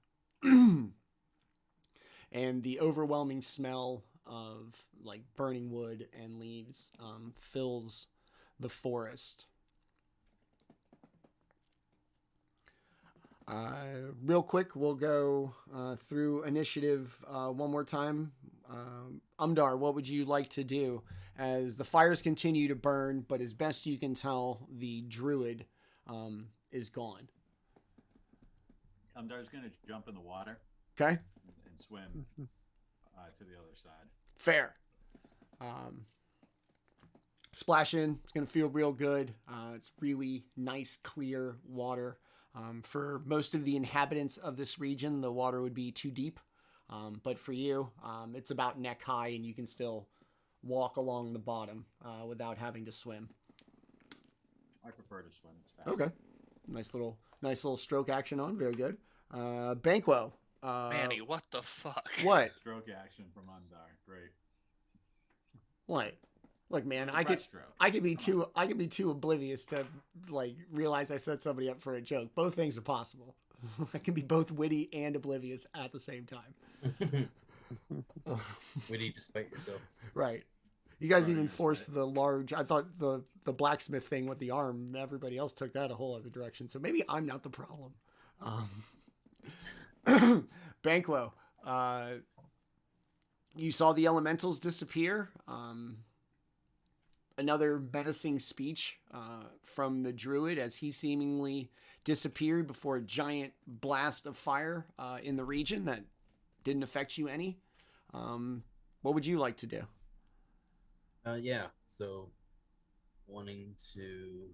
And the overwhelming smell of like burning wood and leaves fills the forest. Real quick, we'll go through initiative one more time. Umdar, what would you like to do as the fires continue to burn, but as best you can tell, the druid is gone? Umdar's going to jump in the water Okay. and swim to the other side. Fair. Splash in. It's going to feel real good. It's really nice, clear water. For most of the inhabitants of this region, the water would be too deep. But for you, it's about neck high, and you can still walk along the bottom without having to swim. I prefer to swim. It's fast. Okay. Nice little stroke action on. Very good. Banquo. Manny, what the fuck? What? Stroke action from Umdar. Great. What? Look, man, I Fresh stroke. could be too oblivious to like realize I set somebody up for a joke. Both things are possible. I can be both witty and oblivious at the same time. Witty despite yourself. Right. You guys Right, even right. forced the large. I thought the blacksmith thing with the arm. Everybody else took that a whole other direction. So maybe I'm not the problem. Banquo, you saw the elementals disappear. Another menacing speech from the druid as he seemingly disappeared before a giant blast of fire in the region that didn't affect you any. What would you like to do? Yeah, so wanting to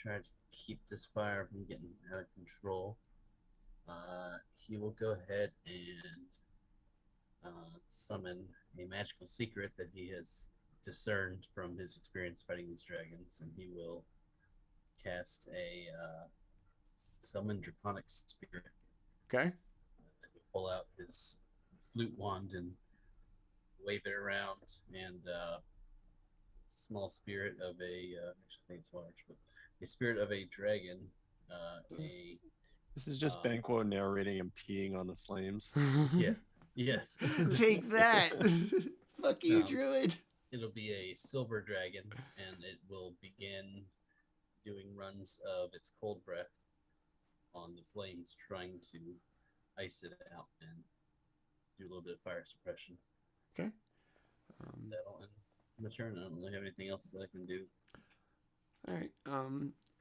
try to keep this fire from getting out of control, he will go ahead and summon a magical secret that he has discerned from his experience fighting these dragons, and he will cast a summon draconic spirit. Okay. He'll pull out his flute wand and wave it around, and small spirit of a actually I think it's large, but a spirit of a dragon, This is just Banquo narrating and peeing on the flames. yeah, yes. Take that. Fuck you, druid. It'll be a silver dragon, and it will begin doing runs of its cold breath on the flames, trying to ice it out and do a little bit of fire suppression. Okay. That'll end my turn. I don't really have anything else that I can do. All right.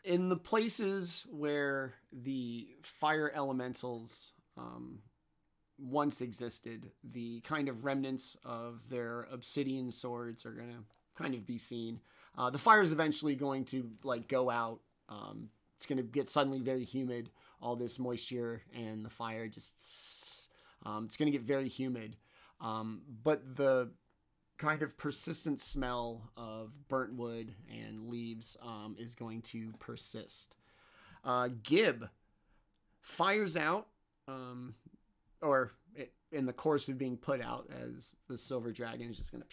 In the places where the fire elementals once existed, the kind of remnants of their obsidian swords are going to kind of be seen. The fire is eventually going to like go out. It's going to get suddenly very humid. All this moisture and the fire just it's going to get very humid. But the kind of persistent smell of burnt wood and leaves is going to persist. Gib fires out, or in the course of being put out, as the silver dragon is just going to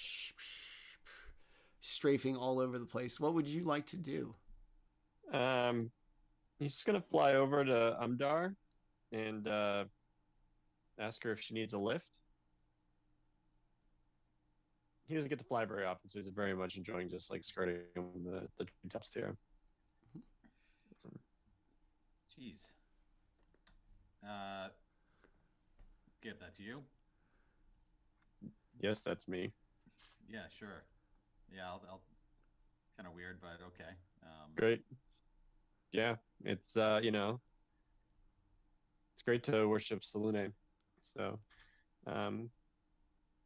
strafing all over the place. What would you like to do? He's just gonna fly over to Umdar and ask her if she needs a lift. He doesn't get to fly very often, so he's very much enjoying just like skirting the treetops here. Jeez. Gib, that's you? Yes, that's me. Yeah, sure. Yeah, I'll kind of weird, but okay. Great. Yeah, it's it's great to worship Salune. So,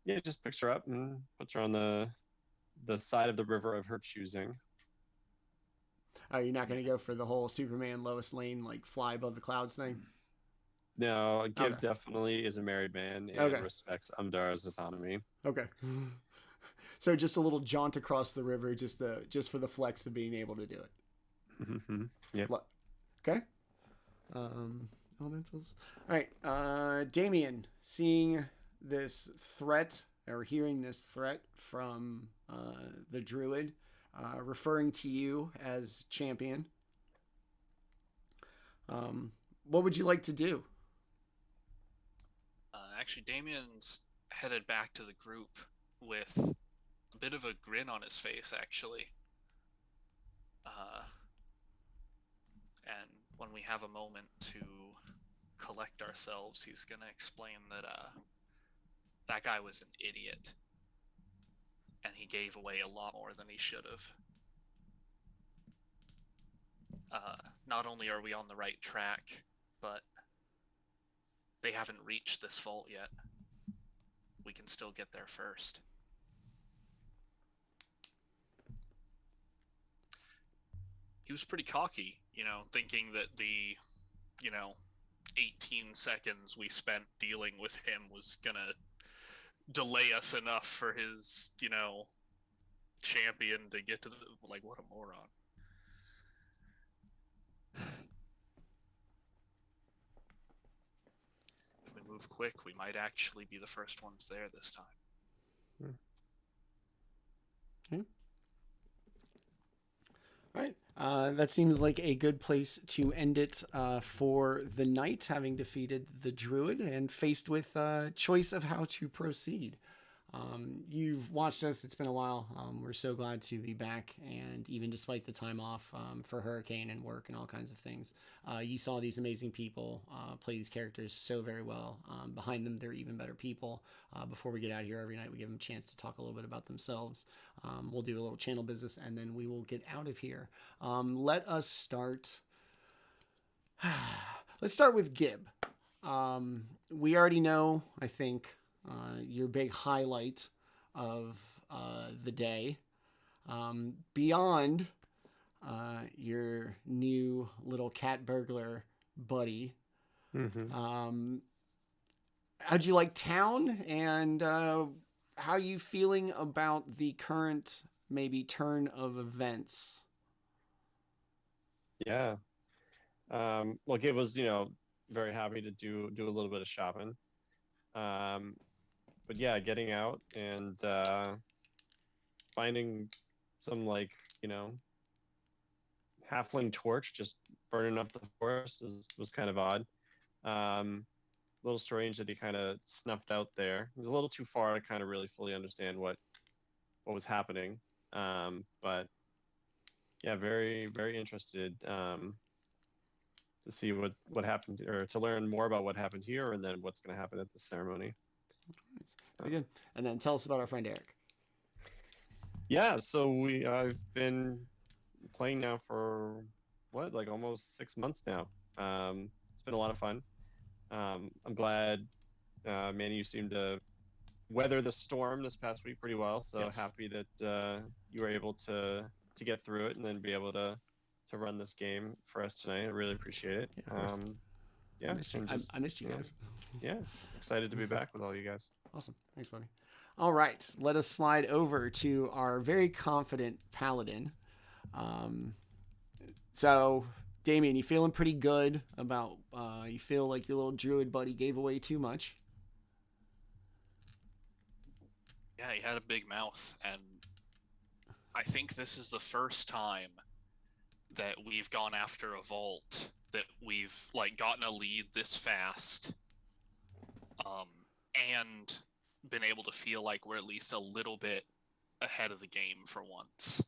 yeah, just picks her up and puts her on the side of the river of her choosing. Oh, you're not going to go for the whole Superman Lois Lane like fly above the clouds thing? No, Gib Okay. definitely is a married man and Okay. respects Umdar's autonomy. Okay. So just a little jaunt across the river, just for the flex of being able to do it. Yep. Okay. Elementals. All right. Daemion, seeing this threat or hearing this threat from the druid, referring to you as champion, what would you like to do? Actually, Damien's headed back to the group with a bit of a grin on his face, actually. And when we have a moment to collect ourselves, he's going to explain that that guy was an idiot. And he gave away a lot more than he should have. Not only are we on the right track, but they haven't reached this vault yet. We can still get there first. He was pretty cocky, thinking that the, 18 seconds we spent dealing with him was gonna delay us enough for his, champion to get to the, like, what a moron. If we move quick, we might actually be the first ones there this time. Okay. All right. That seems like a good place to end it for the night, having defeated the druid and faced with a choice of how to proceed. You've watched us. It's been a while. We're so glad to be back. And even despite the time off for Hurricane and work and all kinds of things, you saw these amazing people play these characters so very well. Behind them, they're even better people. Before we get out of here every night, we give them a chance to talk a little bit about themselves. We'll do a little channel business, and then we will get out of here. Let us start. Let's start with Gib. We already know, I think, your big highlight of the day. Beyond your new little cat burglar buddy. How'd you like town, and how are you feeling about the current maybe turn of events? Yeah. Well, Gib was, very happy to do a little bit of shopping. But yeah, getting out and finding some halfling torch just burning up the forest was kind of odd. A little strange that he kind of snuffed out there. It was a little too far to kind of really fully understand what was happening. But yeah, very, very interested to see what happened, or to learn more about what happened here, and then what's going to happen at the ceremony. Very good. And then tell us about our friend Eric. Yeah, so I've been playing now for almost 6 months now. It's been a lot of fun. I'm glad, Manny, you seemed to weather the storm this past week pretty well. So Yes. happy that you were able to get through it and then be able to run this game for us tonight. I really appreciate it. Yeah, I missed you guys. Yeah, excited to be back with all you guys. Awesome. Thanks, buddy. All right, let us slide over to our very confident paladin. So, Daemion, you feeling pretty good about, you feel like your little druid buddy gave away too much? Yeah, he had a big mouth, and I think this is the first time that we've gone after a vault that we've gotten a lead this fast, and been able to feel like we're at least a little bit ahead of the game for once.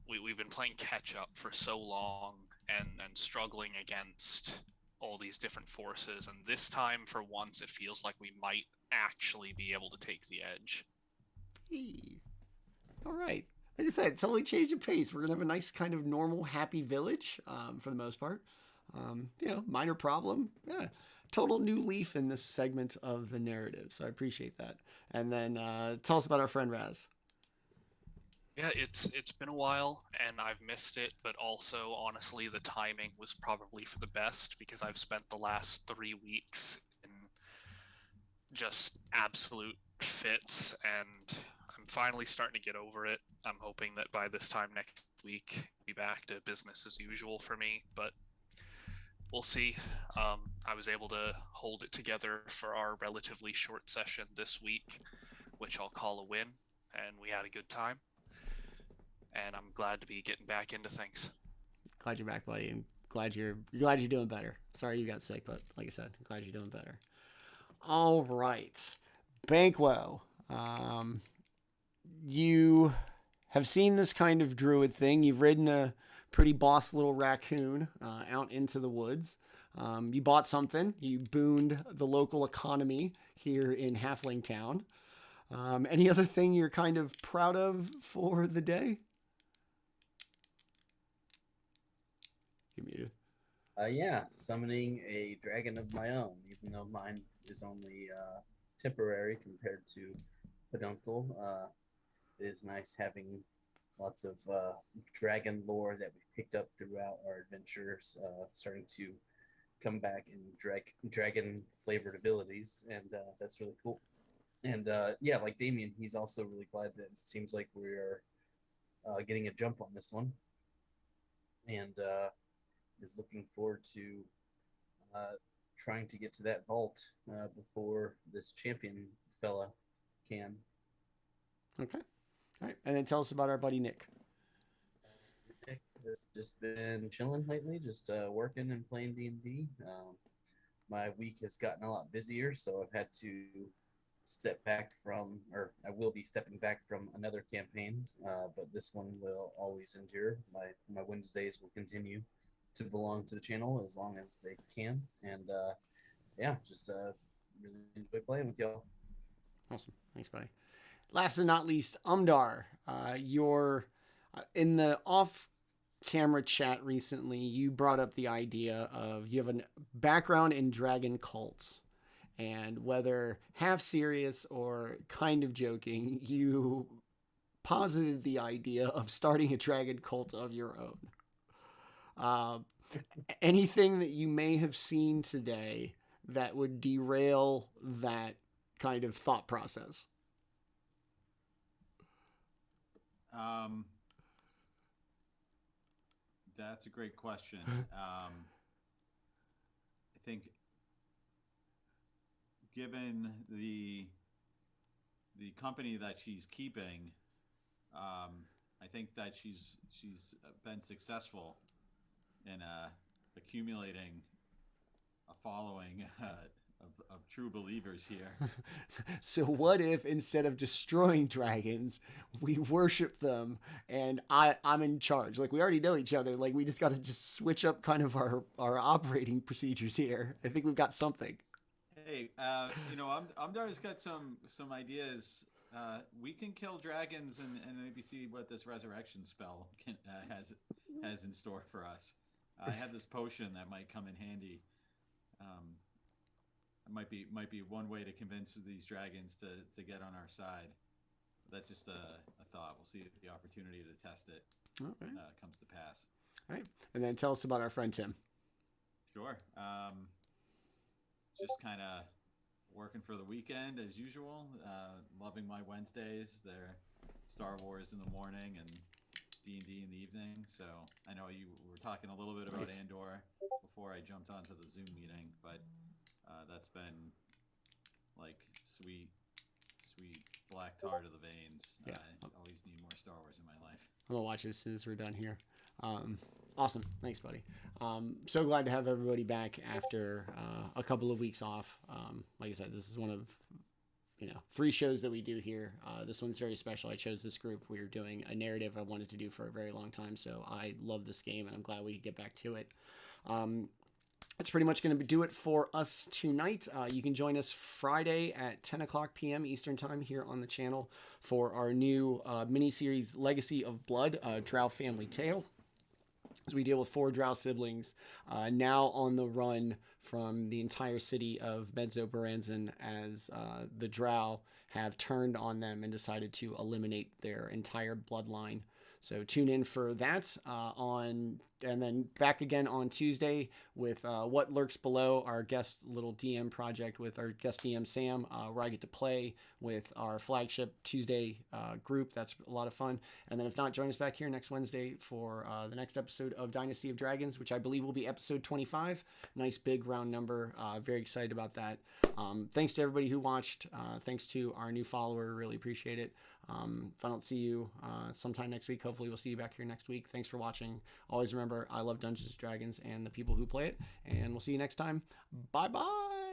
We've been playing catch up for so long and struggling against all these different forces, and this time for once it feels like we might actually be able to take the edge. Hey. All right. Like I said, totally change the pace. We're going to have a nice kind of normal, happy village for the most part. Minor problem. Yeah. Total new leaf in this segment of the narrative. So I appreciate that. And then tell us about our friend Raz. Yeah, it's been a while and I've missed it, but also honestly the timing was probably for the best because I've spent the last 3 weeks in just absolute fits and I'm finally starting to get over it. I'm hoping that by this time next week we'll be back to business as usual for me, but we'll see. I was able to hold it together for our relatively short session this week, which I'll call a win, and we had a good time. And I'm glad to be getting back into things. Glad you're back, buddy, and glad you're doing better. Sorry you got sick, but like I said, glad you're doing better. All right, Banquo. You have seen this kind of druid thing. You've ridden a pretty boss little raccoon out into the woods. You bought something. You booned the local economy here in Halfling Town. Any other thing you're kind of proud of for the day? You're muted. Yeah, summoning a dragon of my own, even though mine is only temporary compared to peduncle. It is nice having lots of dragon lore that we've picked up throughout our adventures, starting to come back in dragon flavored abilities, and that's really cool. And yeah, like Daemion, he's also really glad that it seems like we're getting a jump on this one, and is looking forward to trying to get to that vault before this champion fella can. Okay. All right. And then tell us about our buddy Nick. Nick has just been chilling lately, just working and playing D&D. My week has gotten a lot busier, so I've had to step back from, or I will be stepping back from another campaign, but this one will always endure. My Wednesdays will continue to belong to the channel as long as they can, and yeah, just really enjoy playing with y'all. Awesome. Thanks, buddy. Last and not least, Umdar. You're in the off-camera chat recently. You brought up the idea of you have a background in dragon cults, and whether half serious or kind of joking, you posited the idea of starting a dragon cult of your own. Anything that you may have seen today that would derail that kind of thought process? That's a great question. I think given the company that she's keeping, I think that she's been successful in accumulating a following of true believers here. So what if instead of destroying dragons, we worship them and I'm in charge? Like, we already know each other. Like, we just got to just switch up kind of our operating procedures here. I think we've got something. Hey, Umdar's got some ideas. We can kill dragons and maybe see what this resurrection spell has in store for us. I have this potion that might come in handy. It might be one way to convince these dragons to get on our side. That's just a thought. We'll see if the opportunity to test it comes to pass. All right. And then tell us about our friend Tim. Sure. Just kind of working for the weekend as usual. Loving my Wednesdays. They're Star Wars in the morning and D&D in the evening. So I know you were talking a little bit about Andor before I jumped onto the Zoom meeting, but that's been like sweet black tar to the veins. Yeah. I always need more Star Wars in my life. I'm gonna watch it as soon as we're done here. Awesome. Thanks, buddy. So glad to have everybody back after a couple of weeks off. Like I said, this is one of 3 shows that we do here. This one's very special. I chose this group. We're doing a narrative I wanted to do for a very long time, so I love this game, and I'm glad we could get back to it. That's pretty much going to do it for us tonight. You can join us Friday at 10 o'clock p.m. Eastern Time here on the channel for our new mini-series Legacy of Blood, Drow Family Tale. As we deal with 4 Drow siblings now on the run from the entire city of Mezzo-Baranzan as the Drow have turned on them and decided to eliminate their entire bloodline. So tune in for that and then back again on Tuesday with What Lurks Below, our guest little DM project with our guest DM Sam, where I get to play with our flagship Tuesday group. That's a lot of fun. And then if not, join us back here next Wednesday for the next episode of Dynasty of Dragons, which I believe will be episode 25. Nice big round number. Very excited about that. Thanks to everybody who watched. Thanks to our new follower. Really appreciate it. If I don't see you sometime next week, hopefully we'll see you back here next week. Thanks for watching. Always remember, I love Dungeons & Dragons and the people who play it. And we'll see you next time. Bye-bye.